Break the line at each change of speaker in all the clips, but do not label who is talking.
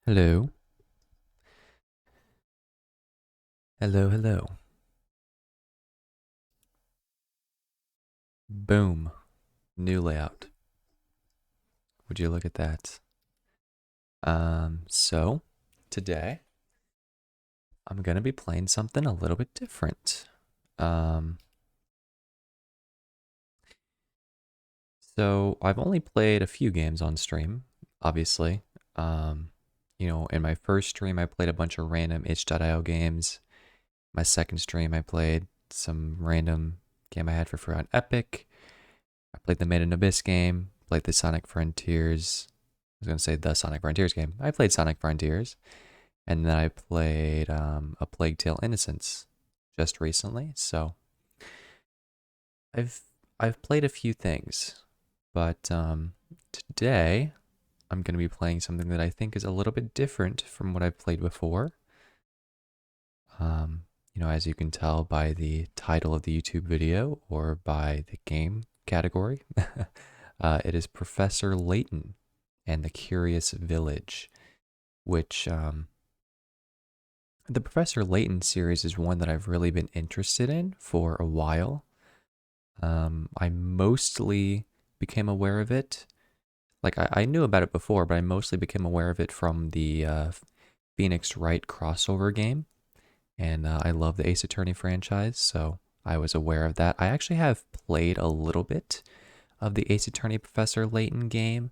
Hello. Hello, hello. Boom. New layout. Would you look at that? So today I'm gonna be playing something a little bit different. So I've only played a few games on stream, obviously. In my first stream I played a bunch of random itch.io games. My second stream I played some random game I had for free on Epic. I played the Made in Abyss game, played the Sonic Frontiers. I was going to say the Sonic Frontiers game. I played Sonic Frontiers. And then I played A Plague Tale Innocence just recently. So I've played a few things. But today I'm going to be playing something that I think is a little bit different from what I've played before. As you can tell by the title of the YouTube video or by the game category, it is Professor Layton and the Curious Village, which the Professor Layton series is one that I've really been interested in for a while. I mostly became aware of it. Like, I knew about it before, but I mostly became aware of it from the Phoenix Wright crossover game. And I love the Ace Attorney franchise, so I was aware of that. I actually have played a little bit of the Ace Attorney Professor Layton game.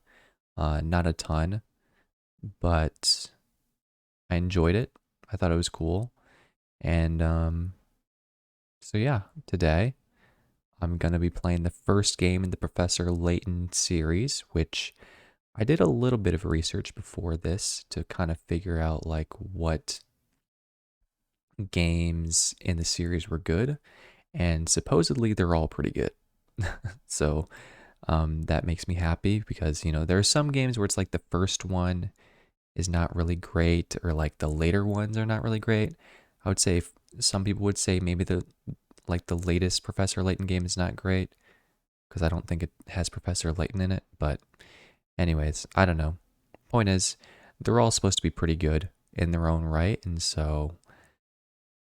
Not a ton, but I enjoyed it. I thought it was cool. And so yeah, today I'm going to be playing the first game in the Professor Layton series, which I did a little bit of research before this to kind of figure out like what games in the series were good, and supposedly they're all pretty good. So that makes me happy because, there are some games where it's like the first one is not really great, or like the later ones are not really great. I would say some people would say maybe the latest Professor Layton game is not great because I don't think it has Professor Layton in it. But anyways, I don't know. Point is, they're all supposed to be pretty good in their own right, and so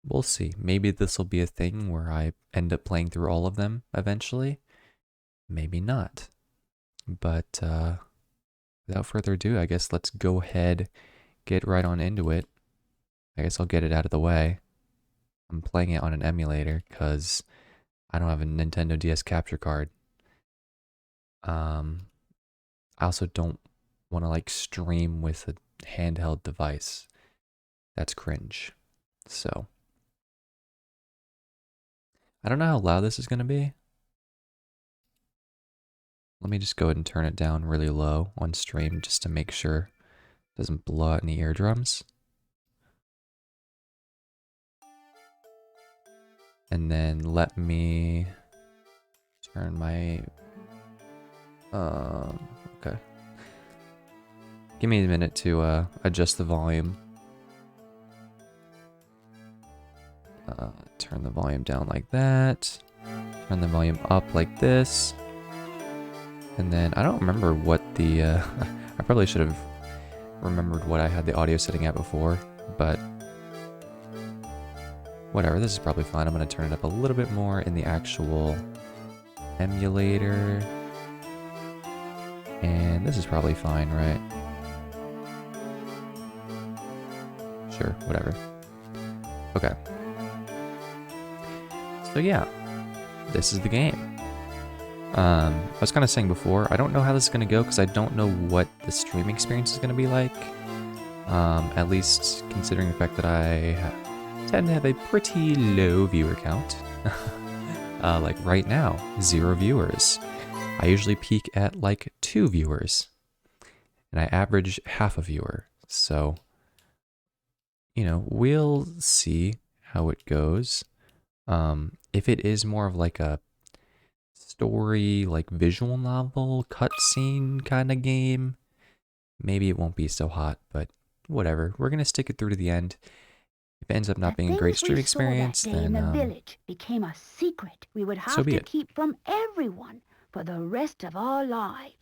we'll see. Maybe this will be a thing where I end up playing through all of them eventually. Maybe not. But without further ado, I guess let's go ahead, get right on into it. I guess I'll get it out of the way. I'm playing it on an emulator because I don't have a Nintendo DS capture card. I also don't want to like stream with a handheld device. That's cringe. So, I don't know how loud this is going to be. Let me just go ahead and turn it down really low on stream just to make sure it doesn't blow out any eardrums. And then let me turn my okay. Give me a minute to adjust the volume. Turn the volume down like that. Turn the volume up like this. And then I don't remember what the I probably should have remembered what I had the audio setting at before, but whatever, this is probably fine. I'm going to turn it up a little bit more in the actual emulator. And this is probably fine, right? Sure, whatever. Okay. So yeah, this is the game. I was kind of saying before, I don't know how this is going to go because I don't know what the stream experience is going to be like. At least considering the fact that I tend to have a pretty low viewer count. Like right now, 0 viewers. I usually peak at like 2 viewers. And I average half a viewer. So, you know, we'll see how it goes. If it is more of like a story, like visual novel, cutscene kind of game, maybe it won't be so hot, but whatever. We're going to stick it through to the end. If it ends up not being a great stream experience, then
the village became a secret we would have to keep from everyone for the rest of our lives.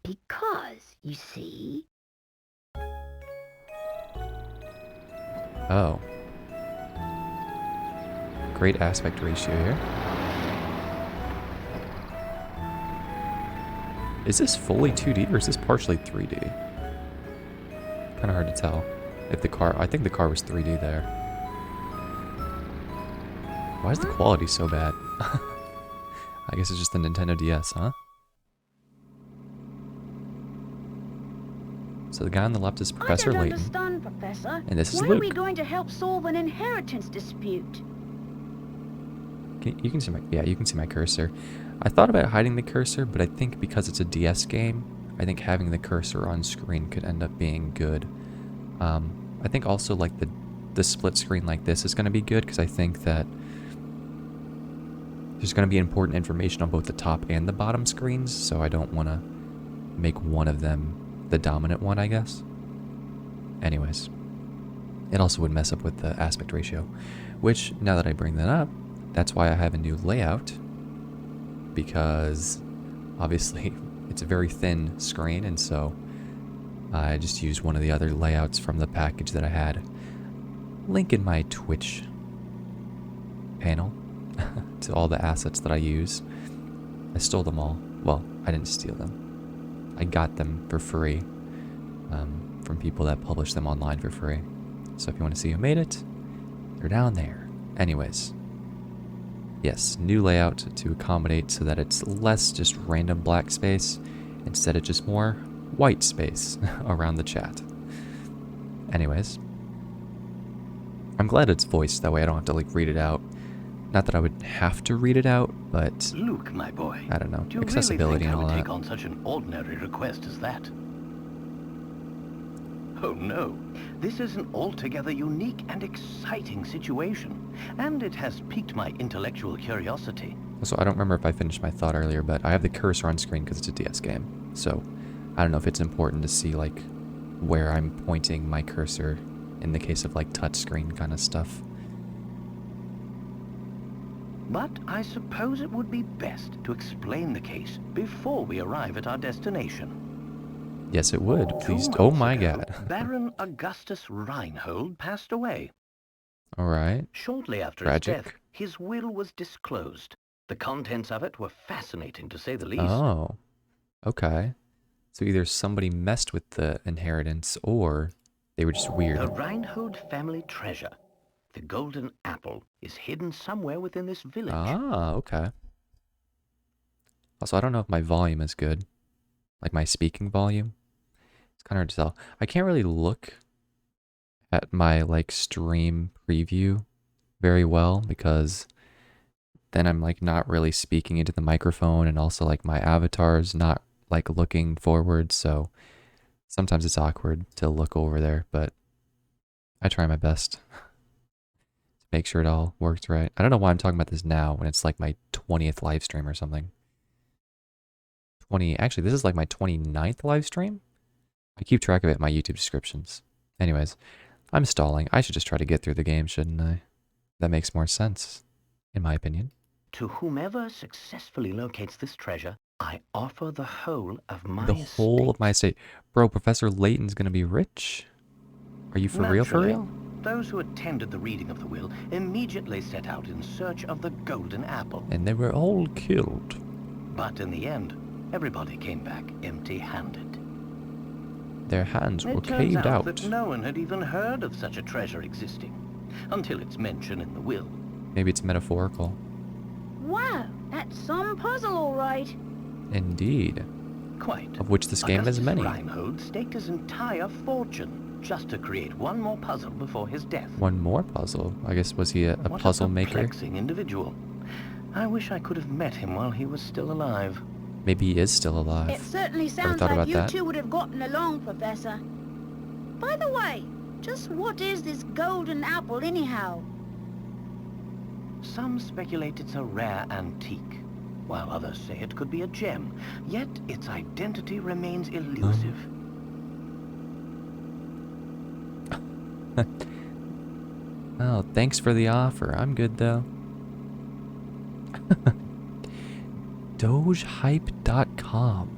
Because, you see...
Oh. Great aspect ratio here. Is this fully 2D or is this partially 3D? Kind of hard to tell. If the car, I think the car was 3D there. Why is the quality so bad? I guess it's just the Nintendo DS, huh? So the guy on the left is Professor Layton.
Professor.
And this is
When
Luke.
Are we going to help solve an inheritance dispute?
You can see my, yeah, you can see my cursor. I thought about hiding the cursor, but I think because it's a DS game, I think having the cursor on screen could end up being good. I think also like the split screen like this is going to be good because I think that there's going to be important information on both the top and the bottom screens, so I don't want to make one of them the dominant one, I guess. Anyways, it also would mess up with the aspect ratio, which, now that I bring that up, that's why I have a new layout, because obviously it's a very thin screen, and so I just used one of the other layouts from the package that I had. Link in my Twitch panel to all the assets that I use. I stole them all. Well, I didn't steal them. I got them for free from people that publish them online for free. So if you want to see who made it, they're down there. Anyways, yes, new layout to accommodate so that it's less just random black space, instead of just more white space around the chat. Anyways, I'm glad it's voiced, that way I don't have to like read it out. Not that I would have to read it out, but
Luke, my boy,
I don't know,
do you
accessibility
really think
and all
I would
that.
take on such an ordinary request as that? Oh no, this is an altogether unique and exciting situation, and it has piqued my intellectual curiosity.
So I don't remember if I finished my thought earlier, but I have the cursor on screen because it's a DS game. So I don't know if it's important to see like where I'm pointing my cursor in the case of like touchscreen kind of stuff.
But I suppose it would be best to explain the case before we arrive at our destination.
Yes, it would. Please.
2
Oh
months
my
ago,
god.
Baron Augustus Reinhold passed away.
All right.
Shortly after
Tragic.
his death, his will was disclosed. The contents of it were fascinating, to say the least.
Oh, okay. So either somebody messed with the inheritance or they were just weird.
A Reinhold family treasure. the golden apple is hidden somewhere within this village.
Ah, okay. Also, I don't know if my volume is good. Like my speaking volume. It's kind of hard to tell. I can't really look at my like stream preview very well because then I'm like not really speaking into the microphone, and also like my avatar's not like looking forward, so sometimes it's awkward to look over there, but I try my best to make sure it all works right. I don't know why I'm talking about this now when it's like my 20th live stream or something. Actually, this is like my 29th live stream. I keep track of it in my YouTube descriptions. Anyways, I'm stalling. I should just try to get through the game, shouldn't I? That makes more sense, in my opinion.
To whomever successfully locates this treasure, I offer the whole of my
estate. The whole of my estate. Bro, Professor Layton's gonna be rich? Are you for real?
Those who attended the reading of the will immediately set out in search of the golden apple.
And they were all killed.
But in the end, everybody came back empty-handed.
Their hands were caved out.
It turns out that no one had even heard of such a treasure existing, until it's mentioned in the will.
Maybe it's metaphorical.
Wow, that's some puzzle, all right.
Indeed.
Quite.
Of which this game has many.
Reinhold staked his entire fortune just to create one more puzzle before his death.
One more puzzle? I guess, was he a puzzle maker?
What a perplexing individual. I wish I could have met him while he was still alive.
Maybe he is still alive.
It certainly sounds like you two would have gotten along, Professor. By the way, just what is this golden apple anyhow?
Some speculate it's a rare antique, while others say it could be a gem, yet its identity remains elusive.
Oh, thanks for the offer. I'm good, though. Dogehype.com.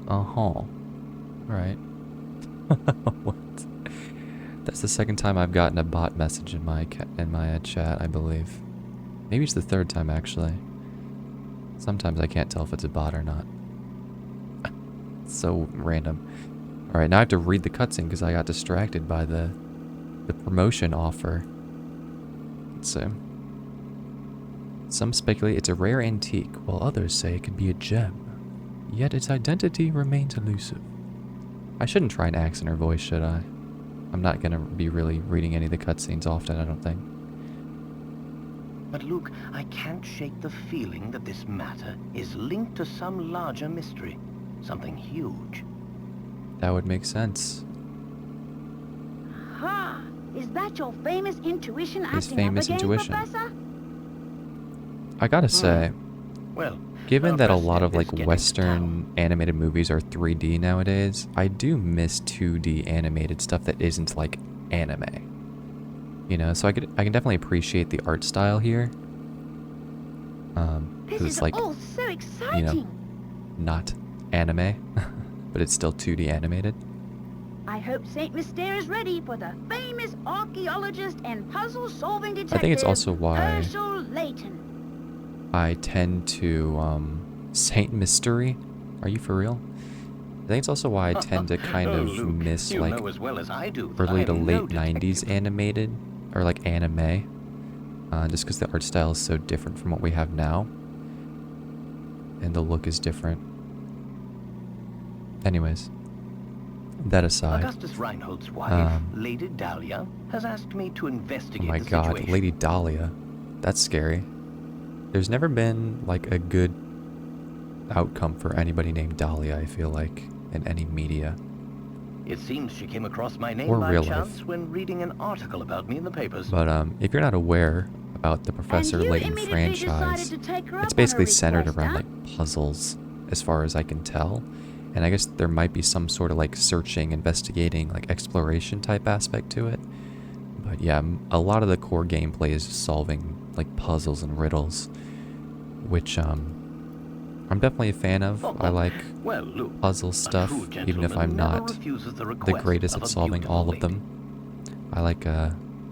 Alright. What? That's the second time I've gotten a bot message in my chat, I believe. Maybe it's the third time, actually. Sometimes I can't tell if it's a bot or not. It's so random. Alright, now I have to read the cutscene because I got distracted by the promotion offer. Let's see. Some speculate it's a rare antique, while others say it could be a gem. Yet its identity remains elusive. I shouldn't try and accent her voice, should I? I'm not gonna be really reading any of the cutscenes often, I don't think.
But Luke, I can't shake the feeling that this matter is linked to some larger mystery. Something huge.
That would make sense.
Ha! Is that your famous intuition
His
acting
famous
up again,
intuition.
Professor?
I gotta say,
well,
given that a lot of like Western animated movies are 3D nowadays, I do miss 2D animated stuff that isn't like anime. You know, so I can definitely appreciate the art style here.
This
it's
is
like,
all so exciting.
you know, not anime, but it's still 2D animated.
I hope Saint Mystere is ready for the famous archaeologist and puzzle-solving detective,
I think it's also why
Layton.
I tend to, Saint Mystery? Are you for real? I think it's also why I tend to kind of
Luke,
miss, like,
as well as I do,
early to late 90s animated, or like anime, just because the art style is so different from what we have now, and the look is different. Anyways, that aside.
Augustus Reinhold's wife, Lady Dahlia, has asked me to investigate the situation.
Oh my god, Lady Dahlia. That's scary. There's never been, like, a good outcome for anybody named Dahlia, I feel like, in any media.
It seems she came across my name
or
by
real
chance
life.
when reading an article about me in the papers.
But, if you're not aware about the Professor Layton franchise, it's basically centered around, like, puzzles, as far as I can tell. And I guess there might be some sort of, like, searching, investigating, like, exploration type aspect to it. But yeah, a lot of the core gameplay is solving, like, puzzles and riddles, which, I'm definitely a fan of. I like puzzle stuff, even if I'm not the greatest at solving all of them. I like,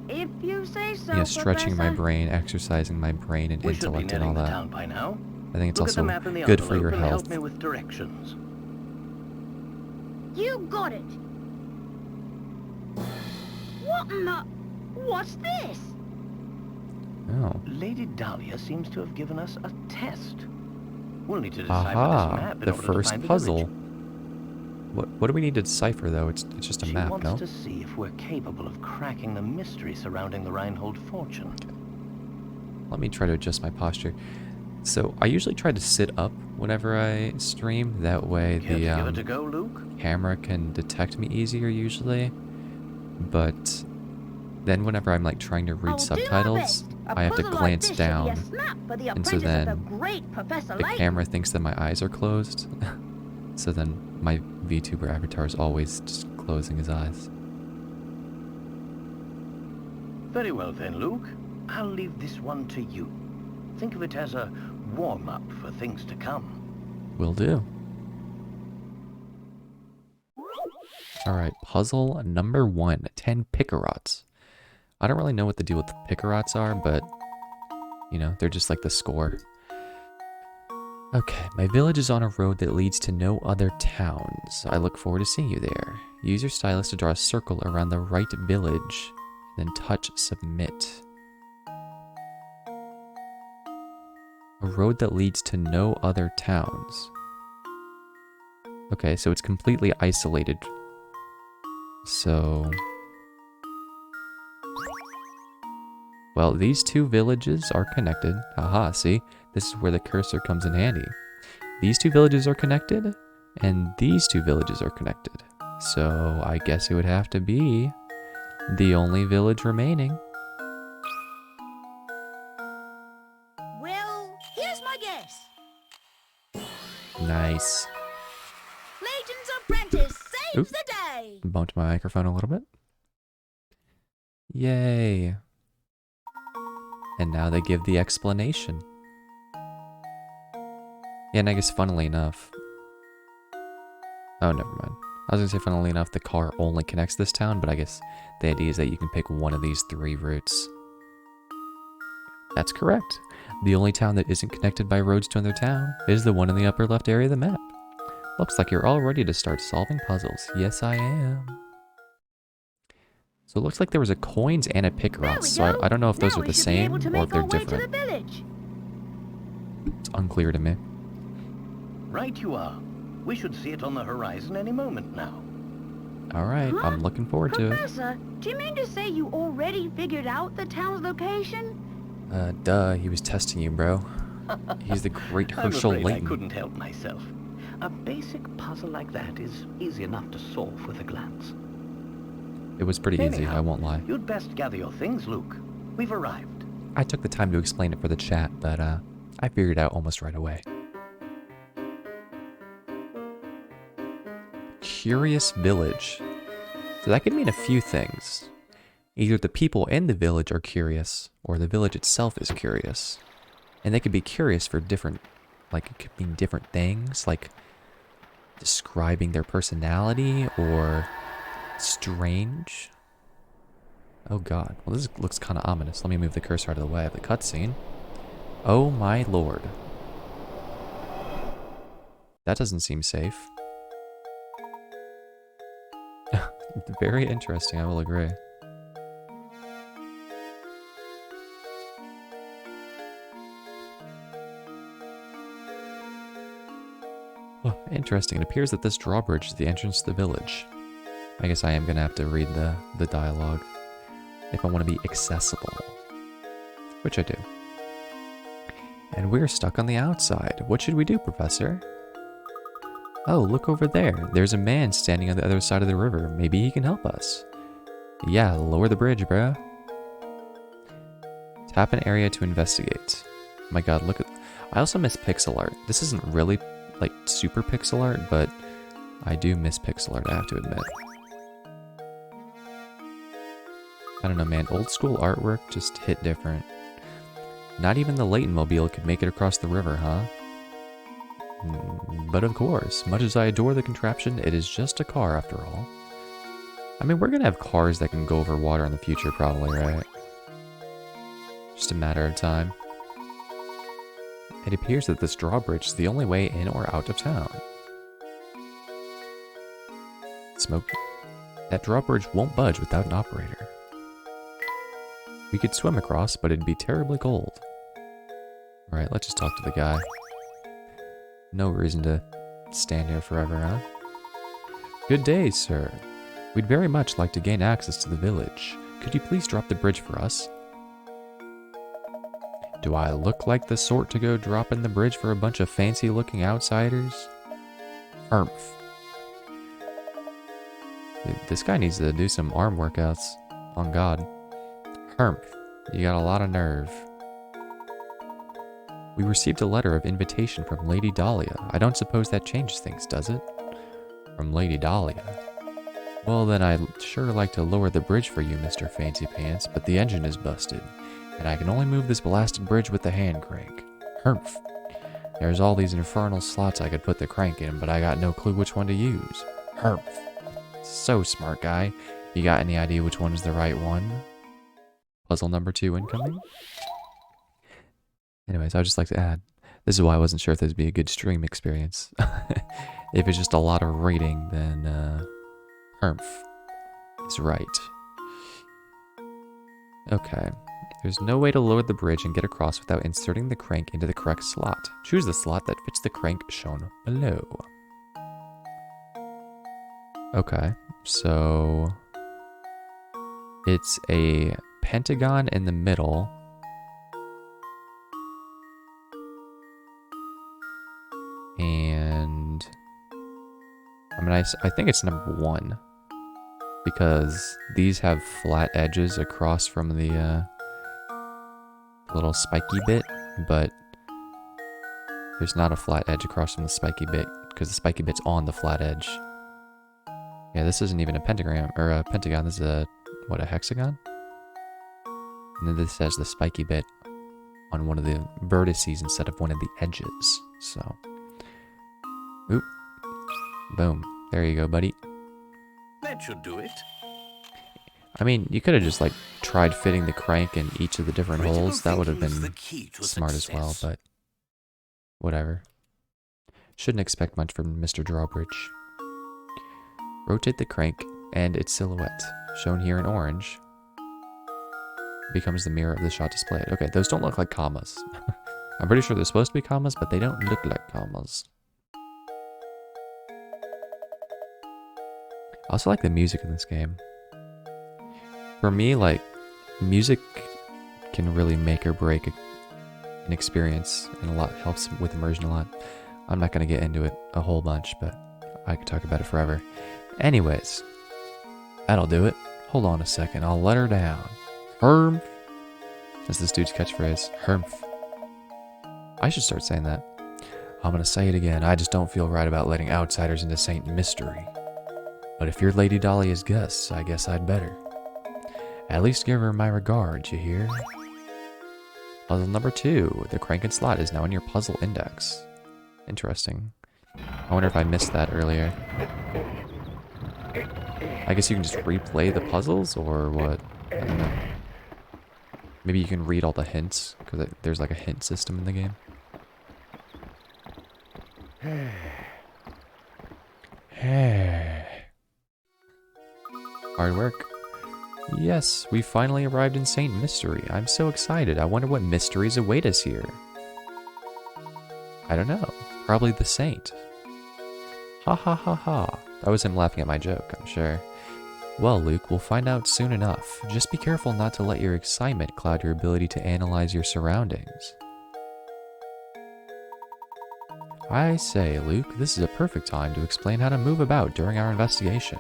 if you say so,
you know, stretching my
Professor.
brain, exercising my brain and intellect and all that. I think it's
Look at the
also
map in the
good for your
envelope and
health.
help me with directions.
You got it. What in the... What's this?
Oh.
Lady Dahlia seems to have given us a test. We'll need to decipher this
Aha,
map in
the
order to
first
find the
puzzle.
village.
What do we need to decipher, though? It's just a
She
map,
wants
no?
to see if we're capable of cracking the mystery surrounding the Reinhold fortune.
Let me try to adjust my posture. So, I usually try to sit up whenever I stream. That way
Care to give it
the
a go, Luke?
camera can detect me easier, usually. But then whenever I'm, like, trying to read
I'll
subtitles,
do my best. A
I have to
puzzle like
glance
this should be a
down.
snap for the
And so
apprentice of the
then
great Professor
the
Layton.
camera thinks that my eyes are closed. So then my VTuber avatar is always just closing his eyes.
Very well then, Luke. I'll leave this one to you. Think of it as a warm-up for things to come.
Will do. Alright, puzzle number 1. 10 Picarots. I don't really know what the deal with the Picarots are, but, you know, they're just like the score. Okay, my village is on a road that leads to no other towns. I look forward to seeing you there. Use your stylus to draw a circle around the right village, then touch submit. A road that leads to no other towns. Okay, so it's completely isolated. So... well, these two villages are connected. Haha, see? This is where the cursor comes in handy. These two villages are connected, and these two villages are connected. So I guess it would have to be the only village remaining.
Well, here's my guess.
Nice.
Layton's apprentice saves
Oop.
the day.
Bumped my microphone a little bit. Yay. And now they give the explanation. Yeah, and I guess funnily enough... oh, never mind. I was gonna say funnily enough, the car only connects this town, but I guess the idea is that you can pick one of these 3 routes. That's correct. The only town that isn't connected by roads to another town is the one in the upper left area of the map. Looks like you're all ready to start solving puzzles. Yes, I am. So it looks like there was a coins and a Picarot, so I don't know if those are the same or if they're different. It's unclear to me.
Right you are. We should see it on the horizon any moment now.
Alright,
Huh?
I'm looking forward to it.
Professor, do you mean to say you already figured out the town's location?
Duh, he was testing you, bro. He's the great Herschel
I'm afraid
Layton.
I couldn't help myself. A basic puzzle like that is easy enough to solve with a glance.
It was pretty easy,
Anyhow,
I won't lie.
You'd best gather your things, Luke. We've arrived.
I took the time to explain it for the chat, but I figured it out almost right away. Curious village. So that could mean a few things. Either the people in the village are curious, or the village itself is curious. And they could be curious for different, like it could mean different things, like describing their personality, or strange. Oh god. Well, this looks kind of ominous. Let me move the cursor out of the way of the cutscene. Oh my lord. That doesn't seem safe. Very interesting, I will agree. Oh, interesting. It appears that this drawbridge is the entrance to the village. I guess I am going to have to read the dialogue if I want to be accessible. Which I do. And we're stuck on the outside. What should we do, Professor? Oh, look over there. There's a man standing on the other side of the river. Maybe he can help us. Yeah, lower the bridge, bruh. Tap an area to investigate. My god, look at... I also miss pixel art. This isn't really, like, super pixel art, but I do miss pixel art, I have to admit. I don't know, man. Old school artwork just hit different. Not even the Layton mobile could make it across the river, huh? But of course, much as I adore the contraption, it is just a car after all. I mean, we're gonna have cars that can go over water in the future probably, right? Just a matter of time. It appears that this drawbridge is the only way in or out of town. Smoke. That drawbridge won't budge without an operator. We could swim across, but it'd be terribly cold. Alright, let's just talk to the guy. No reason to stand here forever, huh? Good day, sir. We'd very much like to gain access to the village. Could you please drop the bridge for us? Do I look like the sort to go dropping the bridge for a bunch of fancy-looking outsiders? Humph. Dude, this guy needs to do some arm workouts. On God. Humph. You got a lot of nerve. We received a letter of invitation from Lady Dahlia. I don't suppose that changes things, does it? From Lady Dahlia. Well, then I'd sure like to lower the bridge for you, Mr. Fancy Pants, but the engine is busted, and I can only move this blasted bridge with the hand crank. Humph. There's all these infernal slots I could put the crank in, but I got no clue which one to use. Humph. So smart, guy. You got any idea which one is the right one? Puzzle number 2 incoming? Anyways, I'd just like to add, this is why I wasn't sure if this would be a good stream experience. If it's just a lot of reading, then, Humph is right. Okay. There's no way to lower the bridge and get across without inserting the crank into the correct slot. Choose the slot that fits the crank shown below. Okay, so it's a pentagon in the middle. And I think it's number 1. Because these have flat edges across from the little spiky bit, but there's not a flat edge across from the spiky bit because the spiky bit's on the flat edge. Yeah, this isn't even a pentagram or a pentagon. This is a a hexagon? And then this has the spiky bit on one of the vertices instead of one of the edges. So, oop, boom. There you go, buddy.
That should do it.
I mean, you could have just, like, tried fitting the crank in each of the different holes. That would have been smart as well, but whatever. Shouldn't expect much from Mr. Drawbridge. Rotate the crank, and its silhouette, shown here in orange, becomes the mirror of the shot displayed. Okay, those don't look like commas. I'm pretty sure they're supposed to be commas, but they don't look like commas. I also like the music in this game. For me, like, music can really make or break an experience, and helps with immersion a lot. I'm not going to get into it a whole bunch, but I could talk about it forever. Anyways, that'll do it. Hold on a second, I'll let her down. Herm. That's this dude's catchphrase. Hermf. I should start saying that. I'm gonna say it again. I just don't feel right about letting outsiders into Saint Mystery. But if you're Lady Dahlia's guest, I guess I'd better. At least give her my regards, you hear? Puzzle number 2. The crank and slot is now in your puzzle index. Interesting. I wonder if I missed that earlier. I guess you can just replay the puzzles, or what? I don't know. Maybe you can read all the hints, because there's like a hint system in the game. Hard work. Yes, we finally arrived in Saint Mystery. I'm so excited. I wonder what mysteries await us here. I don't know. Probably the saint. Ha ha ha ha. That was him laughing at my joke, I'm sure. Well, Luke, we'll find out soon enough. Just be careful not to let your excitement cloud your ability to analyze your surroundings. I say, Luke, this is a perfect time to explain how to move about during our investigation.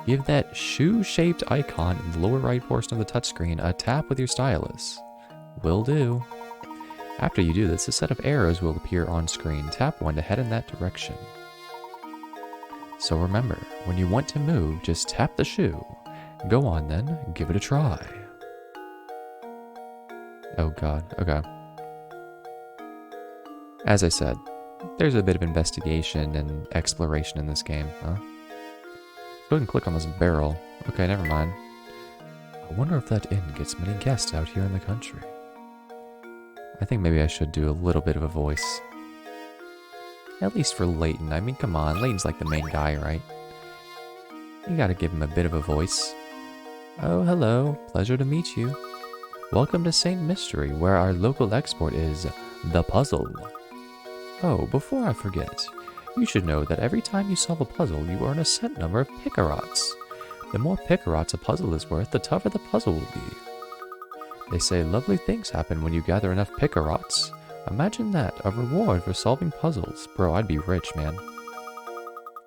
Give that shoe-shaped icon in the lower right portion of the touchscreen a tap with your stylus. Will do. After you do this, a set of arrows will appear on screen. Tap one to head in that direction. So remember, when you want to move, just tap the shoe. Go on then, give it a try. Oh god, okay. As I said, there's a bit of investigation and exploration in this game, huh? Go ahead and click on this barrel. Okay, never mind. I wonder if that inn gets many guests out here in the country. I think maybe I should do a little bit of a voice. At least for Layton. I mean, come on, Layton's like the main guy, right? You gotta give him a bit of a voice. Oh, hello. Pleasure to meet you. Welcome to Saint Mystery, where our local export is the puzzle. Oh, before I forget, you should know that every time you solve a puzzle, you earn a set number of picarots. The more picarots a puzzle is worth, the tougher the puzzle will be. They say lovely things happen when you gather enough picarots. Imagine that, a reward for solving puzzles. Bro, I'd be rich, man.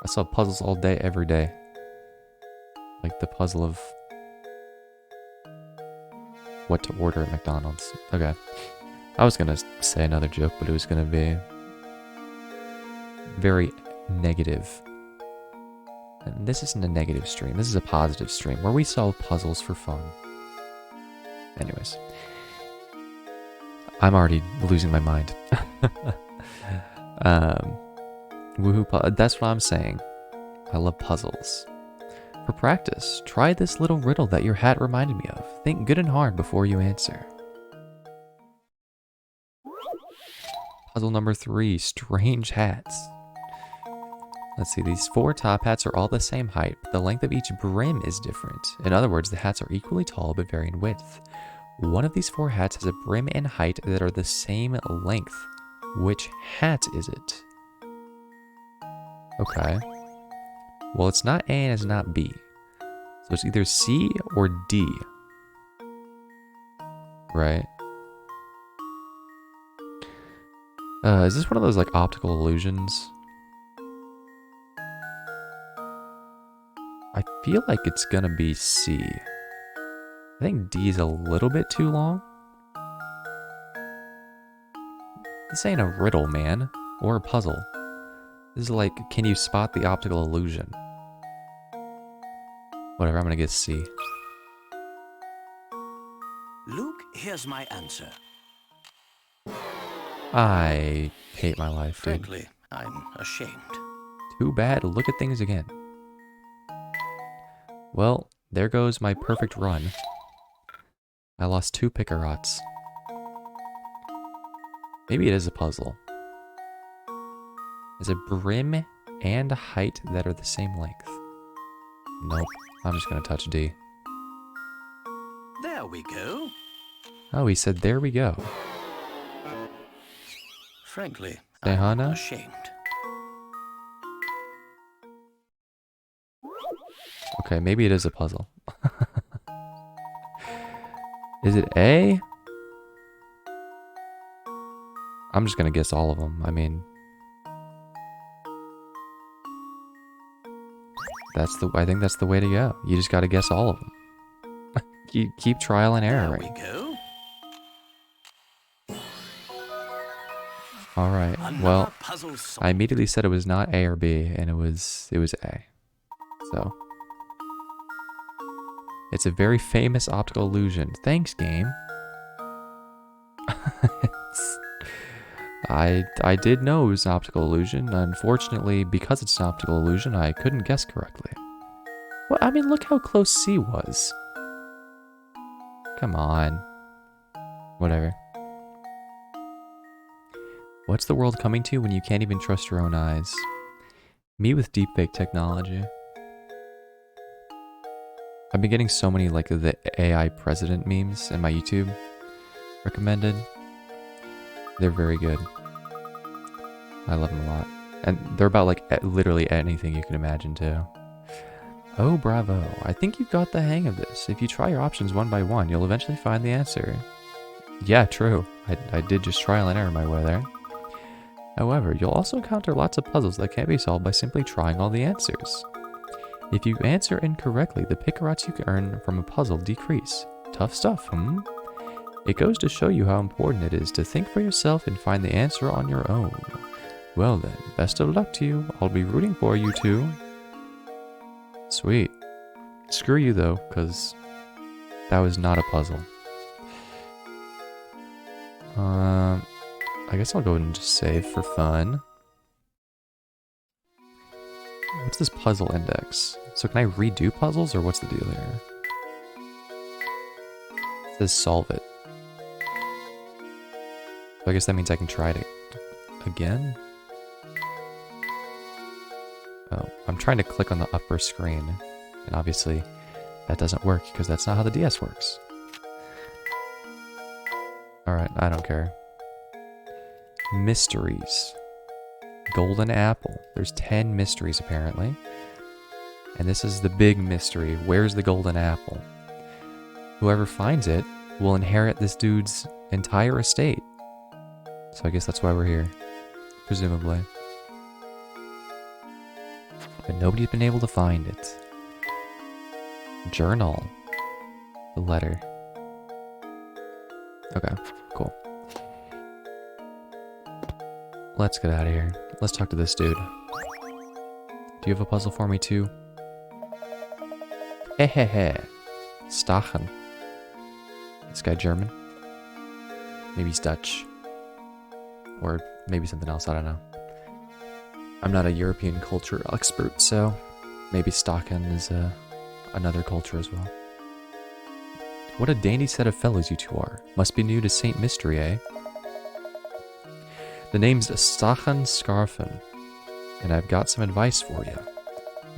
I solve puzzles all day, every day. Like the puzzle of what to order at McDonald's. Okay. I was gonna say another joke, but it was gonna be very negative. And this isn't a negative stream. This is a positive stream where we solve puzzles for fun. Anyways. I'm already losing my mind. Woohoo! That's what I'm saying. I love puzzles. For practice, try this little riddle that your hat reminded me of. Think good and hard before you answer. Puzzle number 3, strange hats. Let's see, these 4 top hats are all the same height, but the length of each brim is different. In other words, the hats are equally tall but vary in width. One of these 4 hats has a brim and height that are the same length. Which hat is it? Okay. Well, it's not A and it's not B. So it's either C or D. Right? Is this one of those like optical illusions? I feel like it's gonna be C. I think D is a little bit too long. This ain't a riddle, man. Or a puzzle. This is like, can you spot the optical illusion? Whatever, I'm gonna get C.
Luke, here's my answer.
I hate my life, dude.
Frankly, I'm ashamed.
Too bad, look at things again. Well, there goes my perfect run. I lost 2 picarots. Maybe it is a puzzle. Is it brim and height that are the same length? Nope. I'm just gonna touch D.
There we go.
Oh, he said there we go.
Frankly,
Dehana?
I'm ashamed.
Okay, maybe it is a puzzle. Is it A? I'm just gonna guess all of them. I mean, I think that's the way to go. You just gotta guess all of them. You keep trial and error.
There we go.
All right.
Another
Well,
puzzle solved.
I immediately said it was not A or B, and it was A. So it's a very famous optical illusion. Thanks, game. I did know it was an optical illusion. Unfortunately, because it's an optical illusion, I couldn't guess correctly. Well, I mean, look how close C was. Come on. Whatever. What's the world coming to when you can't even trust your own eyes? Me with deepfake technology. I've been getting so many like the AI president memes in my YouTube recommended. They're very good. I love them a lot. And they're about like literally anything you can imagine too. Oh, bravo. I think you've got the hang of this. If you try your options one by one, you'll eventually find the answer. Yeah, true. I did just trial and error my way there. However, you'll also encounter lots of puzzles that can't be solved by simply trying all the answers. If you answer incorrectly, the picarots you can earn from a puzzle decrease. Tough stuff, hmm? It goes to show you how important it is to think for yourself and find the answer on your own. Well then, best of luck to you. I'll be rooting for you too. Sweet. Screw you though, because that was not a puzzle. I guess I'll go ahead and just save for fun. What's this puzzle index? So can I redo puzzles, or what's the deal here? It says solve it. So I guess that means I can try it again? Oh, I'm trying to click on the upper screen. And obviously, that doesn't work because that's not how the DS works. Alright, I don't care. Mysteries. Golden apple. There's 10 mysteries apparently. And this is the big mystery. Where's the golden apple? Whoever finds it will inherit this dude's entire estate. So I guess that's why we're here. Presumably. But nobody's been able to find it. Journal. The letter. Okay, cool. Let's get out of here. Let's talk to this dude. Do you have a puzzle for me too? Hehehe. Stachen. This guy German? Maybe he's Dutch. Or maybe something else, I don't know. I'm not a European culture expert, so maybe Stachen is another culture as well. What a dandy set of fellows you two are. Must be new to Saint Mystery, eh? The name's Stachen Scarfen, and I've got some advice for you.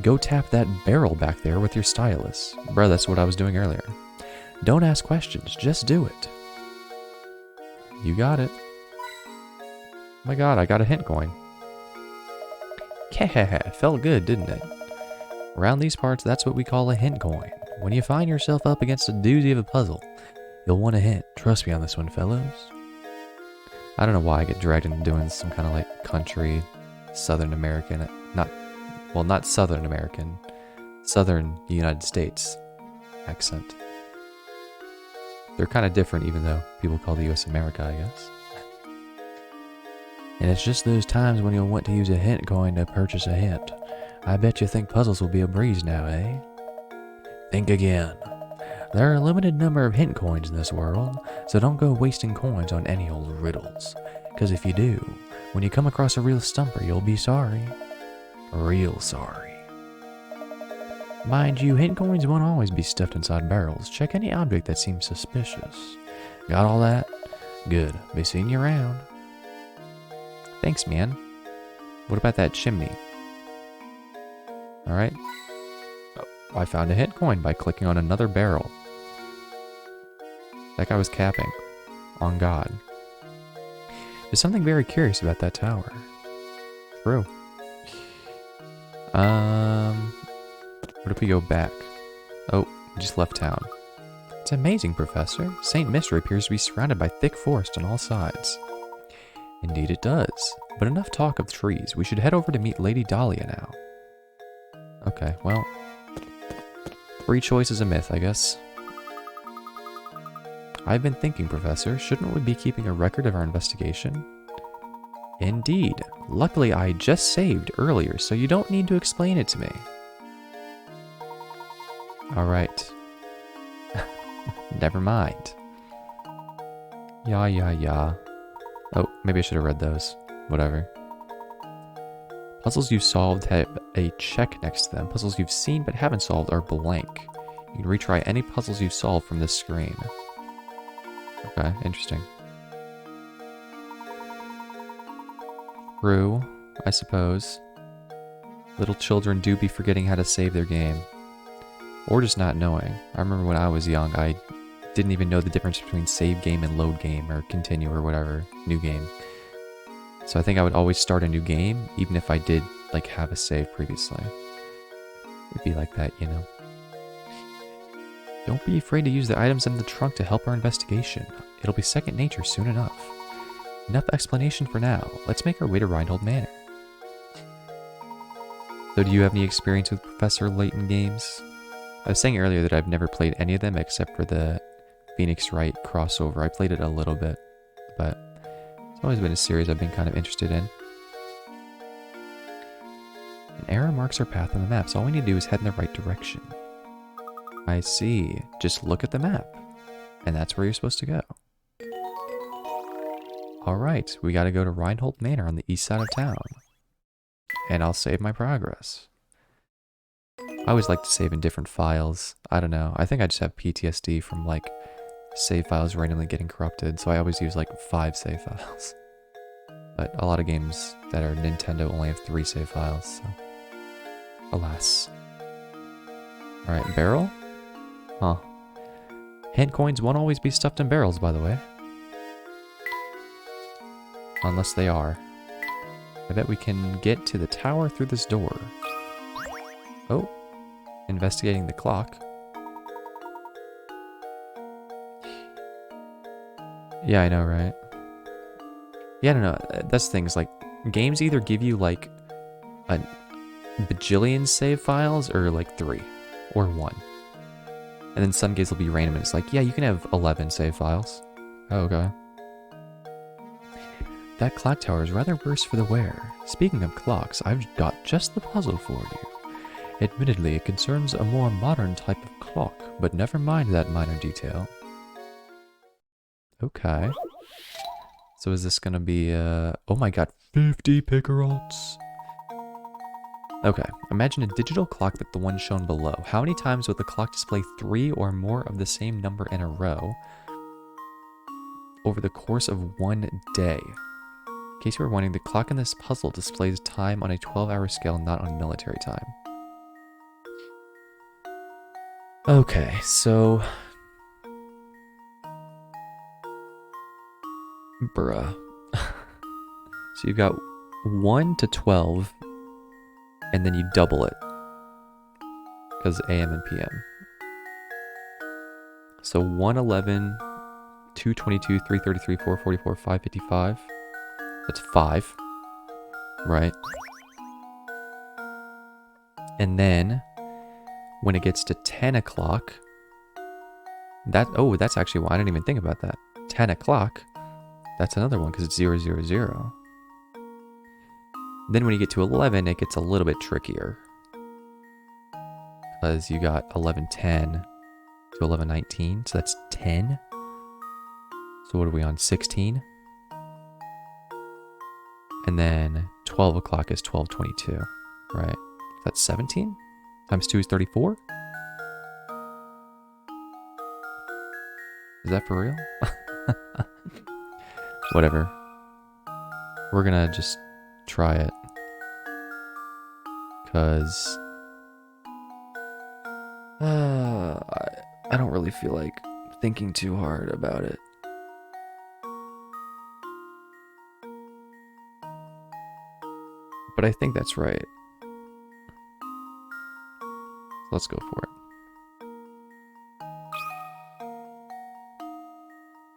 Go tap that barrel back there with your stylus. Bruh, that's what I was doing earlier. Don't ask questions, just do it. You got it. Oh my god, I got a hint coin. Kehehe, felt good, didn't it? Around these parts, that's what we call a hint coin. When you find yourself up against a doozy of a puzzle, you'll want a hint. Trust me on this one, fellows. I don't know why I get dragged into doing some kind of like country, Southern American, not Southern American, Southern United States accent. They're kind of different even though people call the US America, I guess. And it's just those times when you'll want to use a hint coin to purchase a hint. I bet you think puzzles will be a breeze now, eh? Think again. There are a limited number of hint coins in this world, so don't go wasting coins on any old riddles. Because if you do, when you come across a real stumper, you'll be sorry. Real sorry. Mind you, hint coins won't always be stuffed inside barrels. Check any object that seems suspicious. Got all that? Good. Be seeing you around. Thanks, man. What about that chimney? Alright. Oh, I found a hint coin by clicking on another barrel. That guy was capping. On God. There's something very curious about that tower. True. What if we go back? Oh, we just left town. It's amazing, Professor. St. Mystery appears to be surrounded by thick forest on all sides. Indeed it does. But enough talk of trees. We should head over to meet Lady Dahlia now. Okay, well. Free choice is a myth, I guess. I've been thinking, Professor, shouldn't we be keeping a record of our investigation? Indeed. Luckily, I just saved earlier, so you don't need to explain it to me. Alright. Never mind. Yeah. Oh, maybe I should have read those. Whatever. Puzzles you've solved have a check next to them. Puzzles you've seen but haven't solved are blank. You can retry any puzzles you've solved from this screen. Okay, interesting. True, I suppose. Little children do be forgetting how to save their game. Or just not knowing. I remember when I was young, I didn't even know the difference between save game and load game, or continue, or whatever, new game. So I think I would always start a new game, even if I did, like, have a save previously. It'd be like that, you know. Don't be afraid to use the items in the trunk to help our investigation. It'll be second nature soon enough. Enough explanation for now. Let's make our way to Reinhold Manor. So do you have any experience with Professor Layton games? I was saying earlier that I've never played any of them except for the Phoenix Wright crossover. I played it a little bit, but it's always been a series I've been kind of interested in. An arrow marks our path on the map, so all we need to do is head in the right direction. I see. Just look at the map, and that's where you're supposed to go. Alright, we gotta go to Reinhold Manor on the east side of town. And I'll save my progress. I always like to save in different files. I don't know. I think I just have PTSD from, like, save files randomly getting corrupted, so I always use, like, 5 save files. But a lot of games that are Nintendo only have 3 save files, so. Alas. Alright, barrel? Huh. Hint coins won't always be stuffed in barrels, by the way. Unless they are. I bet we can get to the tower through this door. Oh. Investigating the clock. Yeah, I know, right? Yeah, I don't know. That's things like games either give you like a bajillion save files or like 3 or 1. And then some games will be random and it's like, yeah, you can have 11 save files. Oh, okay. That clock tower is rather worse for the wearer. Speaking of clocks, I've got just the puzzle for you. Admittedly, it concerns a more modern type of clock, but never mind that minor detail. Okay. So is this gonna be, oh my god, 50 picarots? Okay, imagine a digital clock like the one shown below. How many times would the clock display 3 or more of the same number in a row over the course of one day? In case you were wondering, the clock in this puzzle displays time on a 12-hour scale, not on military time. Okay, so... Bruh. So you've got 1 to 12, and then you double it. Because AM and PM. So 111, 222, 333, 444, 555. That's 5. Right? And then, when it gets to 10 o'clock, that's actually why I didn't even think about that. 10 o'clock, that's another one because it's 000. Then when you get to 11, it gets a little bit trickier. Because you got 1110 to 1119, so that's 10. So what are we on, 16? And then 12 o'clock is 1222, right? That's 17? Times 2 is 34? Is that for real? Whatever. We're gonna just try it. Because... I don't really feel like thinking too hard about it. But I think that's right. Let's go for it.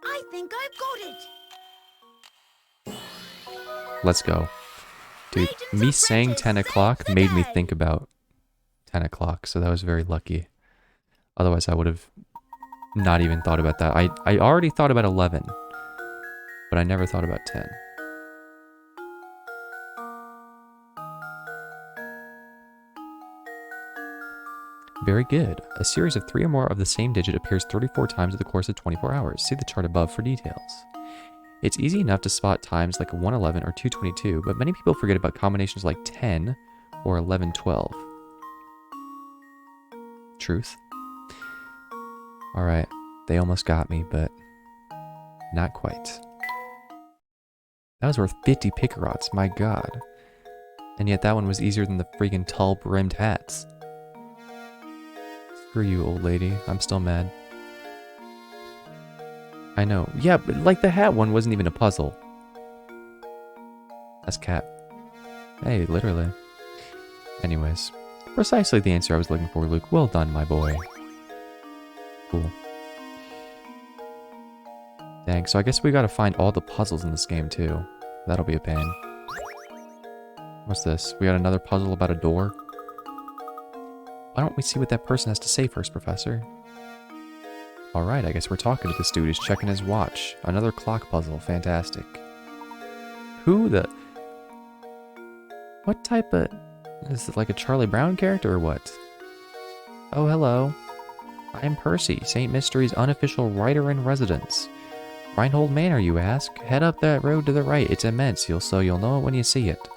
I think I've got it.
Let's go. Dude, me saying 10 o'clock made me think about 10 o'clock, so that was very lucky. Otherwise, I would have not even thought about that. I already thought about 11, but I never thought about 10. Very good. A series of 3 or more of the same digit appears 34 times in the course of 24 hours. See the chart above for details. It's easy enough to spot times like 111 or 222, but many people forget about combinations like 10 or 1112. Truth. Alright, they almost got me, but not quite. That was worth 50 picarots, my god. And yet that one was easier than the freaking tall brimmed hats. Screw you, old lady. I'm still mad. I know. Yeah, but like the hat one wasn't even a puzzle. That's cat. Hey, literally. Anyways. Precisely the answer I was looking for, Luke. Well done, my boy. Cool. Dang, so I guess we gotta find all the puzzles in this game, too. That'll be a pain. What's this? We got another puzzle about a door? Why don't we see what that person has to say first, Professor? Alright, I guess we're talking to this dude who's checking his watch. Another clock puzzle. Fantastic. Who the... What type of... Is it like a Charlie Brown character or what? Oh, hello. I am Percy, St. Mystery's unofficial writer-in-residence. Reinhold Manor, you ask? Head up that road to the right. It's immense, so you'll know it when you see it.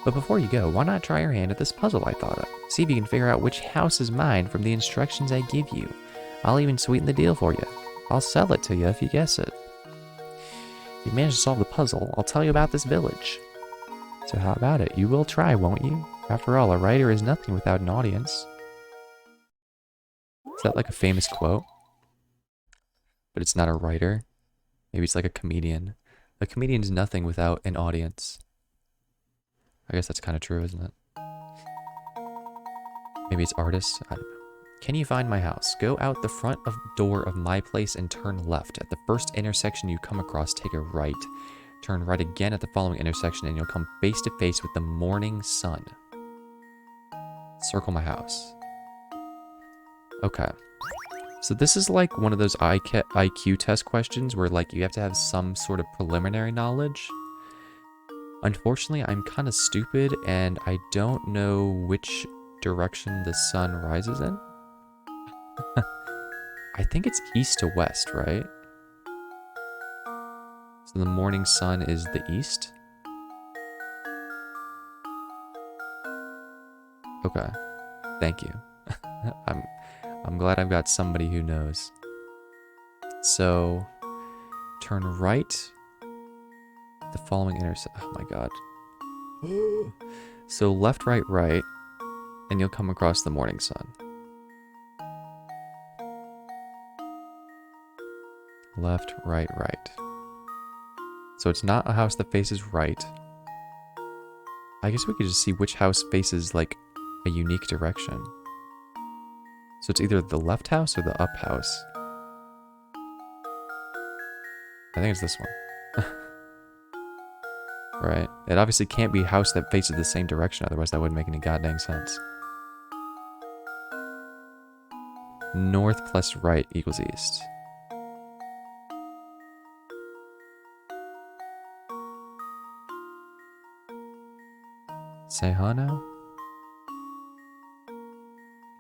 But before you go, why not try your hand at this puzzle I thought of? See if you can figure out which house is mine from the instructions I give you. I'll even sweeten the deal for you. I'll sell it to you if you guess it. If you manage to solve the puzzle, I'll tell you about this village. So how about it? You will try, won't you? After all, a writer is nothing without an audience. Is that like a famous quote? But it's not a writer. Maybe it's like a comedian. A comedian is nothing without an audience. I guess that's kind of true, isn't it? Maybe it's artists. I don't know. Can you find my house? Go out the front door of my place and turn left. At the first intersection you come across, take a right. Turn right again at the following intersection and you'll come face to face with the morning sun. Circle my house. Okay. So this is like one of those IQ test questions where like you have to have some sort of preliminary knowledge. Unfortunately, I'm kind of stupid and I don't know which direction the sun rises in. I think it's east to west, right? So the morning sun is the east? Okay. Thank you. I'm glad I've got somebody who knows. So turn right. The following intersection. Oh my god. So left, right, right, and you'll come across the morning sun. Left, right, right. So it's not a house that faces right. I guess we could just see which house faces like a unique direction. So it's either the left house or the up house. I think it's this one. Right? It obviously can't be a house that faces the same direction, otherwise that wouldn't make any goddamn sense. North plus right equals east. Say huh now?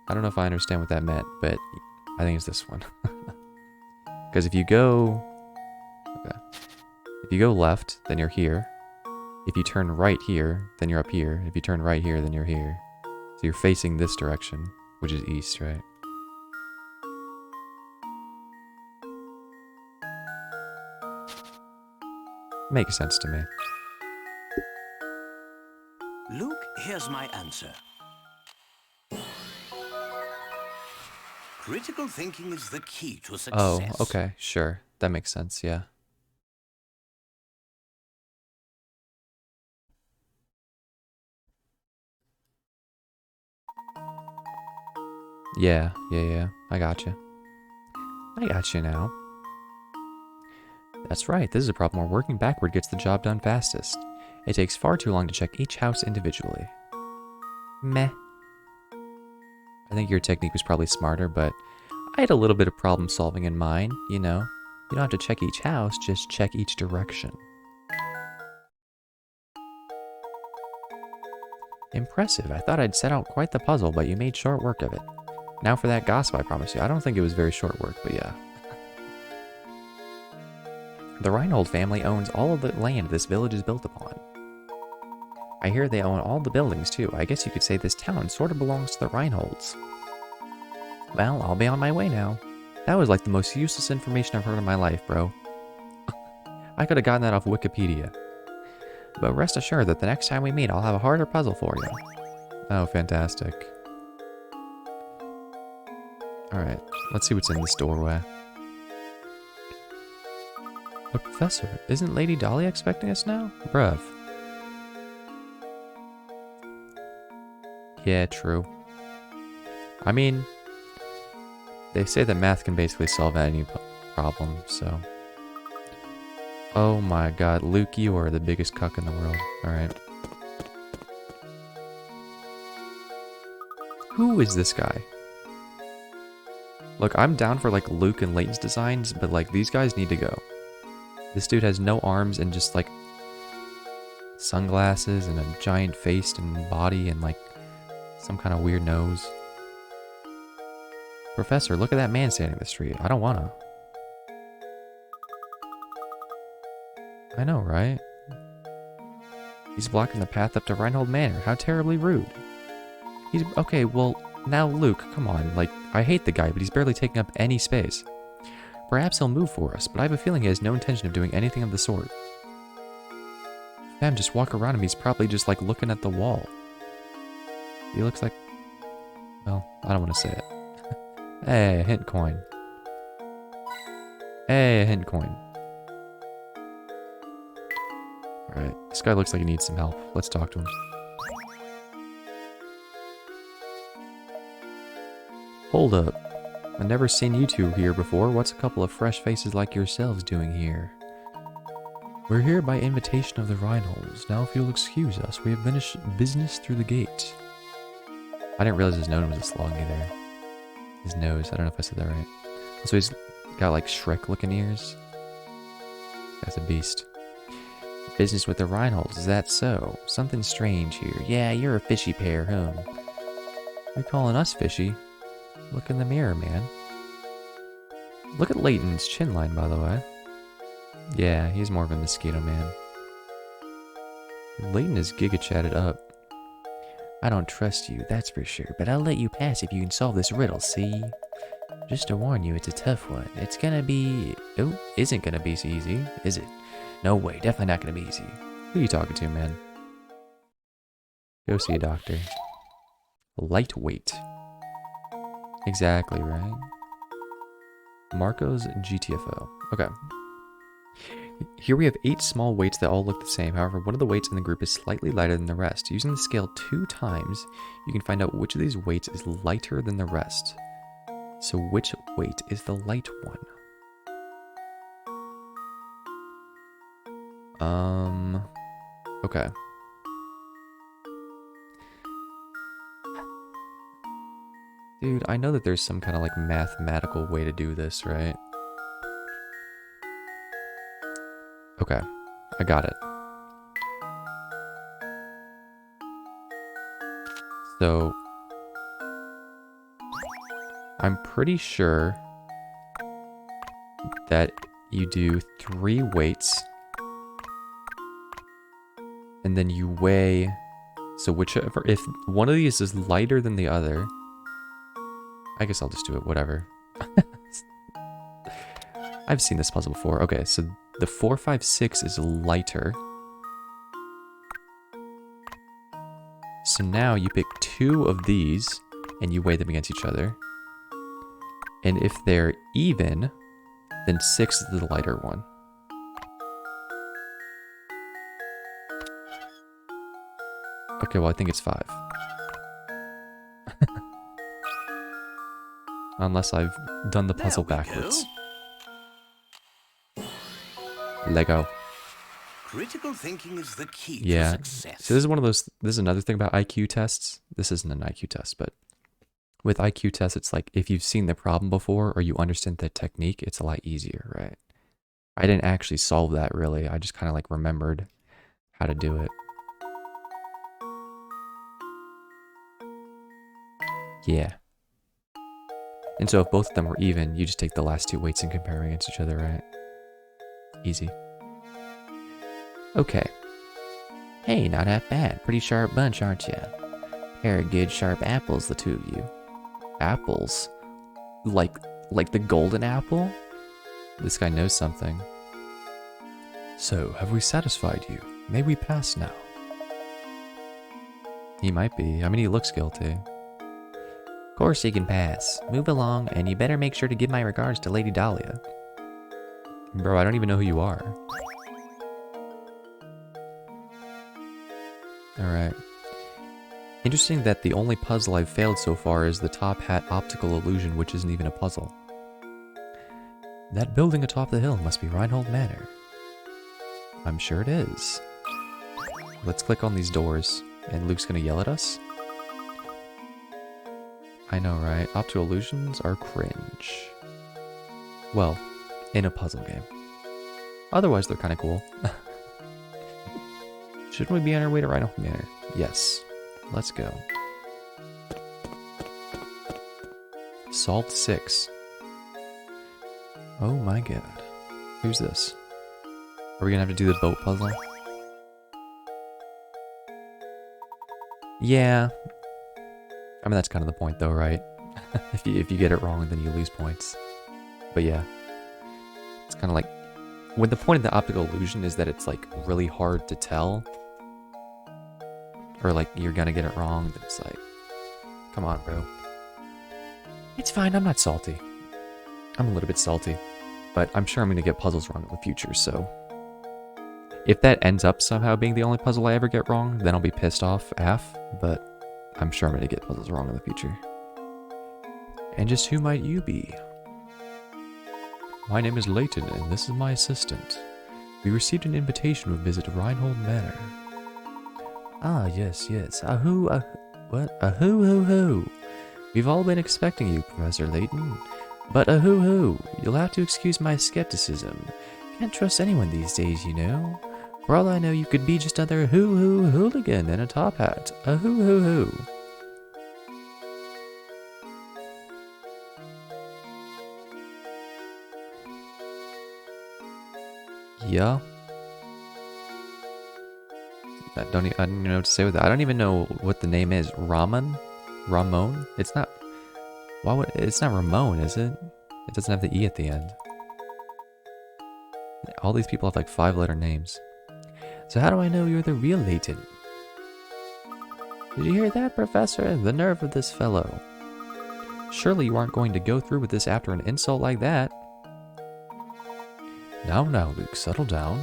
I don't know if I understand what that meant, but I think it's this one. Because if you go... Okay. If you go left, then you're here. If you turn right here, then you're up here. If you turn right here, then you're here. So you're facing this direction, which is east, right? Makes sense to me.
Luke, here's my answer. Critical thinking is the key to success.
Oh, okay, sure. That makes sense, yeah. Yeah. I got you. I got you now. That's right, this is a problem where working backward gets the job done fastest. It takes far too long to check each house individually. Meh. I think your technique was probably smarter, but I had a little bit of problem solving in mine, you know. You don't have to check each house, just check each direction. Impressive. I thought I'd set out quite the puzzle, but you made short work of it. Now for that gossip, I promise you. I don't think it was very short work, but yeah. The Reinhold family owns all of the land this village is built upon. I hear they own all the buildings, too. I guess you could say this town sort of belongs to the Reinholds. Well, I'll be on my way now. That was like the most useless information I've heard in my life, bro. I could have gotten that off Wikipedia. But rest assured that the next time we meet, I'll have a harder puzzle for you. Oh, fantastic. Alright, let's see what's in this doorway. But Professor, isn't Lady Dolly expecting us now? Bruv. Yeah, true. I mean, they say that math can basically solve any problem, so... Oh my god, Luke, you are the biggest cuck in the world. Alright. Who is this guy? Look, I'm down for like Luke and Layton's designs, but like these guys need to go. This dude has no arms and just like sunglasses and a giant face and body and like some kind of weird nose. Professor, look at that man standing in the street. I don't wanna. I know, right? He's blocking the path up to Reinhold Manor. How terribly rude. He's... Okay, well, now Luke, come on. Like, I hate the guy, but he's barely taking up any space. Perhaps he'll move for us, but I have a feeling he has no intention of doing anything of the sort. Fam, just walk around him. He's probably just, like, looking at the wall. He looks like... Well, I don't want to say it. Hey, a hint coin. Hey, a hint coin. Alright, this guy looks like he needs some help. Let's talk to him. Hold up. I've never seen you two here before. What's a couple of fresh faces like yourselves doing here? We're here by invitation of the Reinholds. Now if you'll excuse us, we have finished business through the gate. I didn't realize his nose was this long either. His nose, I don't know if I said that right. So he's got like Shrek-looking ears. That's a beast. Business with the Reinholds, is that so? Something strange here. Yeah, you're a fishy pair, huh? You're calling us fishy? Look in the mirror, man. Look at Layton's chin line, by the way. Yeah, he's more of a mosquito man. Layton is giga-chatted up. I don't trust you, that's for sure, but I'll let you pass if you can solve this riddle, see? Just to warn you, it's a tough one. It's gonna be... Oh, isn't gonna be so easy, is it? No way, definitely not gonna be easy. Who are you talking to, man? Go see a doctor. Lightweight. Exactly right. Marco's GTFO. Okay. Here we have 8 small weights that all look the same. However, one of the weights in the group is slightly lighter than the rest. Using the scale 2 times, you can find out which of these weights is lighter than the rest. So which weight is the light one? Okay. Dude, I know that there's some kind of like mathematical way to do this, right? Okay, I got it. So, I'm pretty sure that you do 3 weights, and then you weigh, so whichever, if one of these is lighter than the other, I guess I'll just do it, whatever. I've seen this puzzle before. Okay, so the 4, 5, 6 is lighter. So now you pick 2 of these, and you weigh them against each other. And if they're even, then 6 is the lighter one. Okay, well I think it's 5. Unless I've done the puzzle backwards. Lego.
Critical thinking is the key
Yeah.
to success.
So this is one of those, this is another thing about IQ tests. This isn't an IQ test, but with IQ tests, it's like if you've seen the problem before or you understand the technique, it's a lot easier, right? I didn't actually solve that really. I just kind of like remembered how to do it. Yeah. And so if both of them were even, you just take the last 2 weights and compare them against each other, right? Easy. Okay. Hey, not half bad. Pretty sharp bunch, aren't you? Pair of good sharp apples, the 2 of you. Apples? Like the golden apple? This guy knows something. So, have we satisfied you? May we pass now? He might be. I mean, he looks guilty. Of course you can pass. Move along, and you better make sure to give my regards to Lady Dahlia. Bro, I don't even know who you are. Alright. Interesting that the only puzzle I've failed so far is the top hat optical illusion, which isn't even a puzzle. That building atop the hill must be Reinhold Manor. I'm sure it is. Let's click on these doors, and Luke's gonna yell at us? I know, right? Optical illusions are cringe. Well, in a puzzle game. Otherwise, they're kind of cool. Shouldn't we be on our way to Reinhold Manor? Yes. Let's go. Salt 6. Oh my god. Who's this? Are we gonna have to do the boat puzzle? Yeah. I mean, that's kind of the point though, right? if you get it wrong, then you lose points. But yeah. It's kind of like... when the point of the optical illusion is that it's like really hard to tell, or like you're gonna get it wrong, then it's like, come on, bro. It's fine, I'm not salty. I'm a little bit salty, but I'm sure I'm gonna get puzzles wrong in the future, so If that ends up somehow being the only puzzle I ever get wrong, then I'll be pissed off AF, but I'm sure I'm going to get puzzles wrong in the future. And just who might you be? My name is Layton, and this is my assistant. We received an invitation to visit Reinhold Manor. Ah, yes. What? Ahoo. We've all been expecting you, Professor Layton. But ahoo. You'll have to excuse my skepticism. Can't trust anyone these days, you know. For all I know, you could be just another hooligan in a top hat. Ahoo. Yeah. I don't even know what to say with that. I don't even know what the name is. Ramon? It's not. It's not Ramon, is it? It doesn't have the E at the end. All these people have like 5-letter names. So how do I know you're the real Layton? Did you hear that, Professor? The nerve of this fellow. Surely you aren't going to go through with this after an insult like that. Now, Luke, settle down.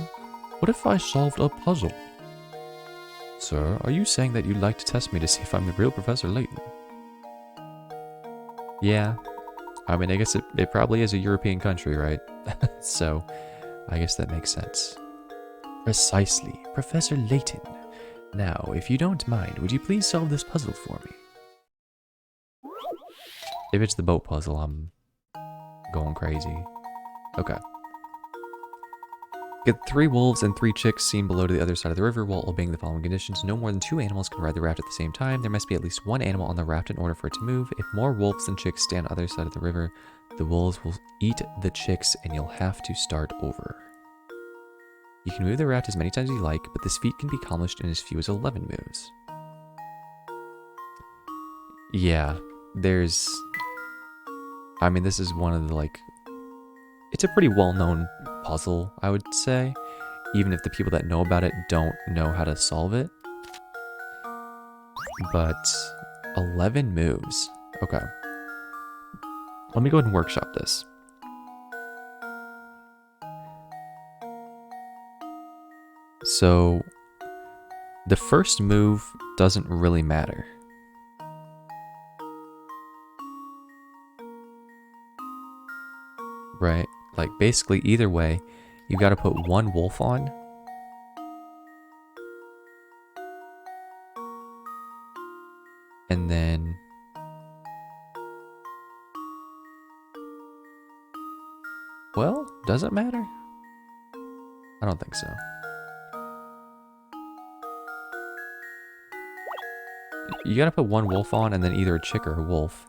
What if I solved a puzzle? Sir, are you saying that you'd like to test me to see if I'm the real Professor Layton? Yeah. I mean, I guess it probably is a European country, right? So, I guess that makes sense. Precisely, Professor Layton. Now, if you don't mind, would you please solve this puzzle for me? If it's the boat puzzle, I'm going crazy. Okay. Get 3 wolves and 3 chicks seen below to the other side of the river while obeying the following conditions. No more than 2 animals can ride the raft at the same time. There must be at least 1 animal on the raft in order for it to move. If more wolves than chicks stay on the other side of the river, the wolves will eat the chicks and you'll have to start over. You can move the raft as many times as you like, but this feat can be accomplished in as few as 11 moves. Yeah, I mean, this is one of the, like... It's a pretty well-known puzzle, I would say, even if the people that know about it don't know how to solve it. But 11 moves. Okay. Let me go ahead and workshop this. So, the first move doesn't really matter. Right? Like, basically, either way, you gotta put 1 wolf on. And then... Well, does it matter? I don't think so. You gotta put 1 wolf on and then either a chick or a wolf.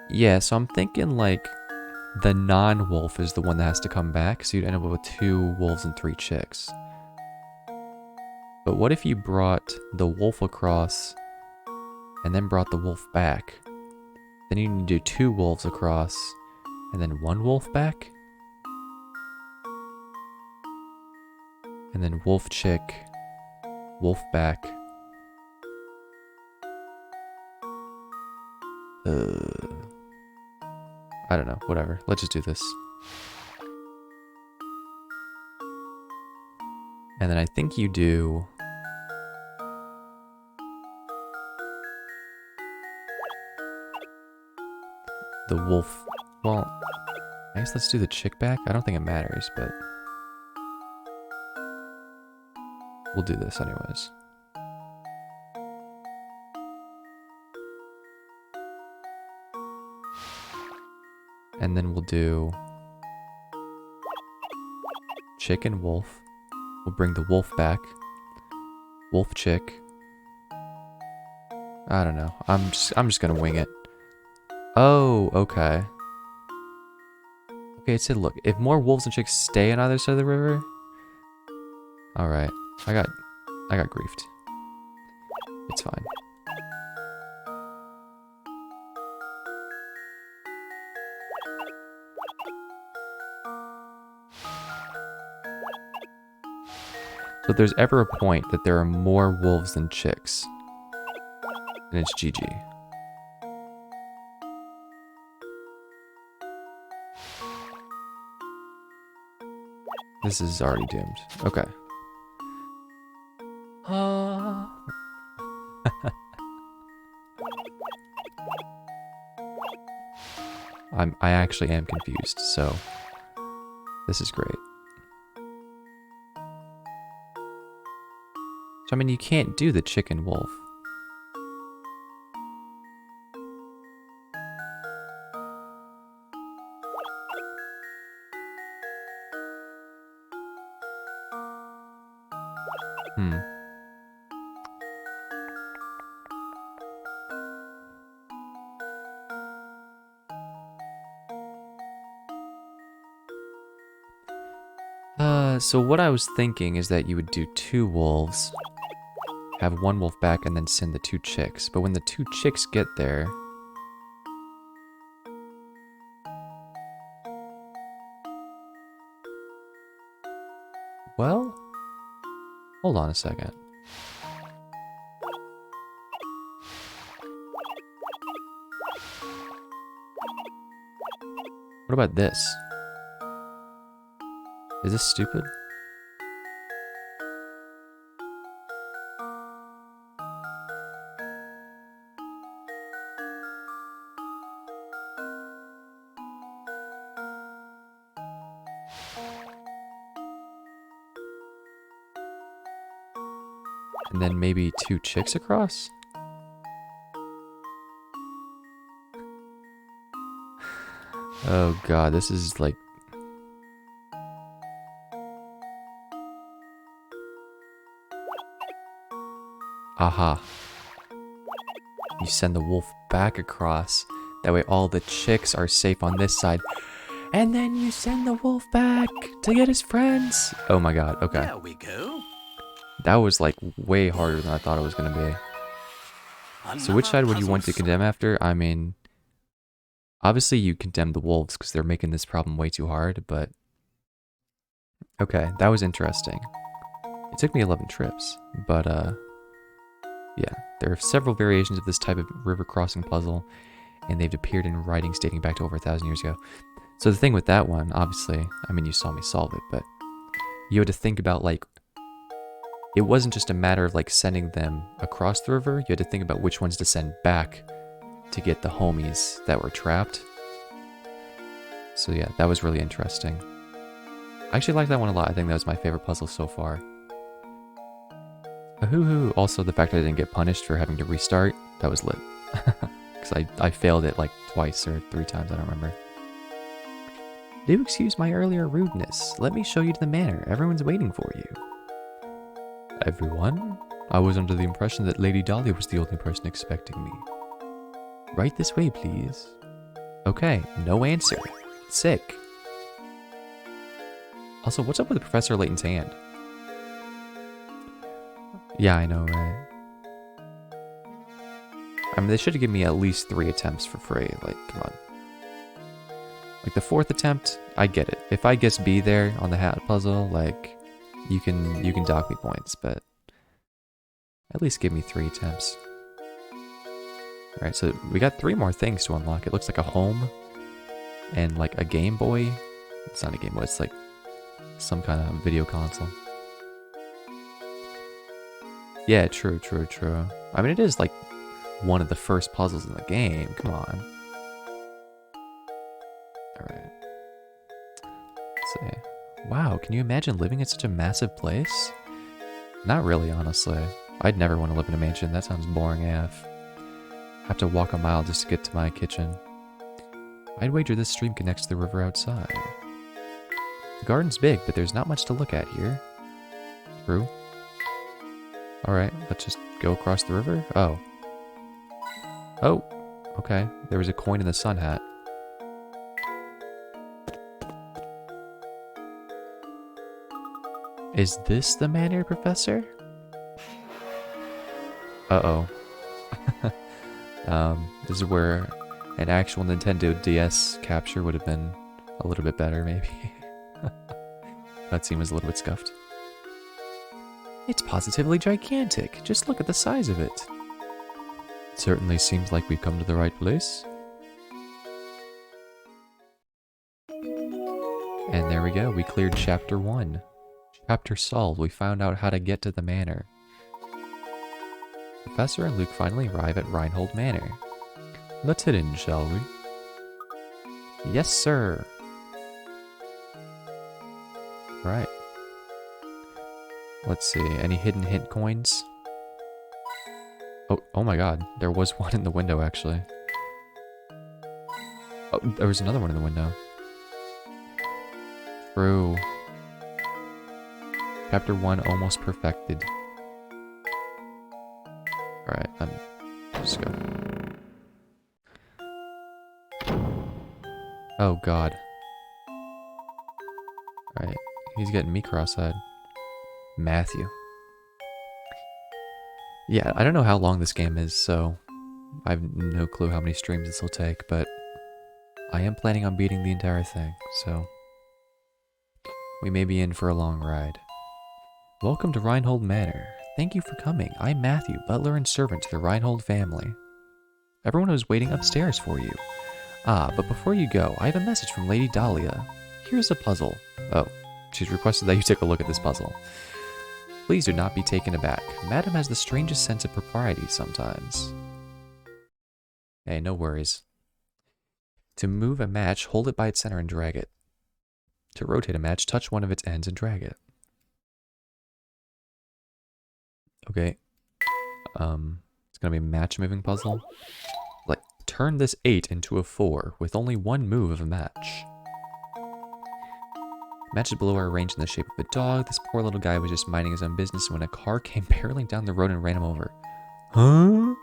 Yeah, so I'm thinking, like, the non-wolf is the one that has to come back, so you'd end up with 2 wolves and 3 chicks. But what if you brought the wolf across and then brought the wolf back? Then you need to do 2 wolves across and then 1 wolf back? And then wolf chick, wolf back. I don't know, whatever. Let's just do this. And then I think you do... the wolf... Well, I guess let's do the chick back. I don't think it matters, but... we'll do this anyways. And then we'll do... chick and wolf. We'll bring the wolf back. Wolf chick. I don't know. I'm just gonna wing it. Oh, okay. Okay, it said, look, if more wolves and chicks stay on either side of the river... Alright. I got griefed. It's fine. So if there's ever a point that there are more wolves than chicks, then it's GG. This is already doomed. Okay. I actually am confused, so this is great. So I mean, you can't do the chicken wolf. So what I was thinking is that you would do 2 wolves, have 1 wolf back, and then send the 2 chicks. But when the 2 chicks get there... Well, hold on a second. What about this? Is this stupid? And then maybe 2 chicks across? Oh god, this is like... Aha. You send the wolf back across. That way all the chicks are safe on this side. And then you send the wolf back to get his friends. Oh my god, okay.
There we go.
That was like way harder than I thought it was going to be. So which side would you want to condemn after? I mean, obviously you condemn the wolves because they're making this problem way too hard, but... Okay, that was interesting. It took me 11 trips, but yeah, there are several variations of this type of river crossing puzzle, and they've appeared in writings dating back to over 1,000 years ago. So the thing with that one, obviously, I mean, you saw me solve it, but you had to think about, like, it wasn't just a matter of, like, sending them across the river. You had to think about which ones to send back to get the homies that were trapped. So yeah, that was really interesting. I actually like that one a lot. I think that was my favorite puzzle so far. Hoo-hoo. Also, the fact that I didn't get punished for having to restart, that was lit. Because I failed it like twice or 3 times, I don't remember. Do excuse my earlier rudeness. Let me show you to the manor. Everyone's waiting for you. Everyone? I was under the impression that Lady Dahlia was the only person expecting me. Right this way, please. Okay, no answer. Sick. Also, what's up with Professor Layton's hand? Yeah, I know, right? I mean, they should have given me at least 3 attempts for free. Like, come on. Like, the 4th attempt, I get it. If I guess B there on the hat puzzle, like, you can dock me points, but at least give me 3 attempts. Alright, so we got 3 more things to unlock. It looks like a home and, like, a Game Boy. It's not a Game Boy, it's like some kind of video console. Yeah, true. I mean, it is, like, one of the first puzzles in the game. Come on. Alright. Let's see. Wow, can you imagine living in such a massive place? Not really, honestly. I'd never want to live in a mansion. That sounds boring AF. Have to walk a mile just to get to my kitchen. I'd wager this stream connects to the river outside. The garden's big, but there's not much to look at here. True. Alright, let's just go across the river. Oh. Oh, okay. There was a coin in the sun hat. Is this the manor, Professor? Uh-oh. This is where an actual Nintendo DS capture would have been a little bit better, maybe. That scene was a little bit scuffed. It's positively gigantic. Just look at the size of it. It certainly seems like we've come to the right place. And there we go. We cleared chapter 1. Chapter solved. We found out how to get to the manor. Professor and Luke finally arrive at Reinhold Manor. Let's head in, shall we? Yes, sir. Right. Let's see. Any hidden hint coins? Oh my god. There was one in the window, actually. Oh, there was another one in the window. True. Chapter 1 almost perfected. Alright, I'm just go. Oh god. Alright, he's getting me cross-eyed. Matthew. Yeah, I don't know how long this game is, so I have no clue how many streams this will take, but I am planning on beating the entire thing, so we may be in for a long ride. Welcome to Reinhold Manor. Thank you for coming. I'm Matthew, butler and servant to the Reinhold family. Everyone was waiting upstairs for you. Ah, but before you go, I have a message from Lady Dahlia. Here's a puzzle. Oh, she's requested that you take a look at this puzzle. Please do not be taken aback. Madam has the strangest sense of propriety sometimes. Hey, no worries. To move a match, hold it by its center and drag it. To rotate a match, touch one of its ends and drag it. Okay. It's gonna be a match moving puzzle. Like, turn this 8 into a 4 with only one move of a match. Matches below are arranged in the shape of a dog. This poor little guy was just minding his own business when a car came barreling down the road and ran him over. Huh?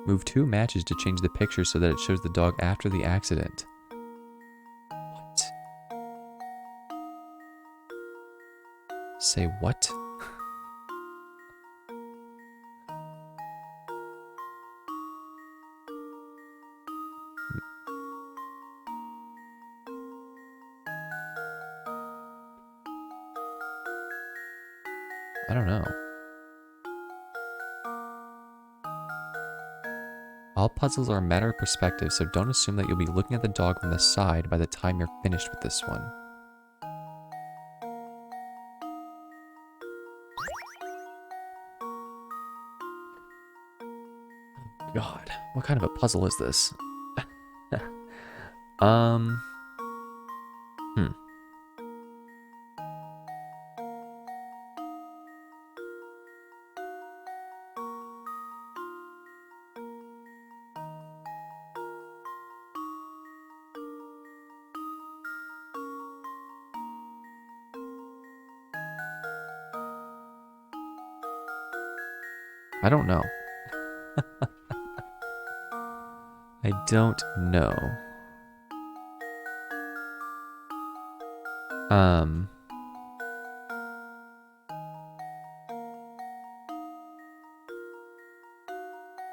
Move 2 matches to change the picture so that it shows the dog after the accident. What? Say what? I don't know. All puzzles are a matter of perspective, so don't assume that you'll be looking at the dog from the side by the time you're finished with this one. God, what kind of a puzzle is this? I don't know. I don't know.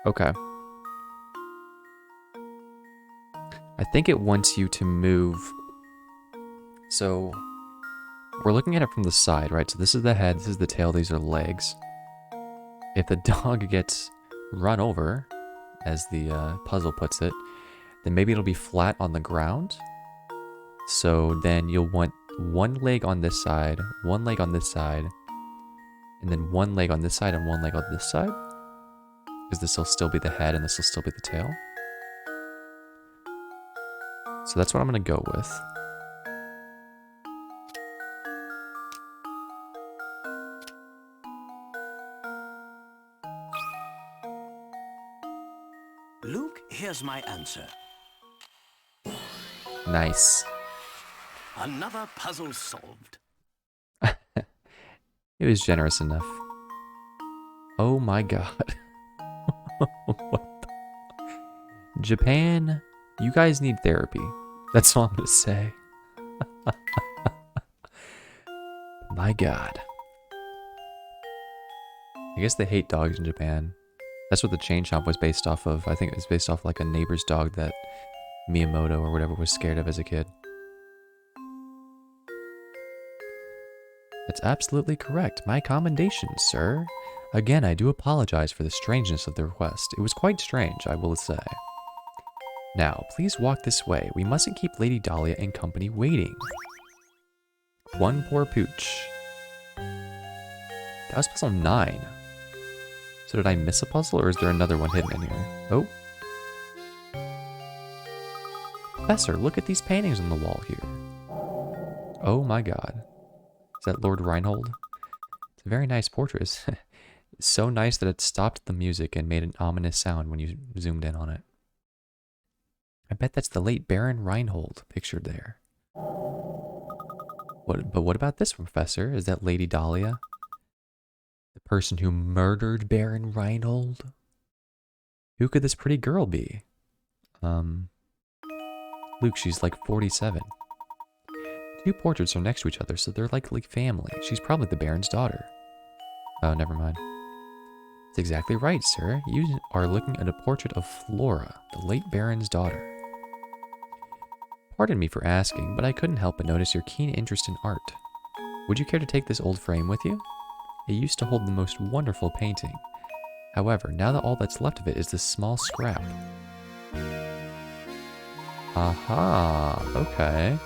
Okay. I think it wants you to move. So, we're looking at it from the side, right? So this is the head, this is the tail, these are legs. If the dog gets run over, as the puzzle puts it, then maybe it'll be flat on the ground. So then you'll want one leg on this side, one leg on this side, and then one leg on this side and one leg on this side. Because this will still be the head and this will still be the tail. So that's what I'm going to go with.
Luke, here's my answer.
Nice.
Another puzzle solved.
It was generous enough. Oh my god. What the... Japan, you guys need therapy. That's all I'm gonna say. My god. I guess they hate dogs in Japan. That's what the chain shop was based off of. I think it was based off like a neighbor's dog that Miyamoto or whatever was scared of as a kid. That's absolutely correct. My commendations, sir. Again, I do apologize for the strangeness of the request. It was quite strange, I will say. Now, please walk this way. We mustn't keep Lady Dahlia and company waiting. One poor pooch. That was puzzle 9. So did I miss a puzzle, or is there another one hidden in here? Oh. Professor, look at these paintings on the wall here. Oh my god. Is that Lord Reinhold? It's a very nice portrait. It's so nice that it stopped the music and made an ominous sound when you zoomed in on it. I bet that's the late Baron Reinhold pictured there. But what about this, Professor? Is that Lady Dahlia? The person who murdered Baron Reinhold? Who could this pretty girl be? Luke, she's like 47. Two portraits are next to each other, so they're likely family. She's probably the Baron's daughter. Oh, never mind. That's exactly right, sir. You are looking at a portrait of Flora, the late Baron's daughter. Pardon me for asking, but I couldn't help but notice your keen interest in art. Would you care to take this old frame with you? It used to hold the most wonderful painting. However, now that all that's left of it is this small scrap. Aha, okay.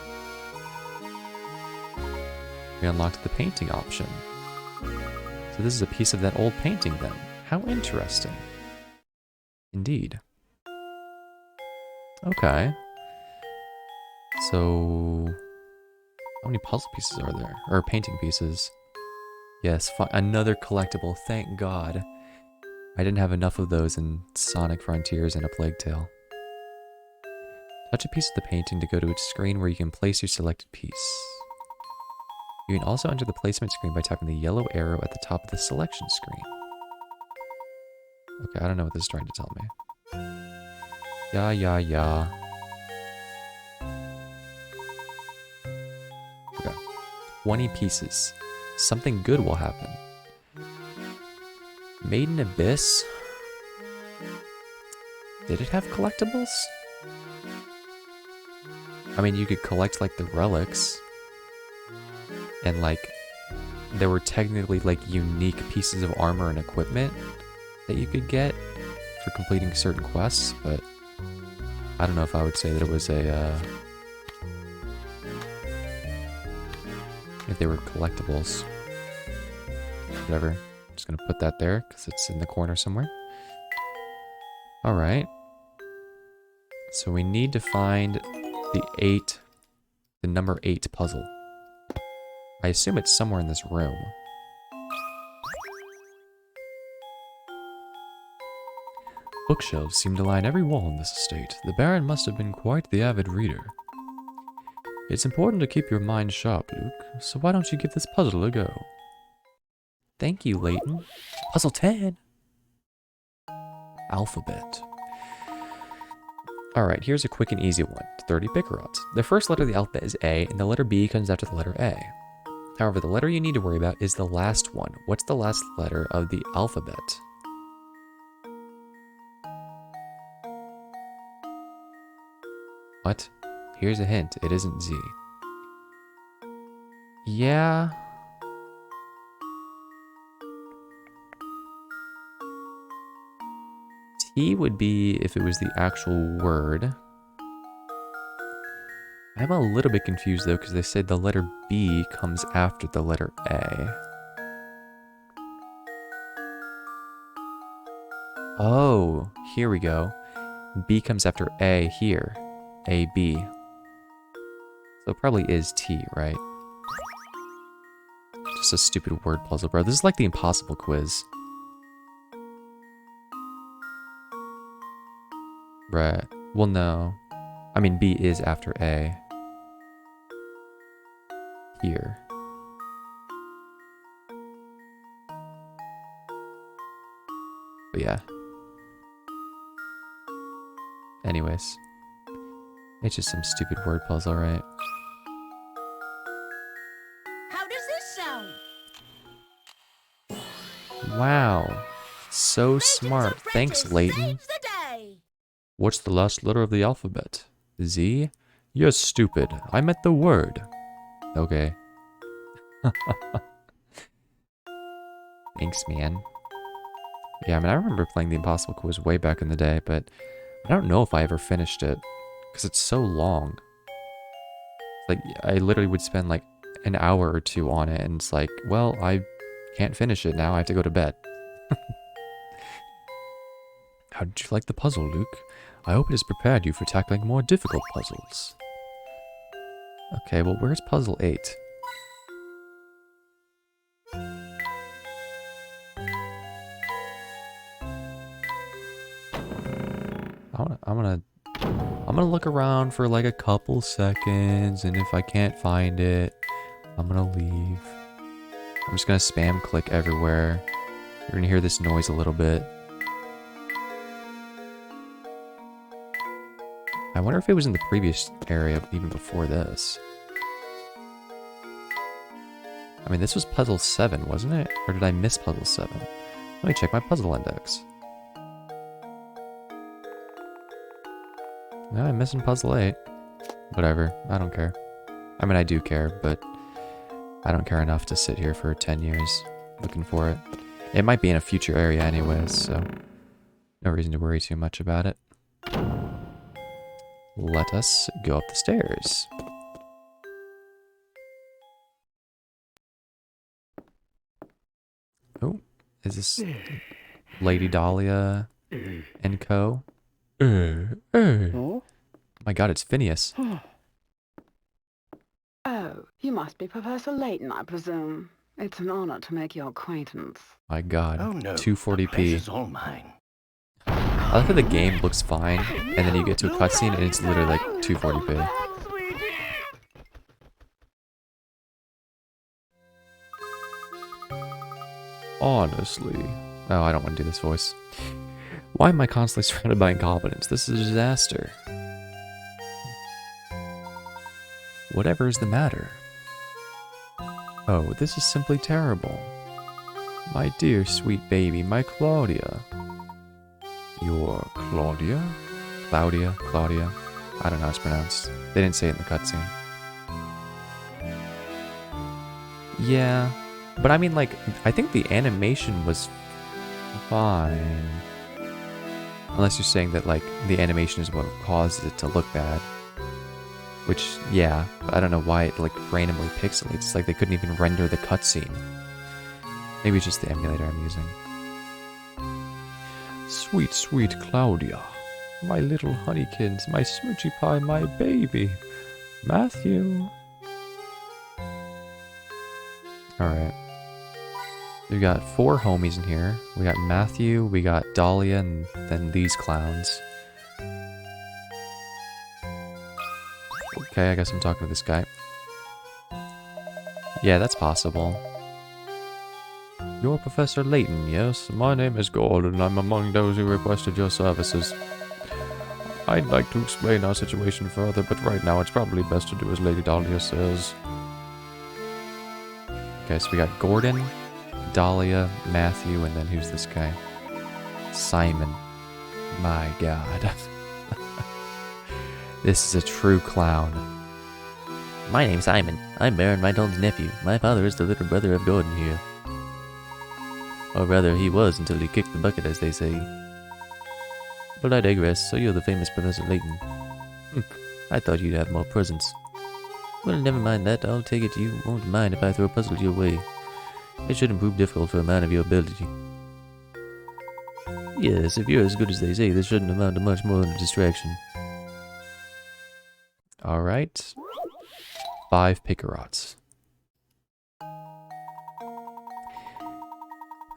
We unlocked the painting option. So this is a piece of that old painting then. How interesting. Indeed. Okay. So, how many puzzle pieces are there? Or painting pieces? Yes, another collectible, thank God. I didn't have enough of those in Sonic Frontiers and A Plague Tale. Touch a piece of the painting to go to its screen where you can place your selected piece. You can also enter the placement screen by tapping the yellow arrow at the top of the selection screen. Okay, I don't know what this is trying to tell me. Yeah. Okay. 20 pieces. Something good will happen. Maiden Abyss? Did it have collectibles? I mean, you could collect, like, the relics. And, like, there were technically, like, unique pieces of armor and equipment that you could get for completing certain quests, but I don't know if I would say that it was a, if they were collectibles. Whatever. I'm just gonna put that there, because it's in the corner somewhere. Alright. So we need to find the number 8 puzzle. I assume it's somewhere in this room. Bookshelves seem to line every wall in this estate. The Baron must have been quite the avid reader. It's important to keep your mind sharp, Luke, so why don't you give this puzzle a go? Thank you, Layton. Puzzle 10! Alphabet. Alright, here's a quick and easy one. 30 Pickerot. The first letter of the alphabet is A, and the letter B comes after the letter A. However, the letter you need to worry about is the last one. What's the last letter of the alphabet? What? Here's a hint. It isn't Z. Yeah. T would be if it was the actual word. I'm a little bit confused though, because they said the letter B comes after the letter A. Oh, here we go. B comes after A here. A, B. So it probably is T, right? Just a stupid word puzzle, bro. This is like the impossible quiz. Right. Well, no. I mean, B is after A. Here. But yeah. Anyways. It's just some stupid word puzzle, right?
How does this sound?
Wow. So smart. Thanks, Layton. What's the last letter of the alphabet? Z? You're stupid. I meant the word. Okay. Thanks, man. Yeah, I mean, I remember playing the Impossible Quiz way back in the day, but I don't know if I ever finished it, because it's so long. Like, I literally would spend like an hour or two on it, and it's like, well, I can't finish it now, I have to go to bed. How did you like the puzzle, Luke? I hope it has prepared you for tackling more difficult puzzles. Okay, well, where's puzzle 8? I'm gonna look around for like a couple seconds, and if I can't find it, I'm gonna leave. I'm just gonna spam click everywhere. You're gonna hear this noise a little bit. I wonder if it was in the previous area even before this. I mean, this was puzzle 7, wasn't it? Or did I miss puzzle 7? Let me check my puzzle index. No, I'm missing puzzle 8. Whatever, I don't care. I mean, I do care, but I don't care enough to sit here for 10 years looking for it. It might be in a future area anyways, so no reason to worry too much about it. Let us go up the stairs. Oh, is this Lady Dahlia and Co? Oh my god, it's Phineas.
Oh, you must be Professor Layton, I presume. It's an honor to make your acquaintance.
My god,
Oh no,
240p.
It's all mine.
I like how the game looks fine, and then you get to a cutscene and it's literally like 240p. Honestly. Oh, I don't want to do this voice. Why am I constantly surrounded by incompetence? This is a disaster. Whatever is the matter? Oh, this is simply terrible. My dear sweet baby, my Claudia. Your Claudia? Claudia. I don't know how it's pronounced. They didn't say it in the cutscene. Yeah, but I mean, like, I think the animation was fine. Unless you're saying that, like, the animation is what caused it to look bad. Which, yeah, but I don't know why it, like, randomly pixelates. It's like they couldn't even render the cutscene. Maybe it's just the emulator I'm using. Sweet, sweet Claudia. My little honeykins, my smoochie pie, my baby. Matthew. Alright. We've got 4 homies in here. We got Matthew, we got Dahlia, and then these clowns. Okay, I guess I'm talking to this guy. Yeah, that's possible. You're Professor Layton, yes? My name is Gordon, and I'm among those who requested your services. I'd like to explain our situation further, but right now it's probably best to do as Lady Dahlia says. Okay, so we got Gordon, Dahlia, Matthew, and then who's this guy? Simon. My god. This is a true clown.
My name's Simon. I'm Baron Reinhold's nephew. My father is the little brother of Gordon here. Or rather, he was until he kicked the bucket, as they say. But I digress, so you're the famous Professor Layton. I thought you'd have more presence. Well, never mind that. I'll take it you won't mind if I throw a puzzle your way. It shouldn't prove difficult for a man of your ability. Yes, if you're as good as they say, this shouldn't amount to much more than a distraction.
Alright. 5 Pickerots.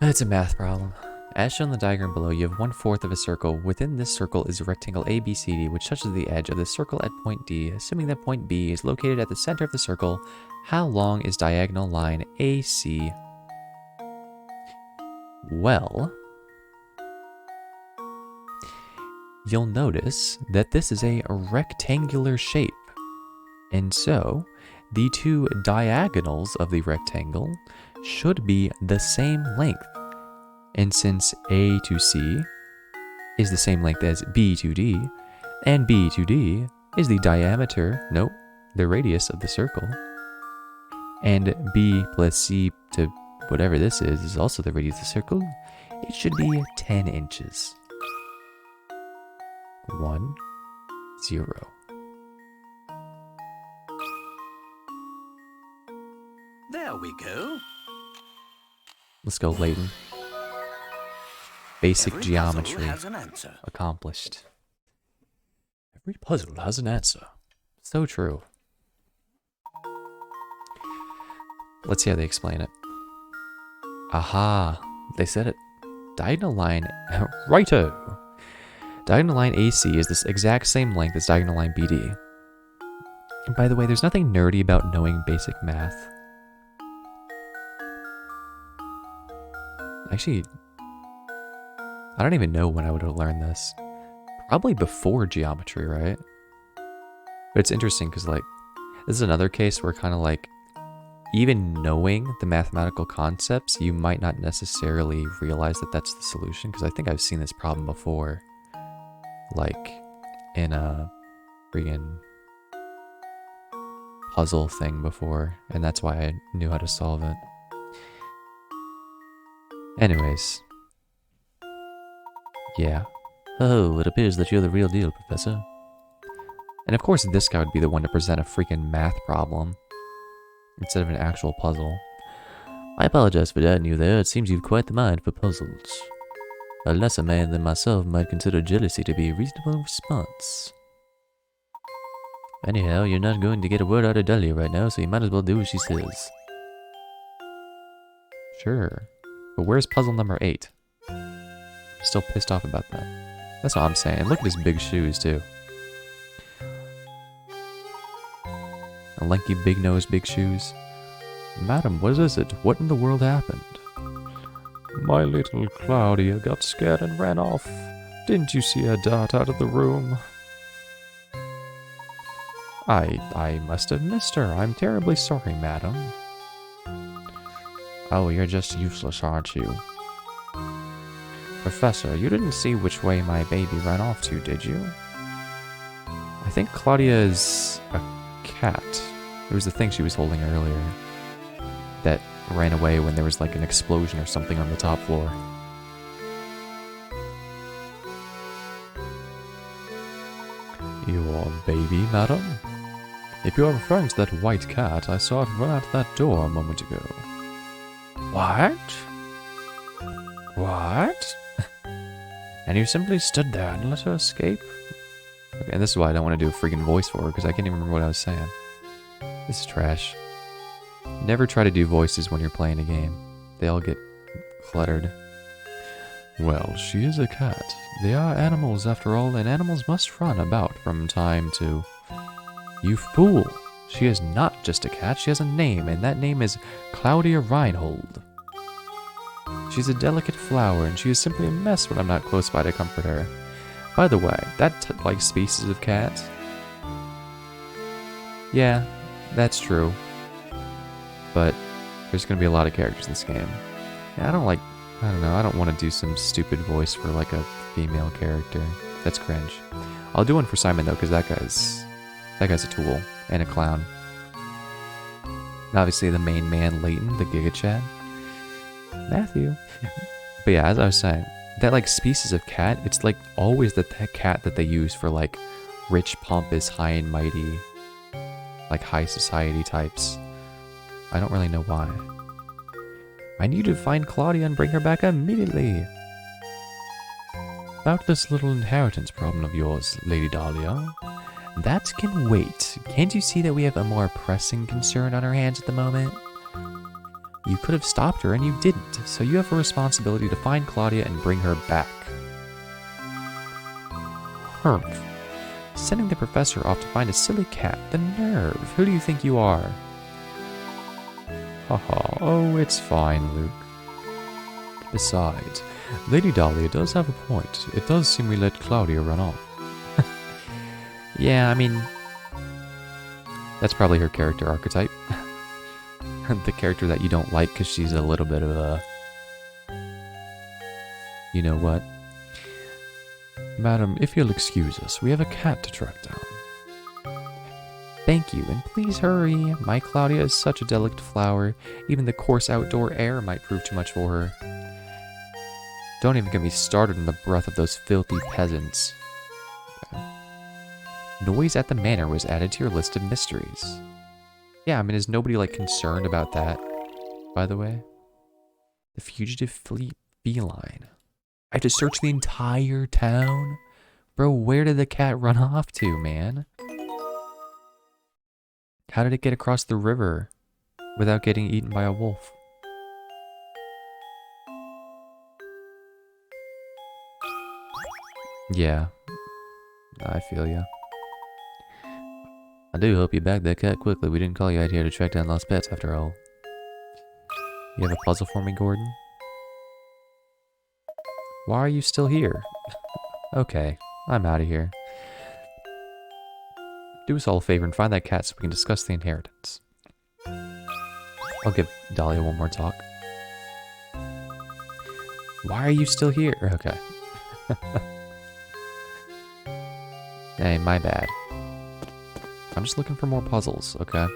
It's a math problem. As shown in the diagram below, you have 1/4 of a circle. Within this circle is a rectangle ABCD, which touches the edge of the circle at point D. Assuming that point B is located at the center of the circle, how long is diagonal line AC? Well, you'll notice that this is a rectangular shape. And so, the 2 diagonals of the rectangle should be the same length. And since A to C is the same length as B to D, and B to D is the diameter, nope, the radius of the circle, and B plus C to whatever this is also the radius of the circle, it should be 10 inches. 1, 0.
There we go.
Let's go, Layton. Basic
Every
geometry
puzzle has an answer.
accomplished. Every puzzle has an answer. So true. Let's see how they explain it. Aha, they said it. Diagonal line, righto. Diagonal line AC is this exact same length as diagonal line BD. And by the way, there's nothing nerdy about knowing basic math. Actually, I don't even know when I would have learned this. Probably before geometry, right? But it's interesting because, like, this is another case where kind of like, even knowing the mathematical concepts, you might not necessarily realize that that's the solution. Because I think I've seen this problem before. Like, in a freaking puzzle thing before. And that's why I knew how to solve it. Anyways. Yeah.
Oh, it appears that you're the real deal, Professor.
And of course this guy would be the one to present a freaking math problem. Instead of an actual puzzle.
I apologize for doubting you there. It seems you've quite the mind for puzzles. A lesser man than myself might consider jealousy to be a reasonable response. Anyhow, you're not going to get a word out of Dahlia right now, so you might as well do what she says.
Sure. But where's puzzle number 8? Still pissed off about that. That's what I'm saying. Look at his big shoes, too. A lanky, big nose, big shoes. Madam, what is it? What in the world happened? My little Claudia got scared and ran off. Didn't you see her dart out of the room? I must have missed her. I'm terribly sorry, madam. Oh, you're just useless, aren't you? Professor, you didn't see which way my baby ran off to, did you? I think Claudia is a cat. It was the thing she was holding earlier that ran away when there was like an explosion or something on the top floor. Your baby, madam? If you are referring to that white cat, I saw it run out that door a moment ago. What? What? And you simply stood there and let her escape? Okay, and this is why I don't want to do a freaking voice for her, because I can't even remember what I was saying. This is trash. Never try to do voices when you're playing a game. They all get cluttered. Well, she is a cat. They are animals after all, and animals must run about from time to... You fool! She is not just a cat, she has a name, and that name is Claudia Reinhold. She's a delicate flower, and she is simply a mess when I'm not close by to comfort her. By the way, that like species of cat... Yeah, that's true. But there's gonna be a lot of characters in this game. And I don't know, I don't want to do some stupid voice for like a female character. That's cringe. I'll do one for Simon though, because that guy's a tool and a clown. And obviously the main man, Layton, the Giga Chad. Matthew. But yeah, as I was saying, that like species of cat, it's like always that cat that they use for like rich, pompous, high and mighty, like high society types. I don't really know why. I need to find Claudia and bring her back immediately. About this little inheritance problem of yours, Lady Dahlia. That can wait. Can't you see that we have a more pressing concern on our hands at the moment? You could have stopped her and you didn't, so you have a responsibility to find Claudia and bring her back. Humph. Sending the professor off to find a silly cat. The nerve. Who do you think you are? Haha, oh, it's fine, Luke. Besides, Lady Dahlia does have a point. It does seem we let Claudia run off. Yeah, I mean, that's probably her character archetype. The character that you don't like because she's a little bit of a... You know what? Madam, if you'll excuse us, we have a cat to track down. Thank you, and please hurry. My Claudia is such a delicate flower. Even the coarse outdoor air might prove too much for her. Don't even get me started on the breath of those filthy peasants. Noise at the manor was added to your list of mysteries. Yeah, I mean, is nobody, like, concerned about that, by the way? The fugitive feline. I have to search the entire town? Bro, where did the cat run off to, man? How did it get across the river without getting eaten by a wolf? Yeah, I feel ya.
I do hope you bagged that cat quickly. We didn't call you out here to track down lost pets after all.
You have a puzzle for me, Gordon? Why are you still here? Okay, I'm out of here. Do us all a favor and find that cat so we can discuss the inheritance. I'll give Dahlia one more talk. Why are you still here? Okay. Hey, my bad. I'm just looking for more puzzles, okay?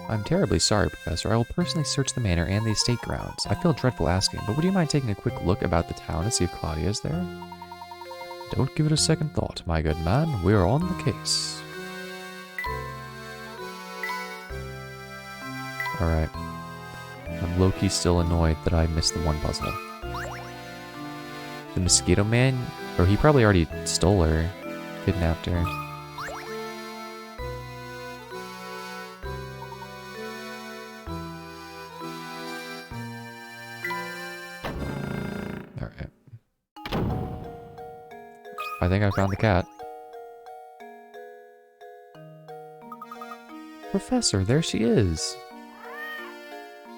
I'm terribly sorry, Professor. I will personally search the manor and the estate grounds. I feel dreadful asking, but would you mind taking a quick look about the town to see if Claudia is there? Don't give it a second thought, my good man. We're on the case. Alright. I'm low-key still annoyed that I missed the one puzzle. The Mosquito Man? Or he probably already stole her. Kidnapped her. Alright. I think I found the cat. Professor, there she is.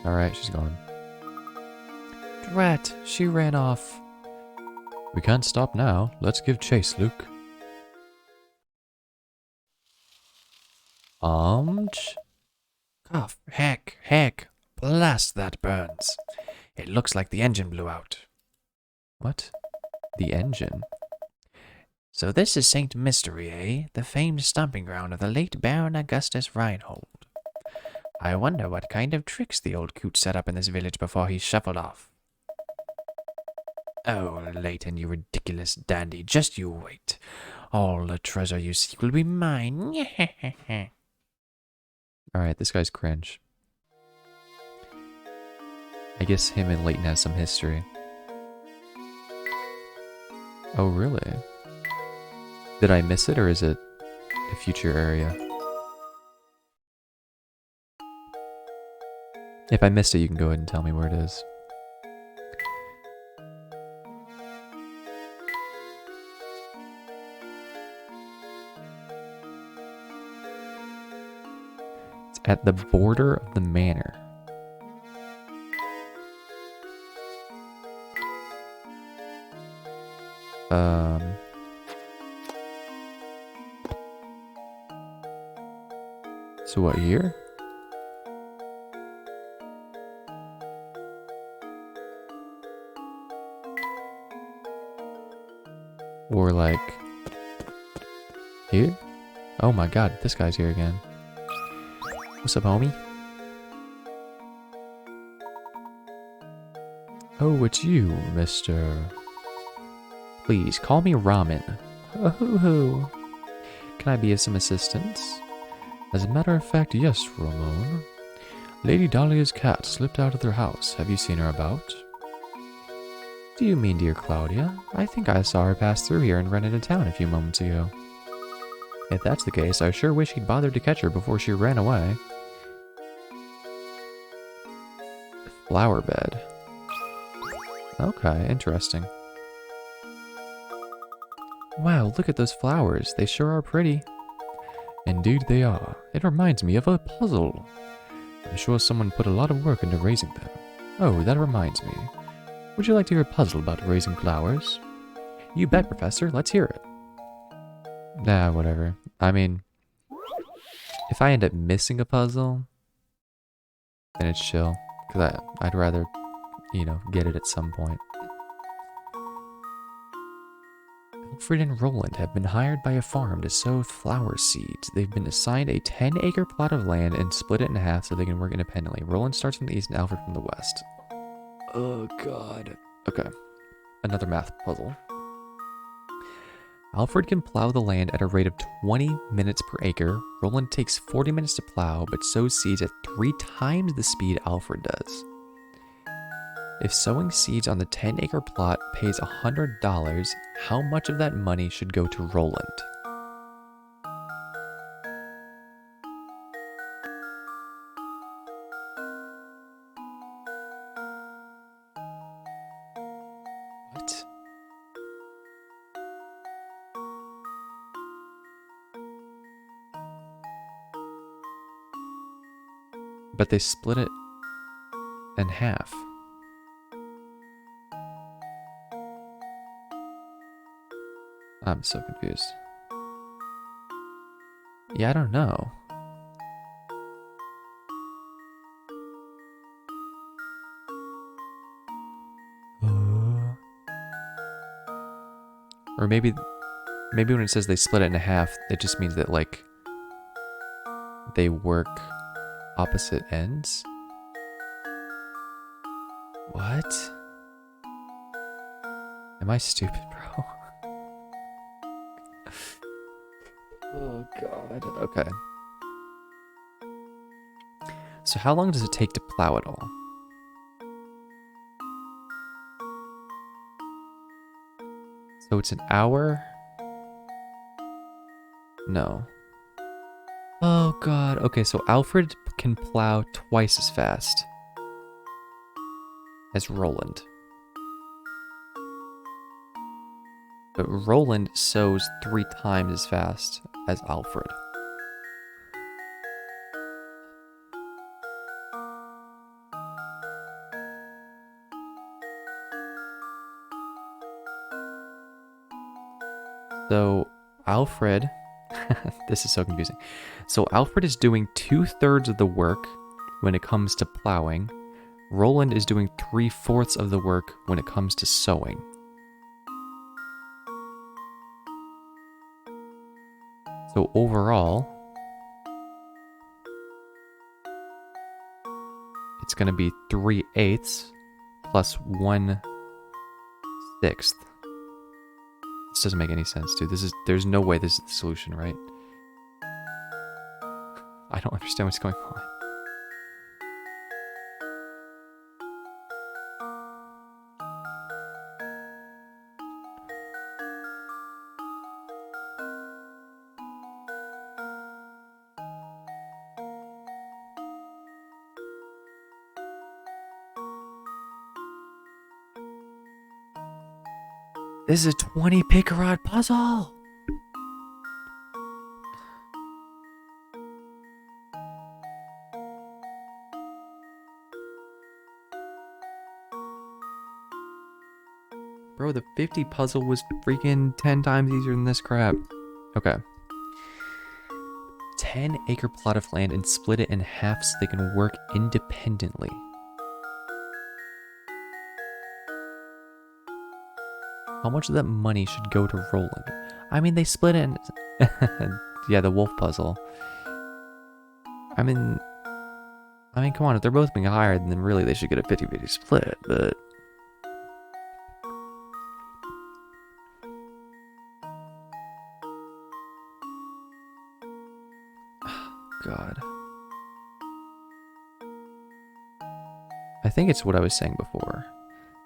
Alright, she's gone. Drat, she ran off. We can't stop now. Let's give chase, Luke. Armed? Oh, heck. Blast, that burns. It looks like the engine blew out. What? The engine? So this is St. Mystery, eh? The famed stomping ground of the late Baron Augustus Reinhold. I wonder what kind of tricks the old coot set up in this village before he shuffled off. Oh, Layton, you ridiculous dandy, just you wait. All the treasure you seek will be mine. Alright, this guy's cringe. I guess him and Layton has some history. Oh, really? Did I miss it, or is it a future area? If I missed it, you can go ahead and tell me where it is. It's at the border of the manor. So what, here? Or like here? Oh my god, this guy's here again. What's up, homie? Oh, it's you, Mr. Please, call me Ramen. Oh, can I be of some assistance? As a matter of fact, yes, Ramon. Lady Dahlia's cat slipped out of their house. Have you seen her about? Do you mean dear Claudia? I think I saw her pass through here and run into town a few moments ago. If that's the case, I sure wish he'd bothered to catch her before she ran away. Flower bed. Okay, interesting. Wow, look at those flowers. They sure are pretty. Indeed they are. It reminds me of a puzzle. I'm sure someone put a lot of work into raising them. Oh, that reminds me. Would you like to hear a puzzle about raising flowers? You bet, Professor. Let's hear it. Nah, whatever. I mean, if I end up missing a puzzle, then it's chill. Because I'd rather, you know, get it at some point. Alfred and Roland have been hired by a farm to sow flower seeds. They've been assigned a 10-acre plot of land and split it in half so they can work independently. Roland starts from the east and Alfred from the west. Oh, God. Okay. Another math puzzle. Alfred can plow the land at a rate of 20 minutes per acre. Roland takes 40 minutes to plow, but sows seeds at 3 times the speed Alfred does. If sowing seeds on the 10-acre plot pays $100, how much of that money should go to Roland? What? But they split it in half. I'm so confused. Yeah, I don't know. Or maybe when it says they split it in half, it just means that, like, they work opposite ends? What? Am I stupid, bro? Oh, God. Okay. So how long does it take to plow it all? So it's an hour? No. Oh, God. Okay, so Alfred can plow twice as fast as Roland. But Roland sows 3 times as fast as Alfred. So Alfred, this is so confusing. So Alfred is doing 2/3 of the work when it comes to plowing. Roland is doing 3/4 of the work when it comes to sowing. So overall, it's going to be 3/8 plus 1/6. This doesn't make any sense, dude. There's no way this is the solution, right? I don't understand what's going on. This is a 20 picarod puzzle! Bro, the 50 puzzle was freaking 10 times easier than this crap. Okay. 10-acre plot of land and split it in half so they can work independently. How much of that money should go to Roland? I mean, they split it in... yeah, the wolf puzzle. I mean, come on, if they're both being hired, then really they should get a 50-50 split, but... God. I think it's what I was saying before.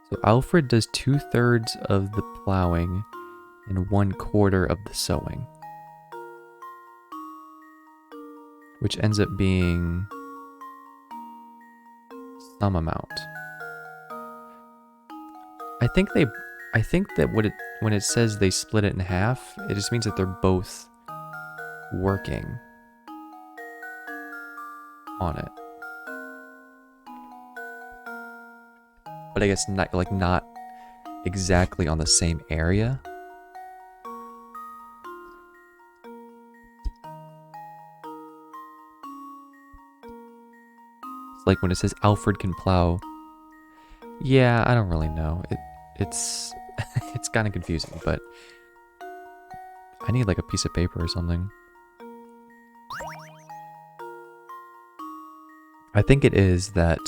So Alfred does 2/3 of the plowing and 1/4 of the sowing. Which ends up being some amount. I think that when it says they split it in half, it just means that they're both working on it. But I guess not exactly on the same area. It's like when it says Alfred can plow. Yeah, I don't really know. It's it's kind of confusing, but I need like a piece of paper or something. I think it is that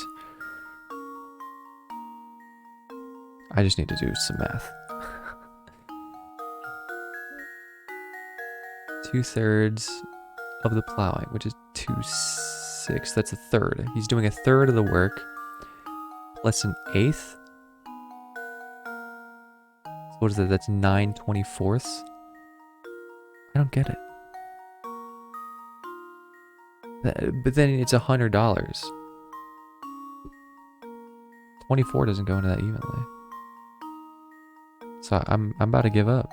I just need to do some math. 2/3 of the plowing, which is 2/6. That's a third. He's doing a third of the work. Less an eighth. So what is that? That's 9/24. I don't get it. But then it's $100. 24 doesn't go into that evenly. So I'm about to give up.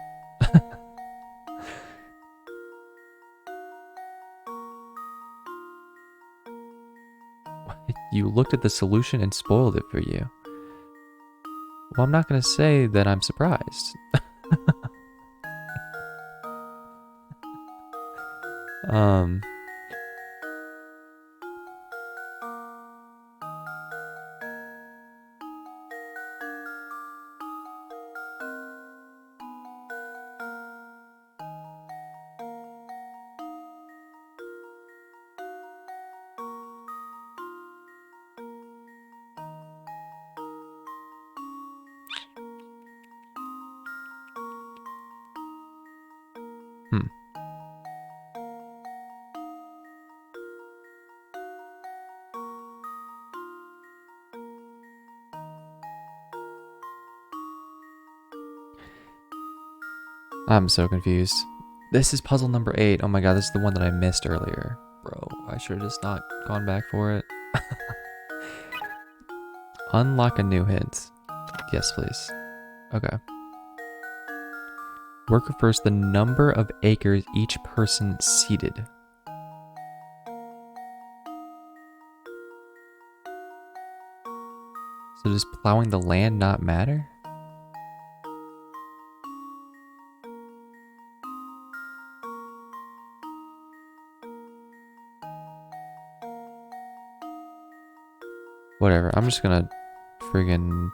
You looked at the solution and spoiled it for you. Well, I'm not going to say that I'm surprised. I'm so confused. This is puzzle number 8. Oh my god, this is the one that I missed earlier. Bro, I should have just not gone back for it. Unlock a new hint. Yes, please. Okay. Work refers to the number of acres each person seated. So does plowing the land not matter? Whatever, I'm just gonna friggin...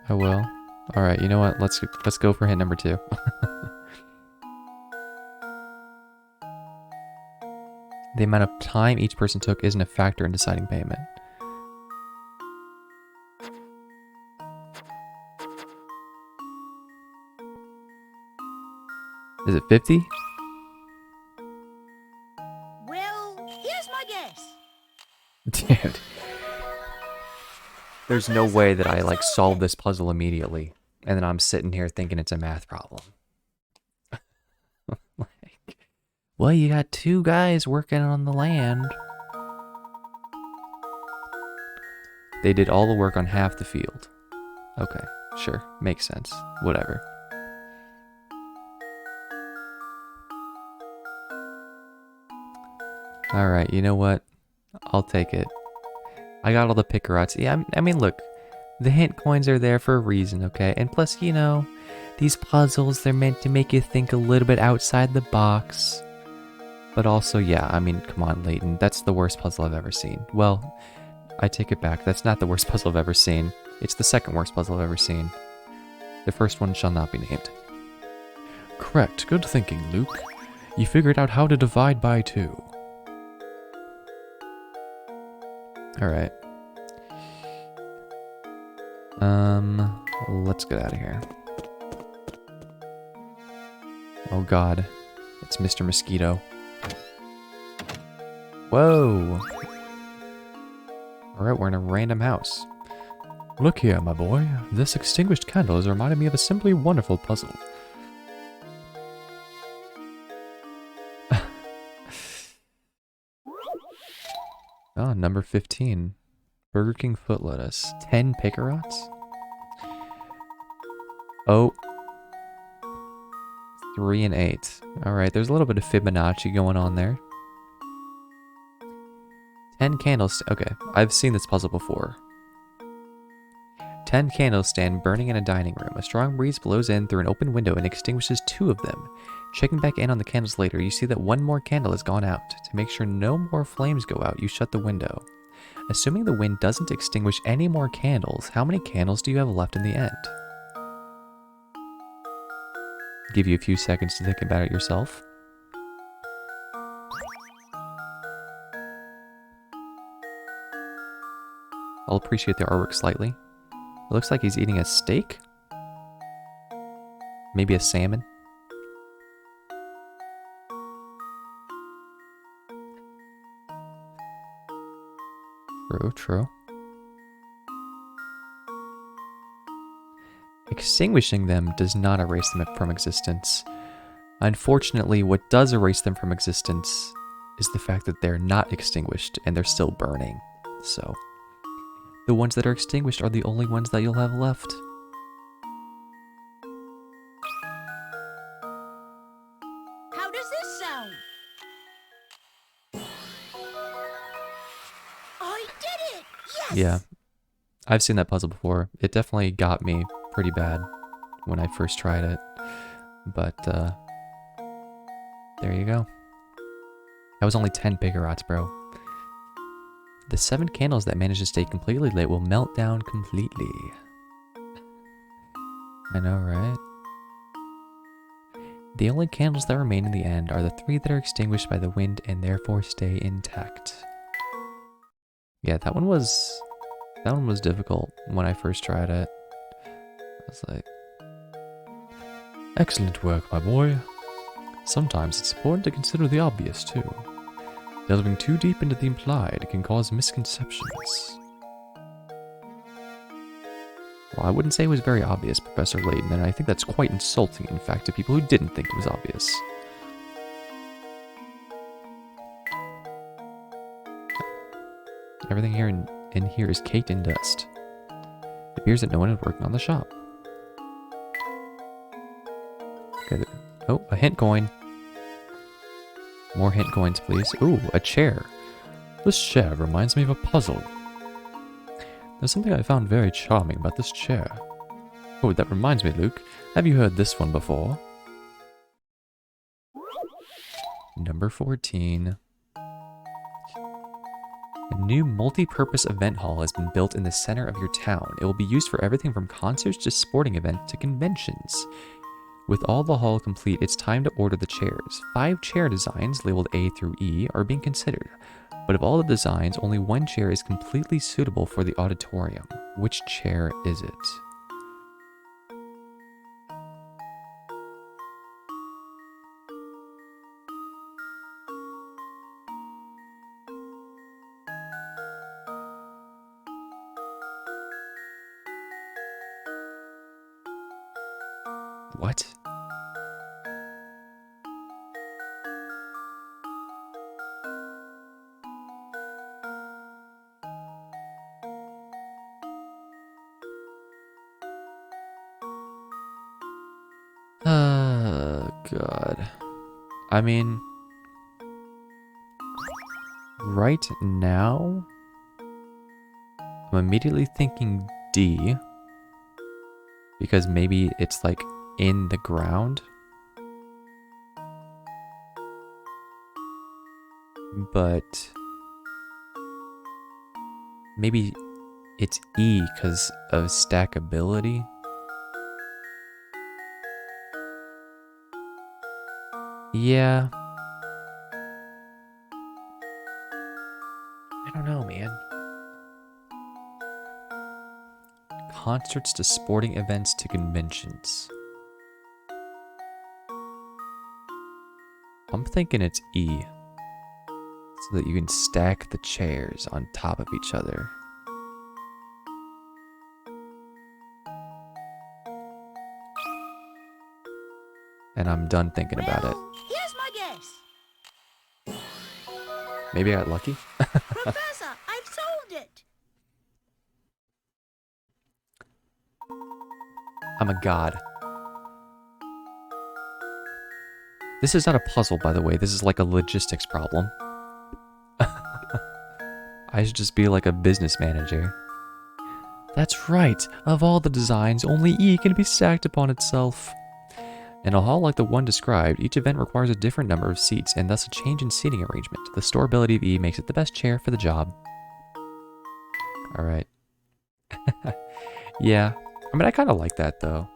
I will. Alright, you know what? Let's go for hint number 2. The amount of time each person took isn't a factor in deciding payment. Is it 50?
Well, here's my guess.
Dude. There's no way that I like solve this puzzle immediately. And then I'm sitting here thinking it's a math problem. Like, well, you got 2 guys working on the land. They did all the work on half the field. Okay, sure, makes sense. Whatever. Alright, you know what? I'll take it. I got all the pickerots. Yeah, I mean, look, the hint coins are there for a reason, okay? And plus, you know, these puzzles, they're meant to make you think a little bit outside the box. But also, yeah, I mean, come on, Layton, that's the worst puzzle I've ever seen. Well, I take it back. That's not the worst puzzle I've ever seen. It's the second worst puzzle I've ever seen. The first one shall not be named. Correct. Good thinking, Luke. You figured out how to divide by 2. Alright. Let's get out of here. Oh god. It's Mr. Mosquito. Whoa! Alright, we're in a random house. Look here, my boy. This extinguished candle has reminded me of a simply wonderful puzzle. Ah, number 15. Burger King foot lettuce. 10 pickerots? Oh. 3 and 8. Alright, there's a little bit of Fibonacci going on there. 10 candles. Okay, I've seen this puzzle before. 10 candles stand burning in a dining room. A strong breeze blows in through an open window and extinguishes 2 of them. Checking back in on the candles later, you see that 1 more candle has gone out. To make sure no more flames go out, you shut the window. Assuming the wind doesn't extinguish any more candles, how many candles do you have left in the end? give you a few seconds to think about it yourself. I'll appreciate the artwork slightly. It looks like he's eating a steak? Maybe a salmon? True, true. Extinguishing them does not erase them from existence. Unfortunately, what does erase them from existence is the fact that they're not extinguished and they're still burning. So, the ones that are extinguished are the only ones that you'll have left.
How does this sound? I did it! Yes!
Yeah, I've seen that puzzle before. It definitely got me pretty bad when I first tried it. But, there you go. That was only 10 Biggerots, bro. The 7 candles that manage to stay completely lit will melt down completely. I know, right? The only candles that remain in the end are the 3 that are extinguished by the wind and therefore stay intact. Yeah, that one was difficult when I first tried it. I was like, excellent work, my boy. Sometimes it's important to consider the obvious, too. Delving too deep into the implied can cause misconceptions. Well, I wouldn't say it was very obvious, Professor Layton, and I think that's quite insulting, in fact, to people who didn't think it was obvious. Everything here in here is caked in dust. It appears that no one is working on the shop. Okay, oh, a hint coin. More hint coins, please. Ooh, a chair. This chair reminds me of a puzzle. There's something I found very charming about this chair. Oh, that reminds me, Luke. Have you heard this one before? Number 14. A new multi-purpose event hall has been built in the center of your town. It will be used for everything from concerts to sporting events to conventions. With all the hall complete, it's time to order the chairs. 5 chair designs, labeled A through E, are being considered. But of all the designs, only 1 chair is completely suitable for the auditorium. Which chair is it? What? God. I mean, right now, I'm immediately thinking D, because maybe it's like in the ground. But maybe it's E because of stackability. Yeah. I don't know, man. Concerts to sporting events to conventions. I'm thinking it's E. So that you can stack the chairs on top of each other. And I'm done thinking about it.
Here's my guess.
Maybe I got lucky?
Professor, I've solved it.
I'm a god. This is not a puzzle, by the way. This is like a logistics problem. I should just be like a business manager. That's right. Of all the designs, only E can be stacked upon itself. In a hall like the one described, each event requires a different number of seats and thus a change in seating arrangement. The storability of E makes it the best chair for the job. Alright. Yeah. I mean, I kind of like that, though.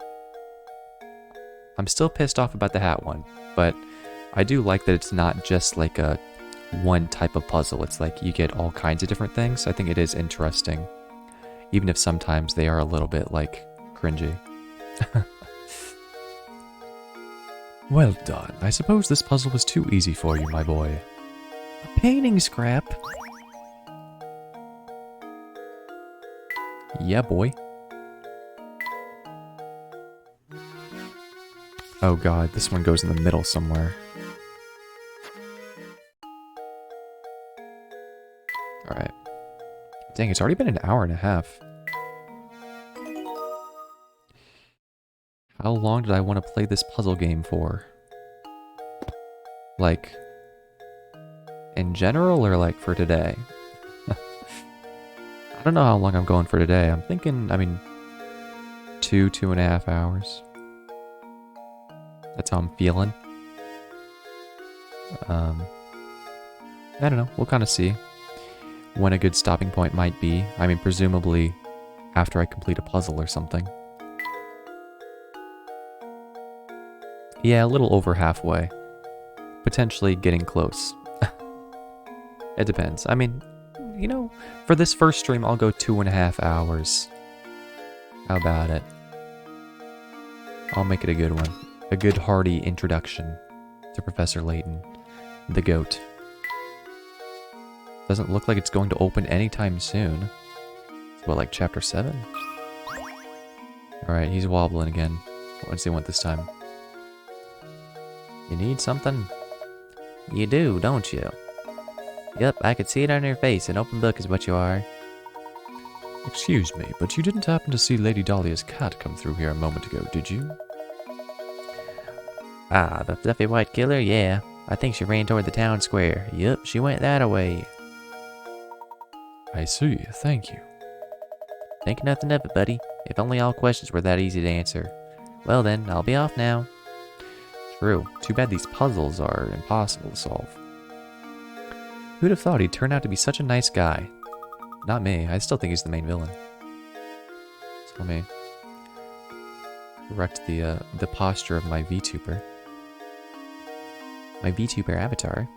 I'm still pissed off about the hat one, but I do like that it's not just like a one type of puzzle. It's like you get all kinds of different things. I think it is interesting, even if sometimes they are a little bit like cringy. Well done. I suppose this puzzle was too easy for you, my boy. A painting scrap? Yeah, boy. Oh god, this one goes in the middle somewhere. Alright. Dang, it's already been an hour and a half. How long did I want to play this puzzle game for? Like, in general or like for today? I don't know how long I'm going for today. I'm thinking, I mean, 2.5 hours. That's how I'm feeling. I don't know. We'll kind of see when a good stopping point might be. I mean, presumably after I complete a puzzle or something. Yeah, a little over halfway. Potentially getting close. It depends. I mean, you know, for this first stream, I'll go 2.5 hours. How about it? I'll make it a good one. A good hearty introduction to Professor Layton, the GOAT. Doesn't look like it's going to open anytime soon. It's what, like chapter 7? Alright, he's wobbling again. What does he want this time? You need something?
You do, don't you? Yep, I could see it on your face. An open book is what you are.
Excuse me, but you didn't happen to see Lady Dahlia's cat come through here a moment ago, did you?
Ah, the fluffy white killer? Yeah. I think she ran toward the town square. Yep, she went that away.
I see, thank you.
Think nothing of it, buddy. If only all questions were that easy to answer. Well then, I'll be off now.
True. Too bad these puzzles are impossible to solve. Who'd have thought he'd turn out to be such a nice guy? Not me. I still think he's the main villain. So let me correct the posture of my VTuber. My VTuber avatar.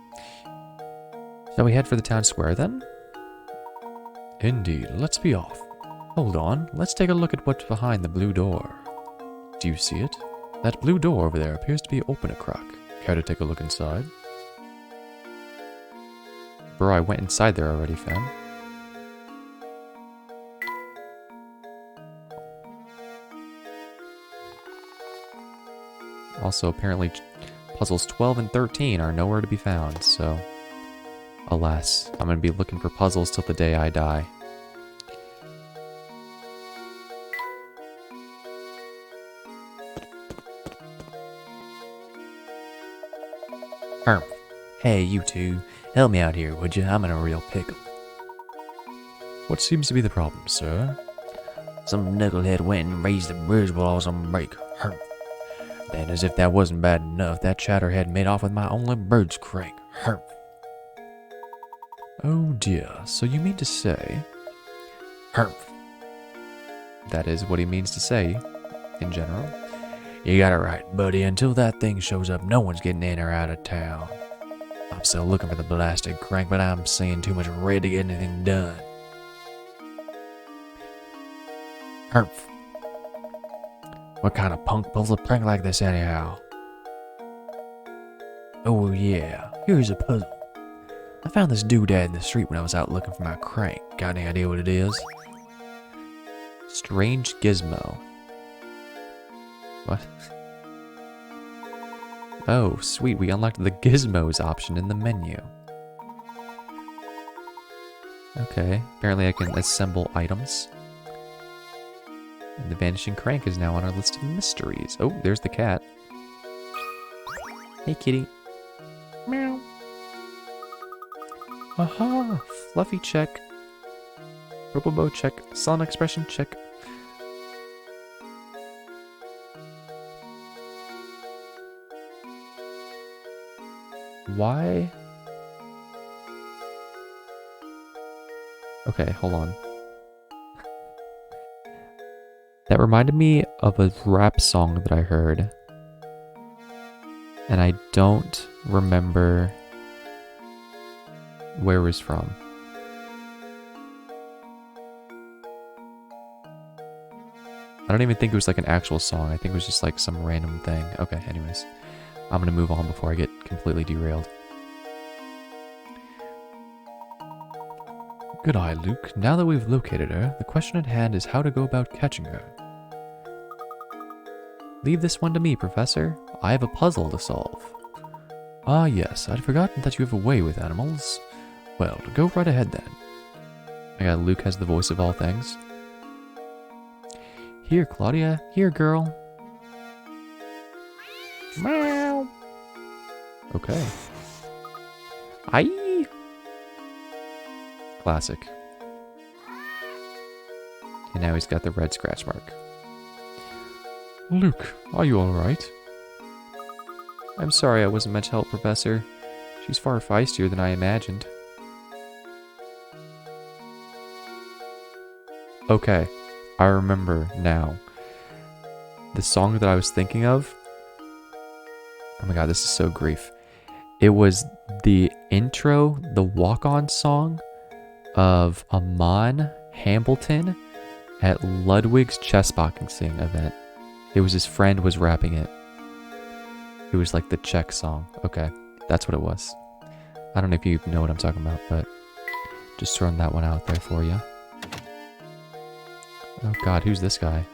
Shall we head for the town square then? Indeed. Let's be off. Hold on. Let's take a look at what's behind the blue door. Do you see it? That blue door over there appears to be open a crack. Care to take a look inside? Bro, I went inside there already, fam. Also, apparently, puzzles 12 and 13 are nowhere to be found, so... Alas, I'm gonna be looking for puzzles till the day I die.
Hey, you two. Help me out here, would you? I'm in a real pickle.
What seems to be the problem, sir?
Some knucklehead went and raised the bridge walls on break. Then, as if that wasn't bad enough, that chatterhead made off with my only bird's crank.
Oh dear, so you mean to say... That is what he means to say, in general.
You got it right, buddy. Until that thing shows up, no one's getting in or out of town. I'm still looking for the blasted crank, but I'm seeing too much red to get anything done. What kind of punk pulls a prank like this anyhow? Oh yeah, here's a puzzle. I found this doodad in the street when I was out looking for my crank. Got any idea what it is?
Strange gizmo. What? Oh, sweet, we unlocked the gizmos option in the menu. Okay, apparently I can assemble items. And the vanishing crank is now on our list of mysteries. Oh, there's the cat. Hey, kitty. Meow. Aha! Fluffy check. Purple bow check. Sun expression check. Why? Okay, hold on. That reminded me of a rap song that I heard. And I don't remember where it was from. I don't even think it was like an actual song. I think it was just like some random thing. Okay, anyways. I'm gonna move on before I get completely derailed. Good eye, Luke. Now that we've located her, the question at hand is how to go about catching her. Leave this one to me, Professor. I have a puzzle to solve. Ah, yes, I'd forgotten that you have a way with animals. Well, go right ahead then. I got Luke has the voice of all things. Here, Claudia. Here, girl. Meow. Okay. Aye. Classic. And now he's got the red scratch mark. Luke, are you alright? I'm sorry I wasn't much help, Professor. She's far feistier than I imagined. Okay, I remember now. The song that I was thinking of... Oh my god, this is so grief. It was the intro, the walk-on song of Amon Hambleton at Ludwig's chess boxing event. It was his friend was rapping it. It was like the Czech song. Okay, that's what it was. I don't know if you know what I'm talking about, but just throwing that one out there for you. Oh god, who's this guy?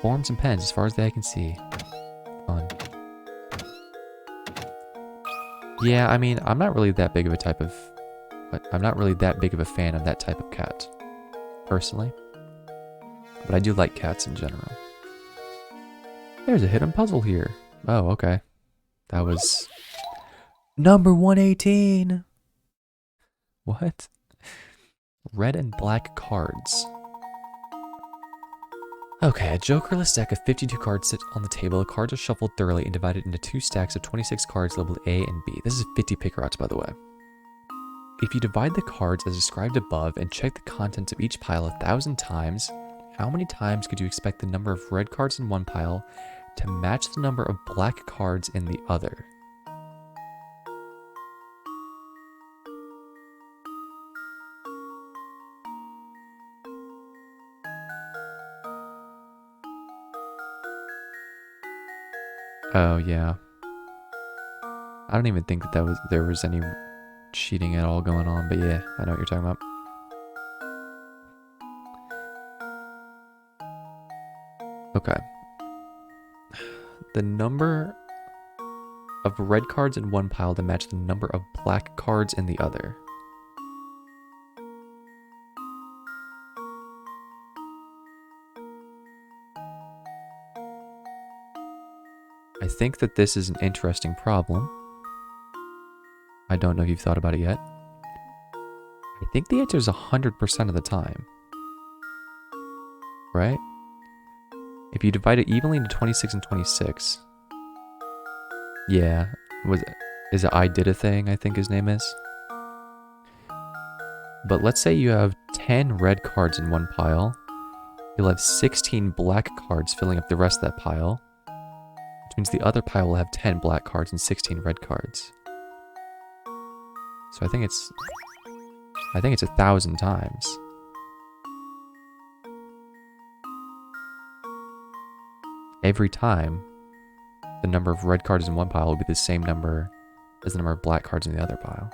Forms and pens as far as the eye can see. Fun. Yeah, I mean, I'm not really that big of a type of... I'm not really that big of a fan of that type of cat, personally. But I do like cats in general. There's a hidden puzzle here. Oh, okay. That was... Number 118! What? Red and black cards. Okay, a jokerless deck of 52 cards sit on the table. The cards are shuffled thoroughly and divided into 2 stacks of 26 cards labeled A and B. This is 50 pick-a-rots, by the way. If you divide the cards as described above and check the contents of each pile 1,000 times, how many times could you expect the number of red cards in one pile to match the number of black cards in the other? Oh, yeah. I don't even think that there was any cheating at all going on, but yeah, I know what you're talking about. Okay. The number of red cards in one pile to match the number of black cards in the other. I think that this is an interesting problem. I don't know if you've thought about it yet. I think the answer is 100% of the time. Right? If you divide it evenly into 26 and 26. Yeah. Is it I did a thing, I think his name is? But let's say you have 10 red cards in one pile. You'll have 16 black cards filling up the rest of that pile. Which means the other pile will have 10 black cards and 16 red cards. So I think it's 1,000 times. Every time, the number of red cards in one pile will be the same number as the number of black cards in the other pile.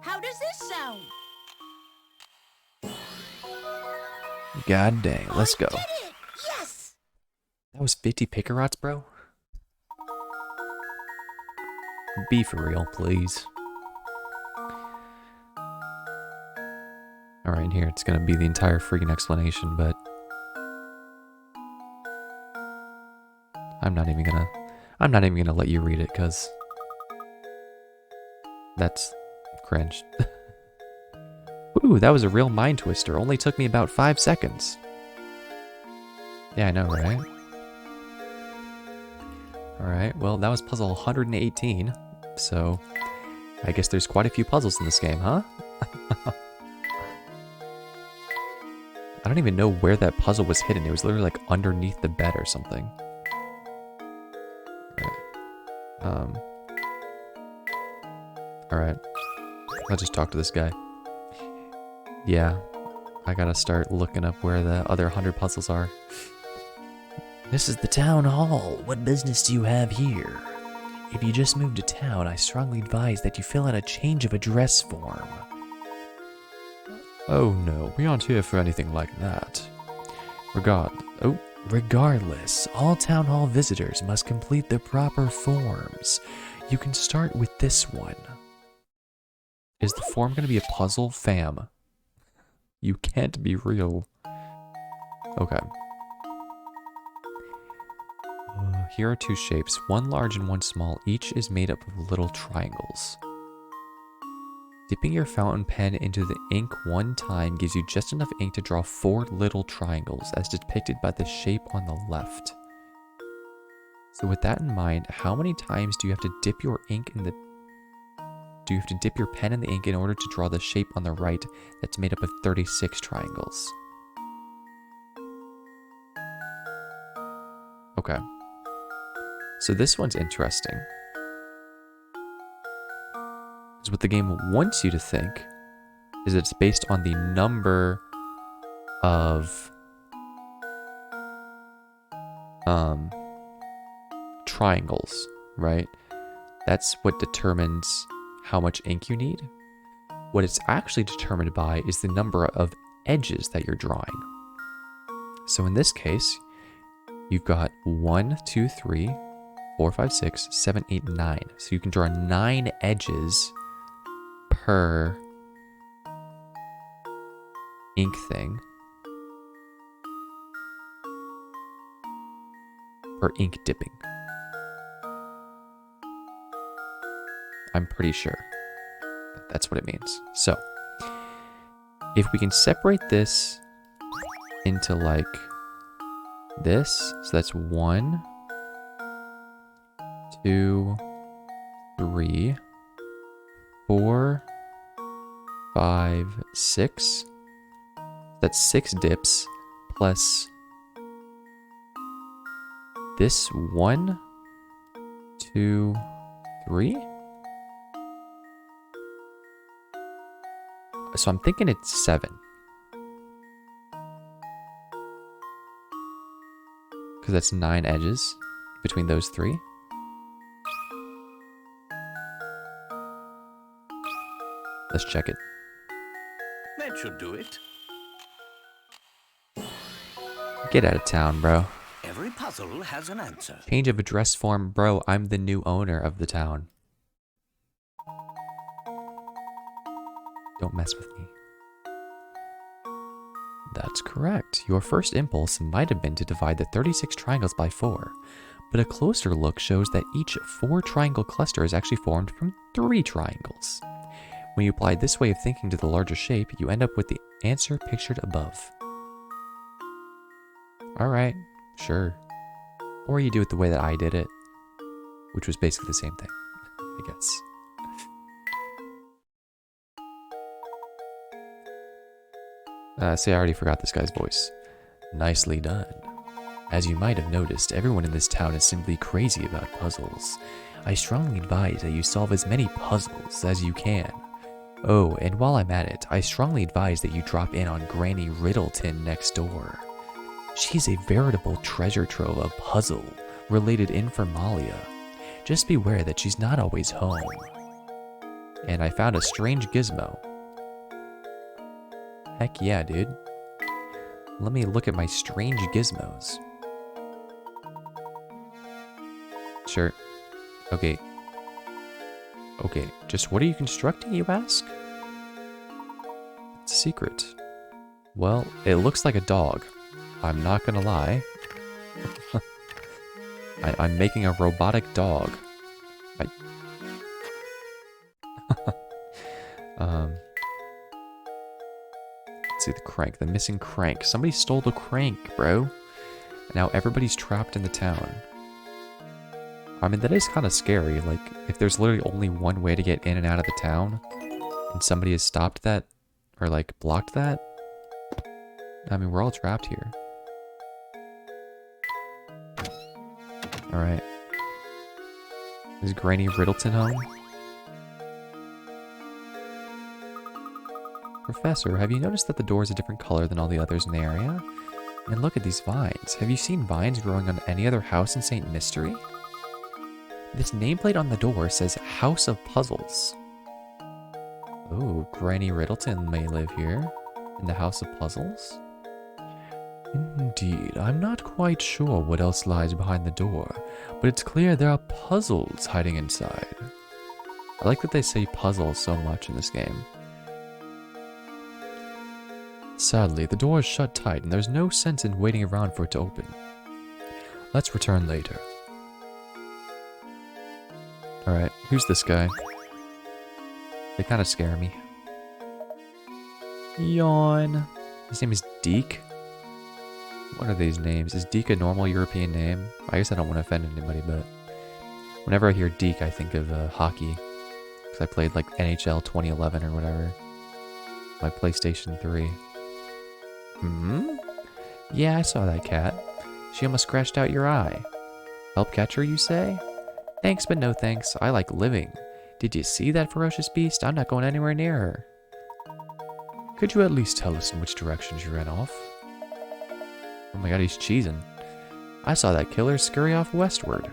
How does this sound?
God dang, let's go.
I did it! Yes!
That was 50 pick-a-rots, bro? Be for real, please. Alright, and here it's gonna be the entire freaking explanation, but I'm not even gonna let you read it, cause that's cringe. Ooh, that was a real mind twister. Only took me about 5 seconds. Yeah, I know, right? Alright, well, that was puzzle 118, so I guess there's quite a few puzzles in this game, huh? I don't even know where that puzzle was hidden. It was literally like underneath the bed or something. Alright. Alright. I'll just talk to this guy. Yeah. I gotta start looking up where the other 100 puzzles are.
This is the town hall. What business do you have here? If you just moved to town, I strongly advise that you fill out a change of address form.
Oh no, we aren't here for anything like that.
Regardless, all town hall visitors must complete the proper forms. You can start with this one.
Is the form gonna be a puzzle? Fam. You can't be real. Okay. Here are two shapes, one large and one small. Each is made up of little triangles. Dipping your fountain pen into the ink one time gives you just enough ink to draw 4 little triangles, as depicted by the shape on the left. So with that in mind, how many times do you have to dip your ink in the... Do you have to dip your pen in the ink in order to draw the shape on the right that's made up of 36 triangles? Okay. So this one's interesting. Because what the game wants you to think is that it's based on the number of triangles, right? That's what determines how much ink you need. What it's actually determined by is the number of edges that you're drawing. So in this case, you've got 1, 2, 3, 4, 5, 6, 7, 8, 9. So you can draw 9 edges per ink thing. Per ink dipping. I'm pretty sure that's what it means. So, if we can separate this into like this, so that's 1, 2, 3, 4, 5, 6. That's 6 dips plus this 1, 2, 3. So I'm thinking it's 7. Because that's 9 edges between those 3. Let's check it.
That should do it.
Get out of town, bro.
Every puzzle has an answer.
Change of address form, bro. I'm the new owner of the town. Don't mess with me. That's correct. Your first impulse might have been to divide the 36 triangles by 4, but a closer look shows that each 4-triangle cluster is actually formed from 3 triangles. When you apply this way of thinking to the larger shape, you end up with the answer pictured above. Alright, sure. Or you do it the way that I did it, which was basically the same thing, I guess. See, I already forgot this guy's voice. Nicely done. As you might have noticed, everyone in this town is simply crazy about puzzles. I strongly advise that you solve as many puzzles as you can. Oh, and while I'm at it, I strongly advise that you drop in on Granny Riddleton next door. She's a veritable treasure trove of puzzle-related informalia. Just beware that she's not always home. And I found a strange gizmo. Heck yeah, dude. Let me look at my strange gizmos. Sure. Okay. Okay, just what are you constructing, you ask? It's a secret. Well, it looks like a dog. I'm not gonna lie. I'm making a robotic dog. Let's see the crank, the missing crank. Somebody stole the crank, bro. Now everybody's trapped in the town. I mean, that is kind of scary. Like, if there's literally only one way to get in and out of the town, and somebody has stopped that, or like blocked that, I mean, we're all trapped here. Alright. Is Granny Riddleton home? Professor, have you noticed that the door is a different color than all the others in the area? And look at these vines. Have you seen vines growing on any other house in St. Mystery? This nameplate on the door says House of Puzzles. Oh, Granny Riddleton may live here, in the House of Puzzles. Indeed, I'm not quite sure what else lies behind the door, but it's clear there are puzzles hiding inside. I like that they say puzzles so much in this game. Sadly, the door is shut tight and there's no sense in waiting around for it to open. Let's return later. Alright, who's this guy? They kind of scare me. Yawn. His name is Deke. What are these names? Is Deke a normal European name? I guess I don't want to offend anybody, but whenever I hear Deke, I think of hockey. Because I played like NHL 2011 or whatever. My PlayStation 3. Yeah, I saw that cat. She almost scratched out your eye. Help catch her, you say? Thanks, but no thanks. I like living. Did you see that ferocious beast? I'm not going anywhere near her. Could you at least tell us in which direction she ran off? Oh my god, he's cheesing. I saw that killer scurry off westward.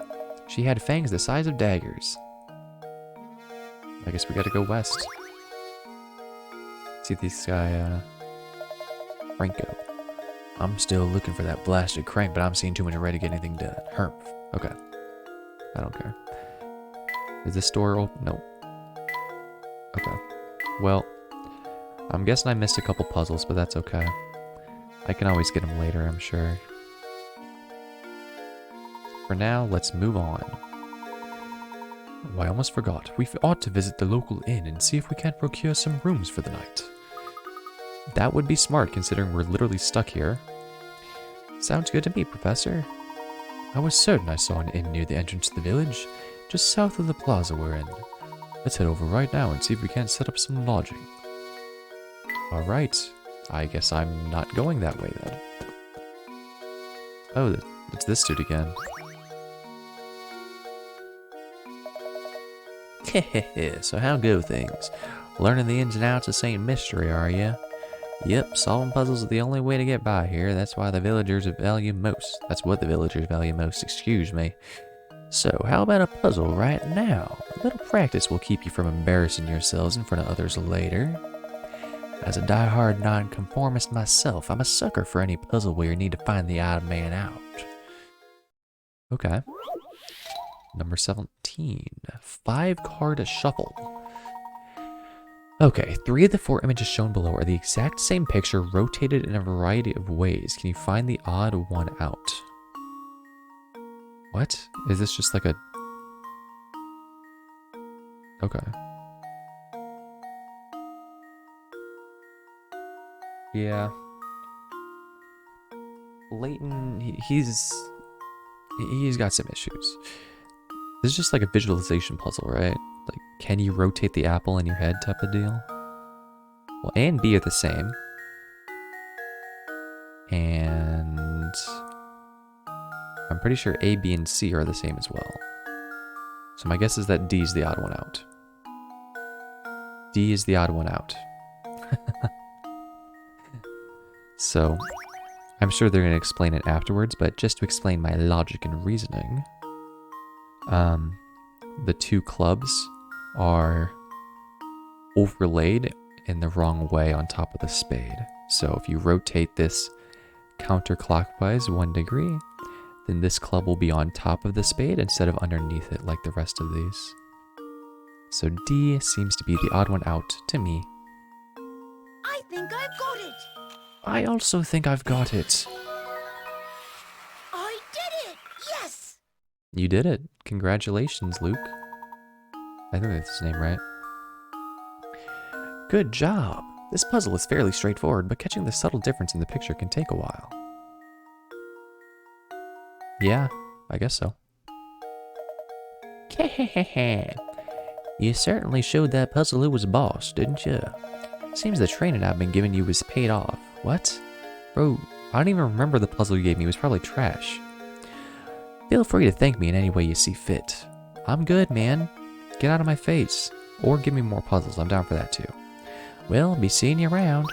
She had fangs the size of daggers. I guess we gotta go west. See this guy, Franco. I'm still looking for that blasted crank, but I'm seeing too many red to get anything done. Herp. Okay. I don't care. Is this door open? Nope. Okay. Well, I'm guessing I missed a couple puzzles, but that's okay. I can always get them later, I'm sure. For now, let's move on. Oh, I almost forgot. We ought to visit the local inn and see if we can't procure some rooms for the night. That would be smart, considering we're literally stuck here. Sounds good to me, Professor. I was certain I saw an inn near the entrance to the village, just south of the plaza we're in. Let's head over right now and see if we can't set up some lodging. Alright, I guess I'm not going that way then. Oh, it's this dude again.
Hehehe, so how go things? Learning the ins and outs of St. Mystery, are ya? Yep, solving puzzles is the only way to get by here. That's why the villagers value most. That's what the villagers value most, excuse me. So, how about a puzzle right now? A little practice will keep you from embarrassing yourselves in front of others later. As a die-hard non-conformist myself, I'm a sucker for any puzzle where you need to find the odd man out.
Okay. Number 17. 5-card shuffle. Okay, 3 of the 4 images shown below are the exact same picture rotated in a variety of ways. Can you find the odd one out? What? Is this just like a... Okay. Yeah. Layton, he's got some issues. This is just like a visualization puzzle, right? Like, can you rotate the apple in your head type of deal? Well, A and B are the same. And I'm pretty sure A, B, and C are the same as well. So my guess is that D is the odd one out. D is the odd one out. So, I'm sure they're going to explain it afterwards, but just to explain my logic and reasoning, the 2 clubs are overlaid in the wrong way on top of the spade. So if you rotate this counterclockwise 1 degree, then this club will be on top of the spade instead of underneath it like the rest of these. So D seems to be the odd one out to me.
I think I've got it.
I also think I've got it.
I did it. Yes.
You did it. Congratulations, Luke. I think that's his name, right? Good job. This puzzle is fairly straightforward, but catching the subtle difference in the picture can take a while. Yeah, I guess so.
You certainly showed that puzzle who was boss, didn't you? Seems the training I've been giving you was paid off. What?
Bro, I don't even remember the puzzle you gave me. It was probably trash. Feel free to thank me in any way you see fit. I'm good, man. Get out of my face. Or give me more puzzles. I'm down for that too. Well, be seeing you around.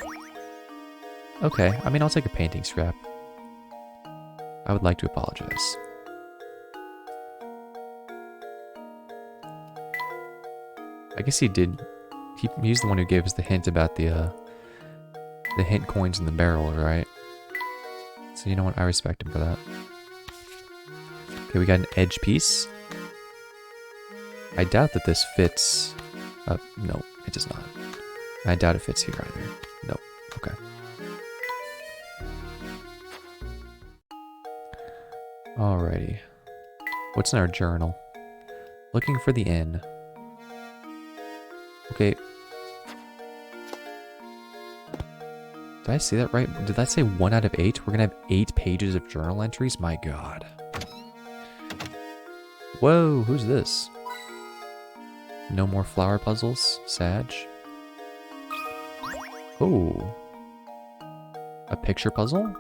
Okay, I mean, I'll take a painting scrap. I would like to apologize. I guess he did. He's the one who gave us the hint about the hint coins in the barrel, right? So you know what? I respect him for that. Okay, we got an edge piece. I doubt that this fits. No, it does not. I doubt it fits here either. No. Okay. Alrighty. What's in our journal? Looking for the inn. Okay. Did I say that right? Did that say 1 out of 8? We're gonna have 8 pages of journal entries? My god. Whoa, who's this? No more flower puzzles? Sag? Oh. A picture puzzle?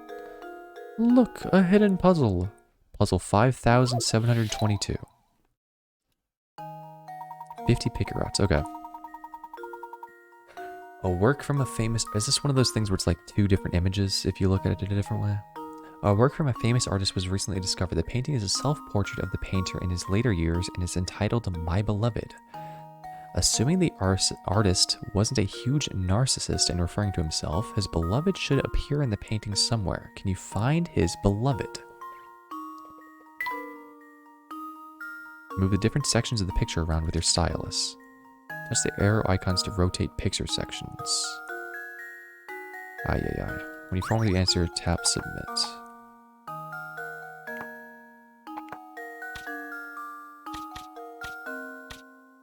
Look, a hidden puzzle. Puzzle 5722. 50 picker routes, okay. A work from a famous... Is this one of those things where it's like 2 different images if you look at it in a different way? A work from a famous artist was recently discovered. The painting is a self-portrait of the painter in his later years and is entitled My Beloved. Assuming the artist wasn't a huge narcissist in referring to himself, his beloved should appear in the painting somewhere. Can you find his beloved? Move the different sections of the picture around with your stylus. Touch the arrow icons to rotate picture sections. Ay. When you formally answer, tap submit.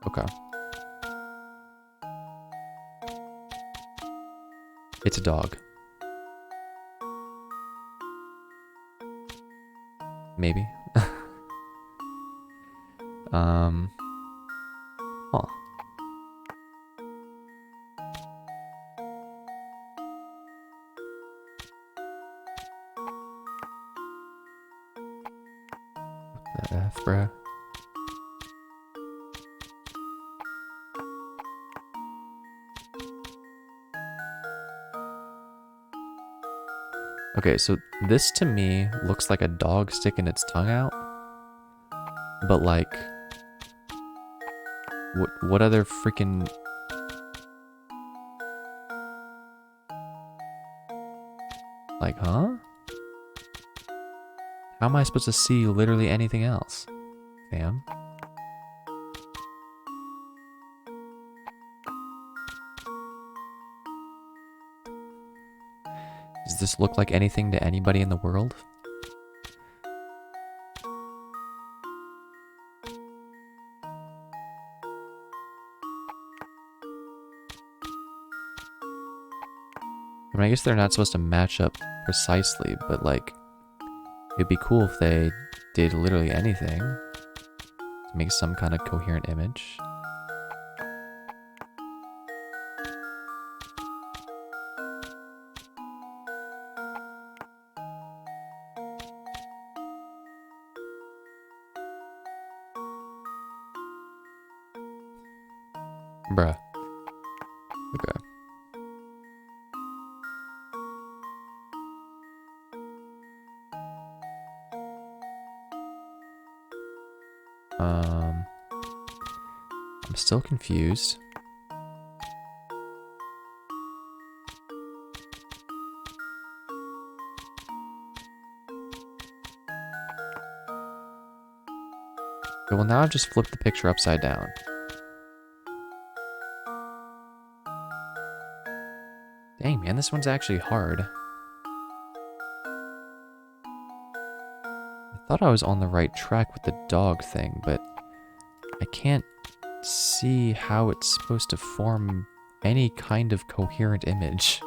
Okay. It's a dog. Maybe. Huh. What the F, bruh? Okay, so this to me looks like a dog sticking its tongue out. But like... What other freaking... Like, huh? How am I supposed to see literally anything else? Fam? Does this look like anything to anybody in the world? I mean, I guess they're not supposed to match up precisely, but like, it'd be cool if they did literally anything to make some kind of coherent image. Bruh. Okay. I'm still confused. Okay, well now I've just flipped the picture upside down. Dang, man, this one's actually hard. I thought I was on the right track with the dog thing, but I can't see how it's supposed to form any kind of coherent image.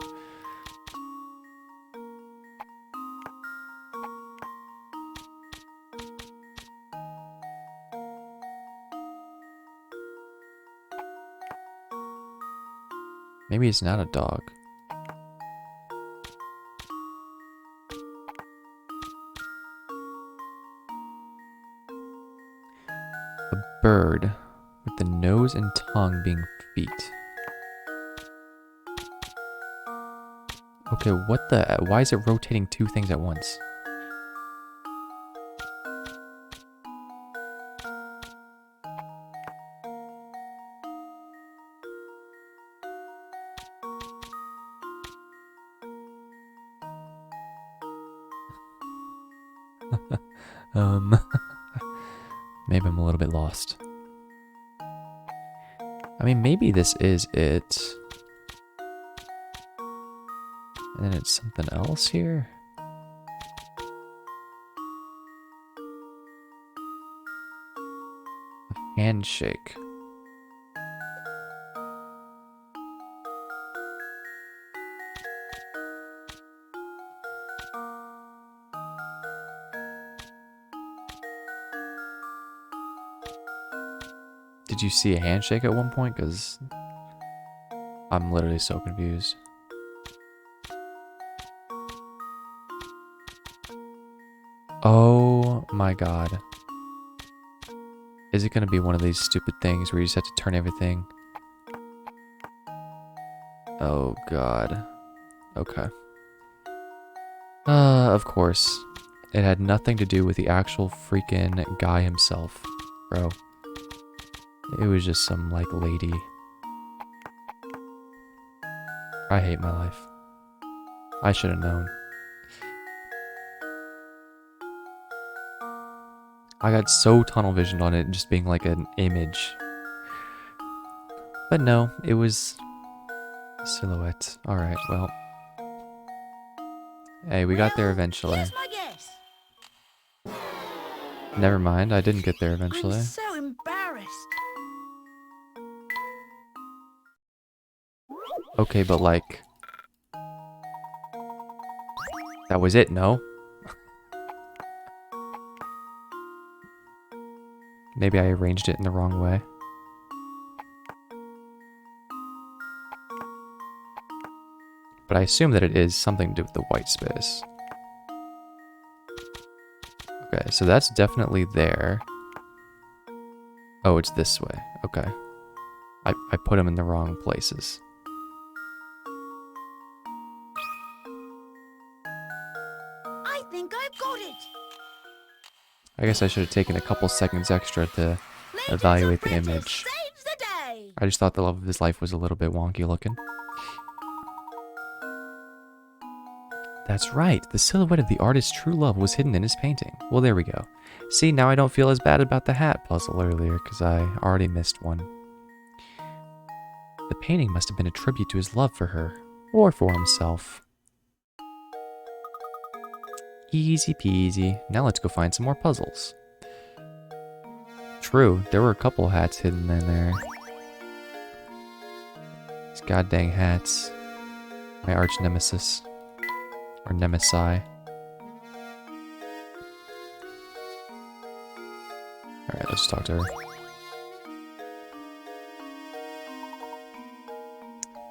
Maybe it's not a dog. bird with the nose and tongue being feet. Okay, what the... Why is it rotating two things at once? Maybe I'm a little bit lost. I mean, maybe this is it. And then it's something else here? A handshake. Did you see a handshake at one point? Because I'm literally so confused. Oh my god. Is it going to be one of these stupid things where you just have to turn everything? Oh god. Okay. Of course. It had nothing to do with the actual freaking guy himself, bro. It was just some, like, lady. I hate my life. I should have known. I got so tunnel visioned on it just being like an image. But no, it was a silhouette. Alright, well. Hey, we got there eventually.
Here's my guess.
Never mind, I didn't get there eventually.
I'm so embarrassed.
Okay, but like... That was it, no? Maybe I arranged it in the wrong way. But I assume that it is something to do with the white space. Okay, so that's definitely there. Oh, it's this way. Okay. I put them in the wrong places.
I think I've got it.
I guess I should have taken a couple seconds extra to evaluate the image.
Saves the day.
I just thought the love of his life was a little bit wonky looking. That's right, the silhouette of the artist's true love was hidden in his painting. Well, there we go. See, now I don't feel as bad about the hat puzzle earlier, because I already missed one. The painting must have been a tribute to his love for her, or for himself. Easy peasy. Now let's go find some more puzzles. True, there were a couple hats hidden in there. These goddamn hats. My arch nemesis. Or nemesi. Alright, let's talk to her.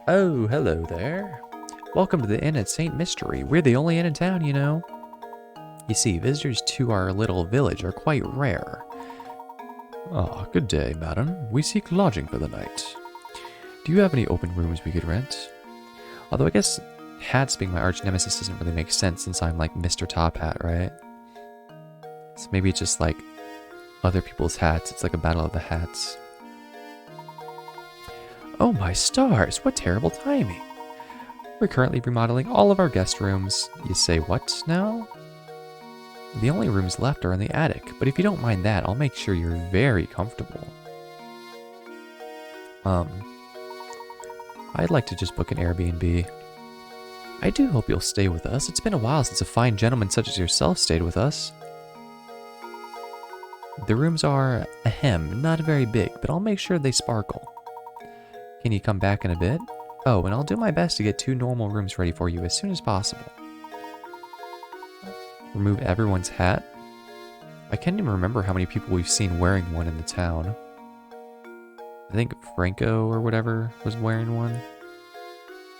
Oh, hello there. Welcome to the inn at St. Mystery. We're the only inn in town, you know. You see, visitors to our little village are quite rare. Ah, good day, madam. We seek lodging for the night. Do you have any open rooms we could rent? Although I guess hats being my arch nemesis doesn't really make sense since I'm like Mr. Top Hat, right? So maybe it's just like other people's hats. It's like a battle of the hats. Oh my stars, what terrible timing. We're currently remodeling all of our guest rooms. You say what now? The only rooms left are in the attic, but if you don't mind that, I'll make sure you're very comfortable. I'd like to just book an Airbnb. I do hope you'll stay with us. It's been a while since a fine gentleman such as yourself stayed with us. The rooms are, ahem, not very big, but I'll make sure they sparkle. Can you come back in a bit? Oh, and I'll do my best to get 2 normal rooms ready for you as soon as possible. Remove everyone's hat? I can't even remember how many people we've seen wearing one in the town. I think Franco or whatever was wearing one.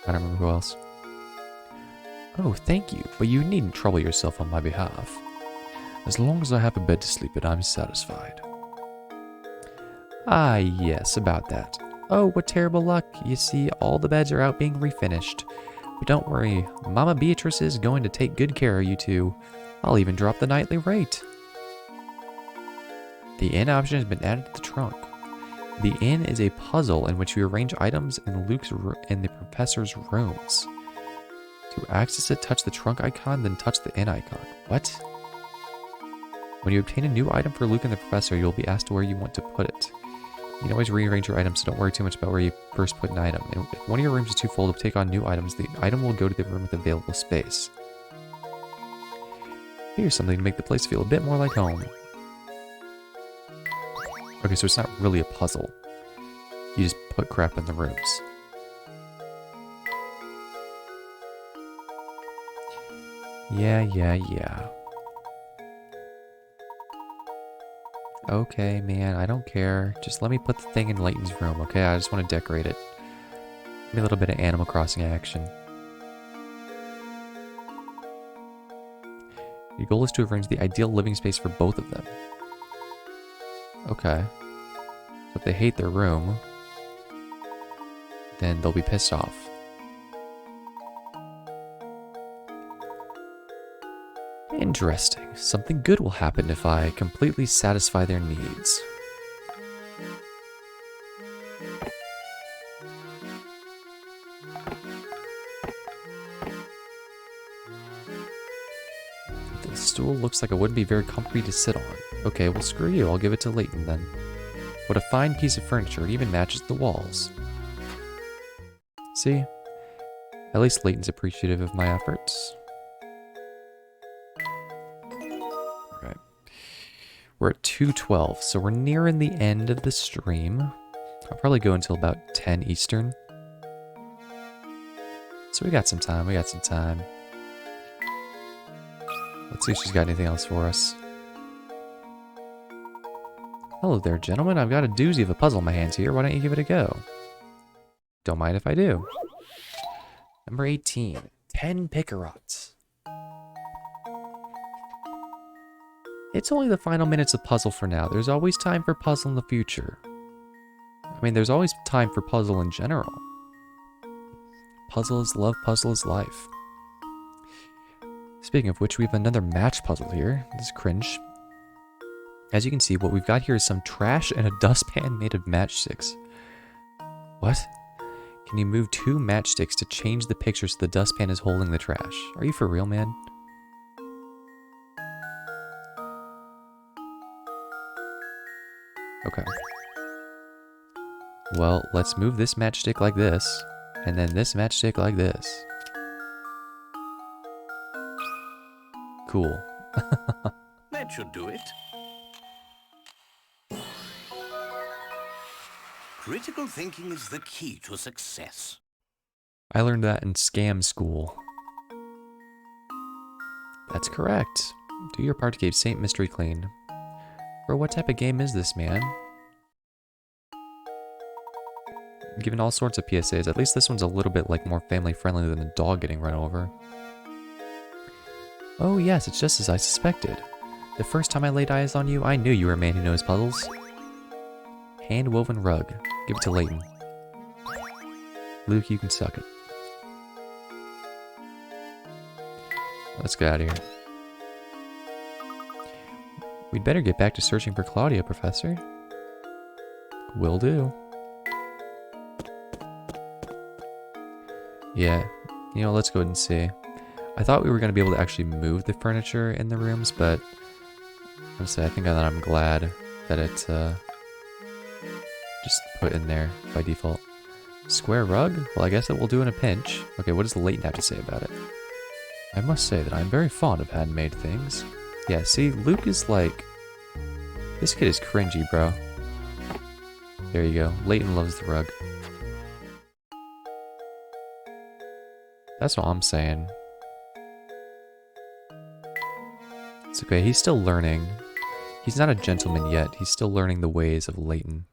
I don't remember who else. Oh, thank you, but you needn't trouble yourself on my behalf. As long as I have a bed to sleep in, I'm satisfied. Ah, yes, about that. Oh, what terrible luck. You see, all the beds are out being refinished. But don't worry, Mama Beatrice is going to take good care of you two. I'll even drop the nightly rate. The inn option has been added to the trunk. The inn is a puzzle in which you arrange items in in the professor's rooms. To access it, touch the trunk icon, then touch the inn icon. What? When you obtain a new item for Luke and the professor, you'll be asked where you want to put it. You can always rearrange your items, so don't worry too much about where you first put an item. And if one of your rooms is too full to take on new items, the item will go to the room with available space. Here's something to make the place feel a bit more like home. Okay, so it's not really a puzzle. You just put crap in the rooms. Yeah. Okay, man, I don't care. Just let me put the thing in Layton's room, okay? I just want to decorate it. Give me a little bit of Animal Crossing action. Your goal is to arrange the ideal living space for both of them. Okay. So if they hate their room, then they'll be pissed off. Interesting. Something good will happen if I completely satisfy their needs. The stool looks like it wouldn't be very comfy to sit on. Okay, well screw you, I'll give it to Layton then. What a fine piece of furniture, it even matches the walls. See? At least Layton's appreciative of my efforts. Alright. We're at 2:12, so we're nearing the end of the stream. I'll probably go until about 10 Eastern. So we got some time, Let's see if she's got anything else for us. Hello there, gentlemen. I've got a doozy of a puzzle in my hands here. Why don't you give it a go? Don't mind if I do. Number 18. 10 Picarots. It's only the final minutes of puzzle for now. There's always time for puzzle in the future. I mean, there's always time for puzzle in general. Puzzle is love, puzzle is life. Speaking of which, we have another match puzzle here. This is cringe. As you can see, what we've got here is some trash and a dustpan made of matchsticks. What? Can you move 2 matchsticks to change the picture so the dustpan is holding the trash? Are you for real, man? Okay. Well, let's move this matchstick like this, and then this matchstick like this. Cool.
That should do it. Critical thinking is the key to success.
I learned that in scam school. That's correct. Do your part to keep Saint Mystery clean. Bro, what type of game is this, man? Given all sorts of PSAs, at least this one's a little bit like more family friendly than the dog getting run over. Oh yes, it's just as I suspected. The first time I laid eyes on you, I knew you were a man who knows puzzles. Hand-woven rug. Give it to Layton. Luke, you can suck it. Let's get out of here. We'd better get back to searching for Claudia, Professor. Will do. Yeah, you know, let's go ahead and see. I thought we were going to be able to actually move the furniture in the rooms, but honestly, I think that I'm glad that it's just put in there by default. Square rug? Well, I guess it will do in a pinch. Okay, what does Layton have to say about it? I must say that I'm very fond of handmade things. Yeah, see, Luke is like... This kid is cringy, bro. There you go. Layton loves the rug. That's what I'm saying. It's okay, he's still learning. He's not a gentleman yet. He's still learning the ways of Layton.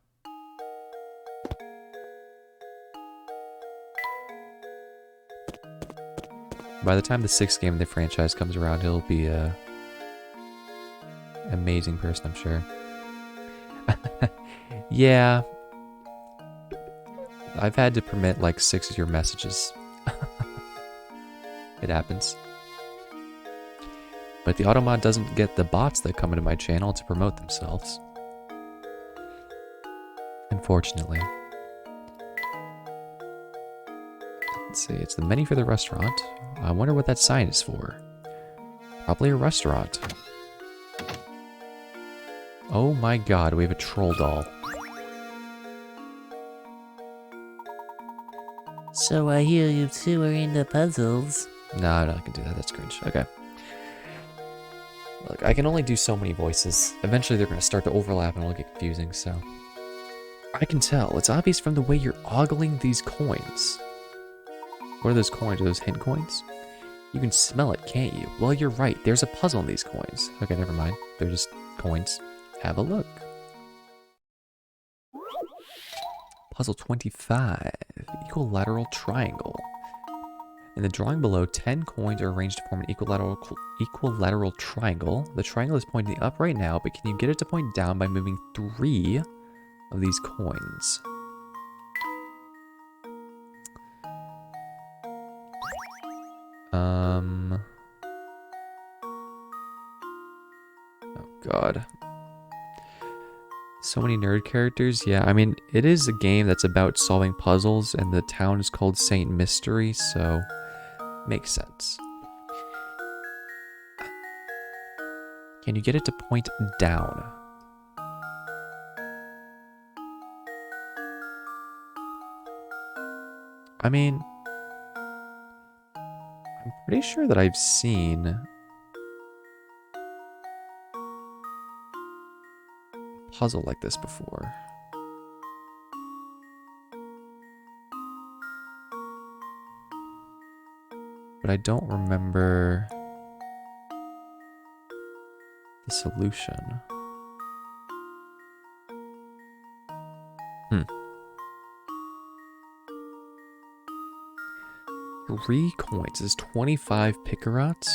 By the time the 6th game of the franchise comes around, he'll be a amazing person, I'm sure. Yeah. I've had to permit like 6 of your messages. It happens. But the automod doesn't get the bots that come into my channel to promote themselves. Unfortunately. Let's see, it's the menu for the restaurant. I wonder what that sign is for. Probably a restaurant. Oh my god, we have a troll doll.
So I hear you two are into puzzles.
No, no, I can do that. That's cringe. Okay. Look, I can only do so many voices. Eventually they're going to start to overlap and it'll get confusing, so... I can tell. It's obvious from the way you're ogling these coins. What are those coins? Are those hint coins? You can smell it, can't you? Well, you're right. There's a puzzle in these coins. Okay, never mind. They're just coins. Have a look. Puzzle 25. Equilateral triangle. In the drawing below, 10 coins are arranged to form an equilateral triangle. The triangle is pointing up right now, but can you get it to point down by moving 3 of these coins? Oh god. So many nerd characters. Yeah, I mean, it is a game that's about solving puzzles, and the town is called Saint Mystery, so makes sense. Can you get it to point down? I mean, I'm pretty sure that I've seen a puzzle like this before. But I don't remember the solution. 3 coins is 25 picarats.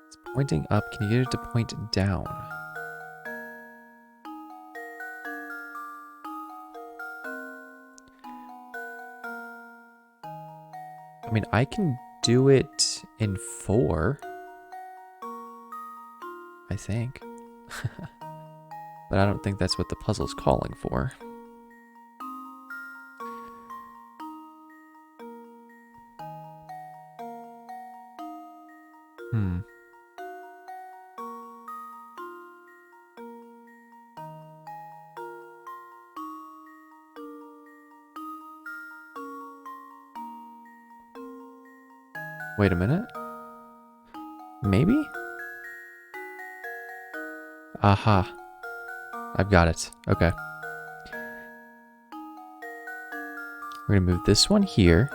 It's pointing up. Can you get it to point down? I mean, I can do it in 4. I think. But I don't think that's what the puzzle's calling for. Wait a minute. Maybe? Aha. I've got it. Okay. We're going to move this one here.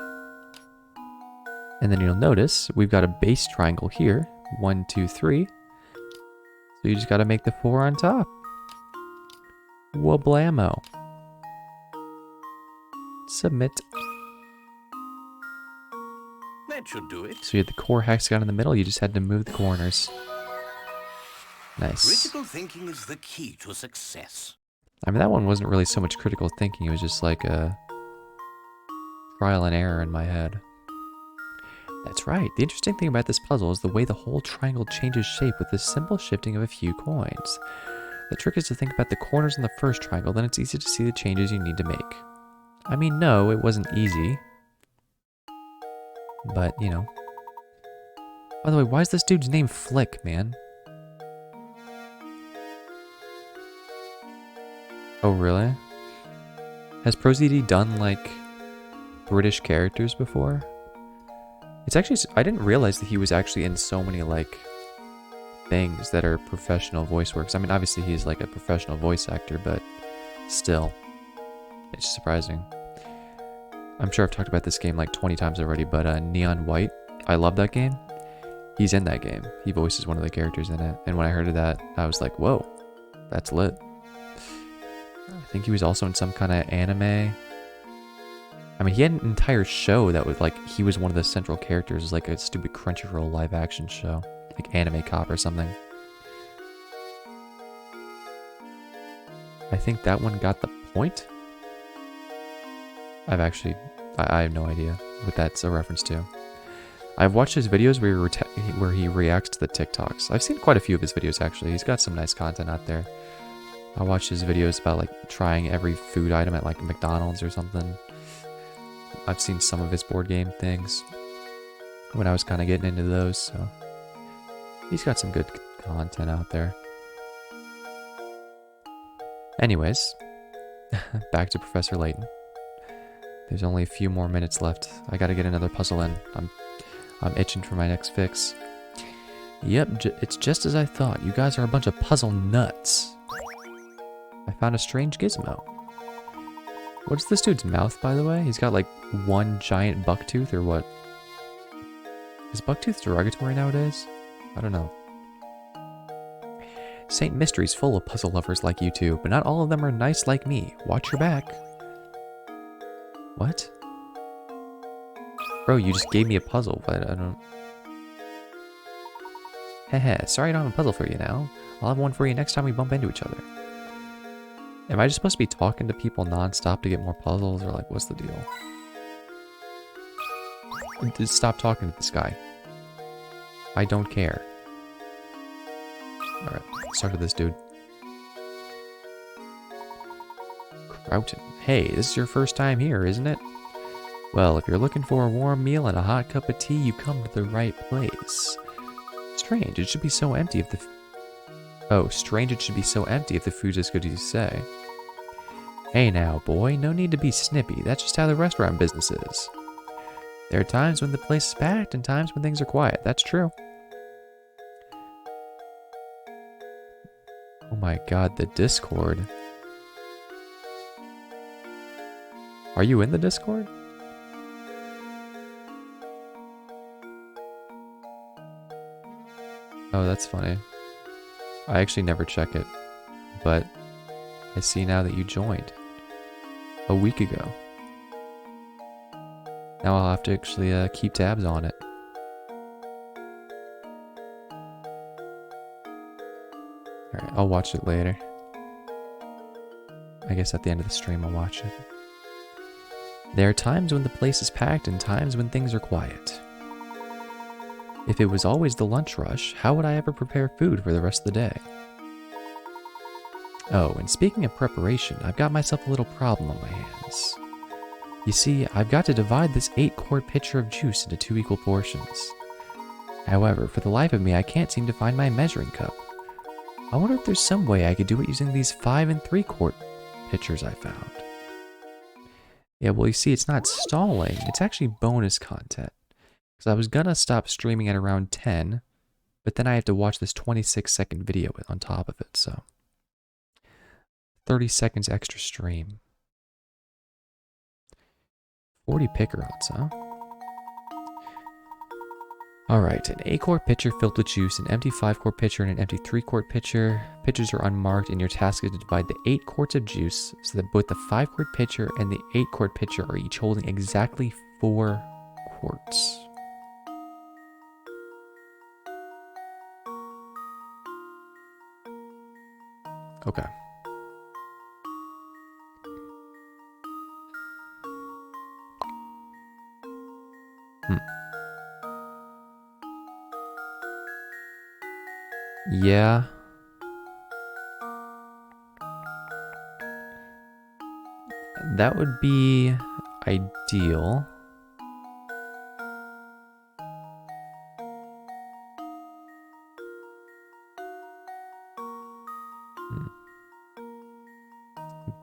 And then you'll notice we've got a base triangle here. 1, 2, 3. So you just got to make the 4 on top. Wablamo. Submit.
That should do it.
So you had the core hexagon in the middle, you just had to move the corners. Nice.
Critical thinking is the key to success.
I mean, that one wasn't really so much critical thinking, it was just like a trial and error in my head. That's right. The interesting thing about this puzzle is the way the whole triangle changes shape with the simple shifting of a few coins. The trick is to think about the corners in the first triangle, then it's easy to see the changes you need to make. I mean, no, it wasn't easy. But, you know. By the way, why is this dude's name Flick, man? Oh, really? Has ProZD done, like, British characters before? It's actually... I didn't realize that he was actually in so many, like, things that are professional voice works. I mean, obviously he's, like, a professional voice actor, but still. It's surprising. I'm sure I've talked about this game like 20 times already, but Neon White, I love that game. He's in that game. He voices one of the characters in it. And when I heard of that, I was like, whoa, that's lit. I think he was also in some kind of anime. I mean, he had an entire show that was like, he was one of the central characters, like a stupid Crunchyroll live action show. like anime cop or something. I think that one got the point. I have no idea what that's a reference to. I've watched his videos where he reacts to the TikToks. I've seen quite a few of his videos actually. He's got some nice content out there. I watched his videos about like trying every food item at like McDonald's or something. I've seen some of his board game things when I was kind of getting into those, so he's got some good content out there. Anyways, back to Professor Layton. There's only a few more minutes left. I gotta get another puzzle in. I'm itching for my next fix. Yep, it's just as I thought. You guys are a bunch of puzzle nuts. I found a strange gizmo. What's this dude's mouth, by the way? He's got like one giant bucktooth or what? Is bucktooth derogatory nowadays? I don't know. St. Mystery's full of puzzle lovers like you two, but not all of them are nice like me. Watch your back. What? Bro, you just gave me a puzzle, but I don't... Heh, sorry I don't have a puzzle for you now. I'll have one for you next time we bump into each other. Am I just supposed to be talking to people non-stop to get more puzzles, or like, what's the deal? Just stop talking to this guy. I don't care. Alright, let's talk to this dude. Crouton. Hey, this is your first time here, isn't it? Well, if you're looking for a warm meal and a hot cup of tea, you come to the right place. Strange, it should be so empty if the... strange it should be so empty if the food's as good as you say. Hey now, boy, no need to be snippy. That's just how the restaurant business is. There are times when the place is packed and times when things are quiet. That's true. Oh my god, the Discord. Are you in the Discord? Oh, that's funny. I actually never check it, but I see now that you joined a week ago. Now I'll have to actually keep tabs on it. Alright, I'll watch it later. I guess at the end of the stream I'll watch it. There are times when the place is packed and times when things are quiet. If it was always the lunch rush, how would I ever prepare food for the rest of the day? Oh, and speaking of preparation, I've got myself a little problem on my hands. You see, I've got to divide this 8-quart pitcher of juice into 2 equal portions. However, for the life of me, I can't seem to find my measuring cup. I wonder if there's some way I could do it using these 5 3/4 pitchers I found. Yeah, well, you see, it's not stalling, it's actually bonus content. Because I was gonna stop streaming at around 10, but then I have to watch this 26-second video on top of it, so... 30 seconds extra stream. 40 picker-outs, huh? Alright, an 8-quart pitcher filled with juice, an empty 5-quart pitcher, and an empty 3-quart pitcher. Pitchers are unmarked, and your task is to divide the 8 quarts of juice so that both the 5-quart pitcher and the 8-quart pitcher are each holding exactly 4 quarts. Okay. Yeah. That would be ideal.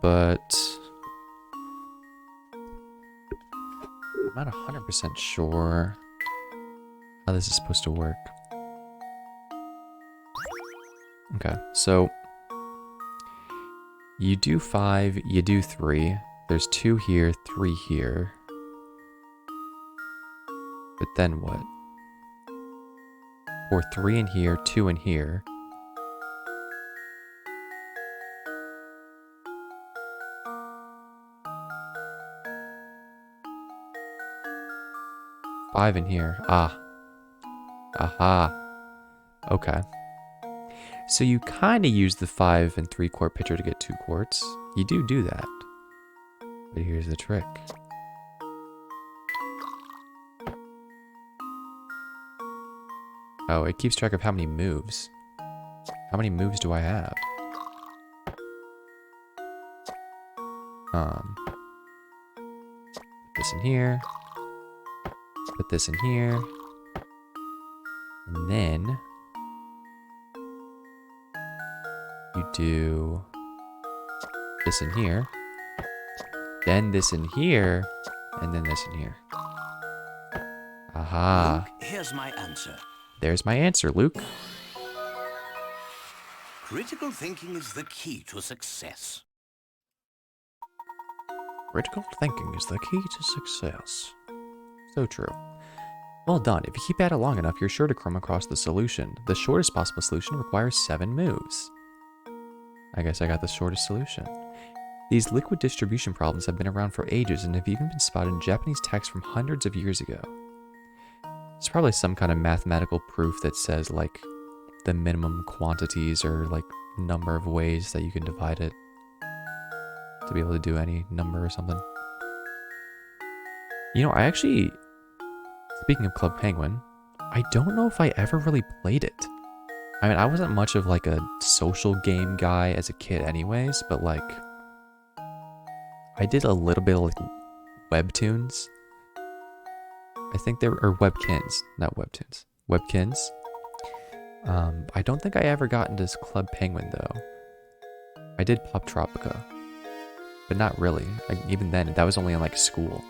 But I'm not 100% sure how this is supposed to work. Okay, so you do 5, you do 3. There's 2 here, 3 here. But then what? Or 3 in here, 2 in here. Five in here. Ah. Aha. Okay. So you kind of use the 5 3/4 pitcher to get 2 quarts. You do that. But here's the trick. Oh, it keeps track of how many moves. How many moves do I have? Put this in here. Put this in here. And then you do this in here. Then this in here. And then this in here. Aha.
Luke, here's my answer.
There's my answer, Luke.
Critical thinking is the key to success.
Critical thinking is the key to success. So true. Well done. If you keep at it long enough, you're sure to come across the solution. The shortest possible solution requires 7 moves. I guess I got the shortest solution. These liquid distribution problems have been around for ages and have even been spotted in Japanese texts from hundreds of years ago. It's probably some kind of mathematical proof that says, like, the minimum quantities or, like, number of ways that you can divide it to be able to do any number or something. You know, I actually, speaking of Club Penguin, I don't know if I ever really played it. I mean, I wasn't much of, like, a social game guy as a kid anyways, but, like, I did a little bit of, like, webtoons. I think they were, or webkins, not webtoons. Webkins. I don't think I ever got into Club Penguin, though. I did Pop Tropica, but not really. Like, even then, that was only in, like, school.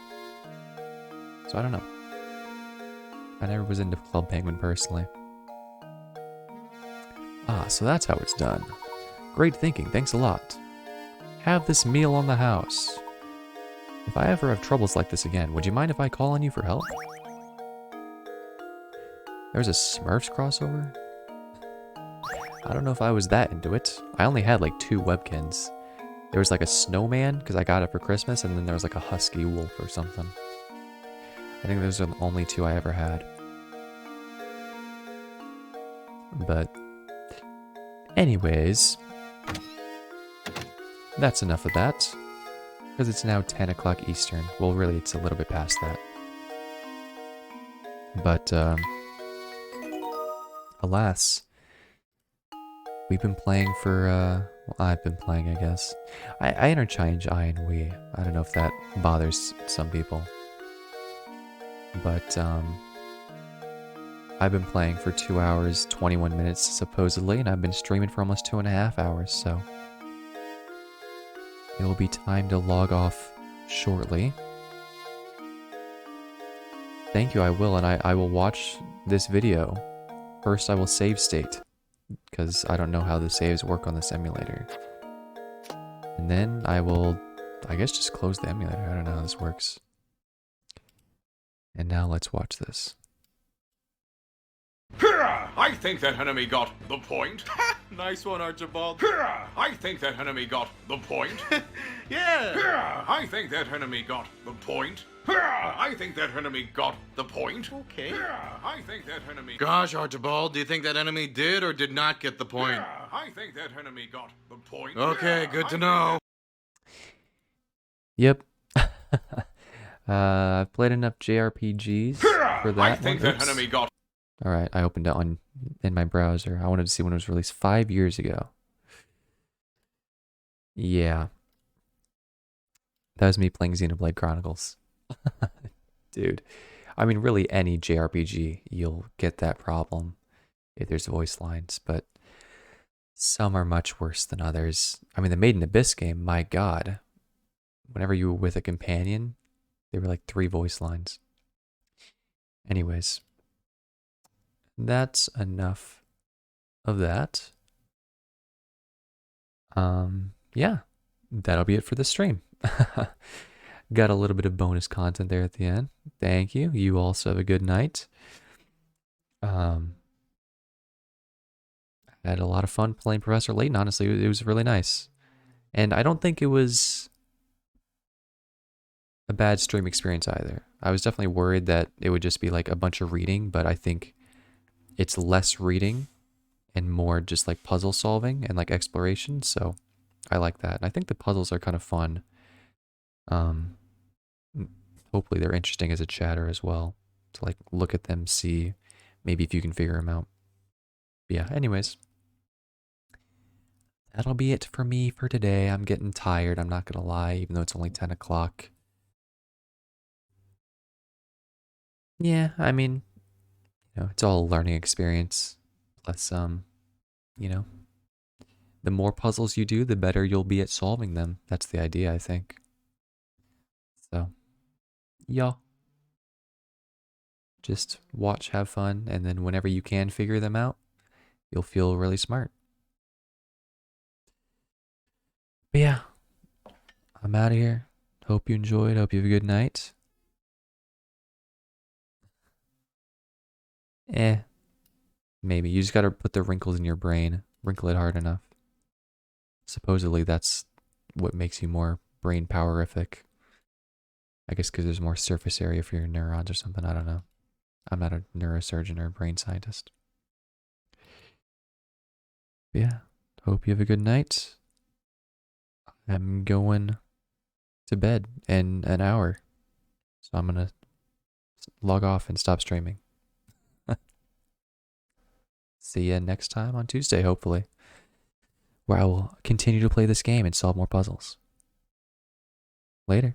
So I don't know. I never was into Club Penguin personally. Ah, so that's how it's done. Great thinking, thanks a lot. Have this meal on the house. If I ever have troubles like this again, would you mind if I call on you for help? There's a Smurfs crossover? I don't know if I was that into it. I only had like 2 webkins. There was like a snowman, because I got it for Christmas, and then there was like a husky wolf or something. I think those are the only 2 I ever had. But anyways, that's enough of that. Because it's now 10 o'clock Eastern. Well, really, it's a little bit past that. But, alas, we've been playing for, well, I've been playing, I guess. I interchange I and we. I don't know if that bothers some people. But, I've been playing for 2 hours, 21 minutes, supposedly, and I've been streaming for almost 2.5 hours, so it will be time to log off shortly. Thank you, I will, and I will watch this video. First, I will save state, because I don't know how the saves work on this emulator. And then I will, I guess, just close the emulator. I don't know how this works. And now let's watch this.
I think that enemy got the point.
Nice one, Archibald.
I think that enemy got the point.
Yeah.
I think that enemy got the point. I think that enemy got the point.
Okay.
I think that enemy.
Gosh, Archibald, do you think that enemy did or did not get the point?
I think that enemy got the point.
Okay, good to know.
Yep. I've played enough JRPGs for that.
I think that enemy got.
All right, I opened it in my browser. I wanted to see when it was released 5 years ago. Yeah. That was me playing Xenoblade Chronicles. Dude. I mean, really, any JRPG, you'll get that problem if there's voice lines, but some are much worse than others. I mean, the Made in Abyss game, my god. Whenever you were with a companion, there were like 3 voice lines. Anyways. That's enough of that. Yeah, that'll be it for the stream. Got a little bit of bonus content there at the end. Thank you. You also have a good night. I had a lot of fun playing Professor Layton. Honestly, it was really nice. And I don't think it was a bad stream experience either. I was definitely worried that it would just be like a bunch of reading, but I think it's less reading and more just like puzzle solving and like exploration. So I like that. And I think the puzzles are kind of fun. Hopefully they're interesting as a chatter as well. To like look at them, see maybe if you can figure them out. But yeah, anyways. That'll be it for me for today. I'm getting tired, I'm not gonna lie, even though it's only 10 o'clock. Yeah, I mean, it's all a learning experience. Plus, you know, the more puzzles you do, the better you'll be at solving them. That's the idea, I think. So, yeah. Just watch, have fun, and then whenever you can figure them out, you'll feel really smart. But yeah, I'm out of here. Hope you enjoyed. Hope you have a good night. Maybe. You just gotta put the wrinkles in your brain. Wrinkle it hard enough. Supposedly that's what makes you more brain powerific. I guess because there's more surface area for your neurons or something. I don't know. I'm not a neurosurgeon or a brain scientist. But yeah. Hope you have a good night. I'm going to bed in an hour. So I'm gonna log off and stop streaming. See ya next time on Tuesday, hopefully, where I will continue to play this game and solve more puzzles. Later.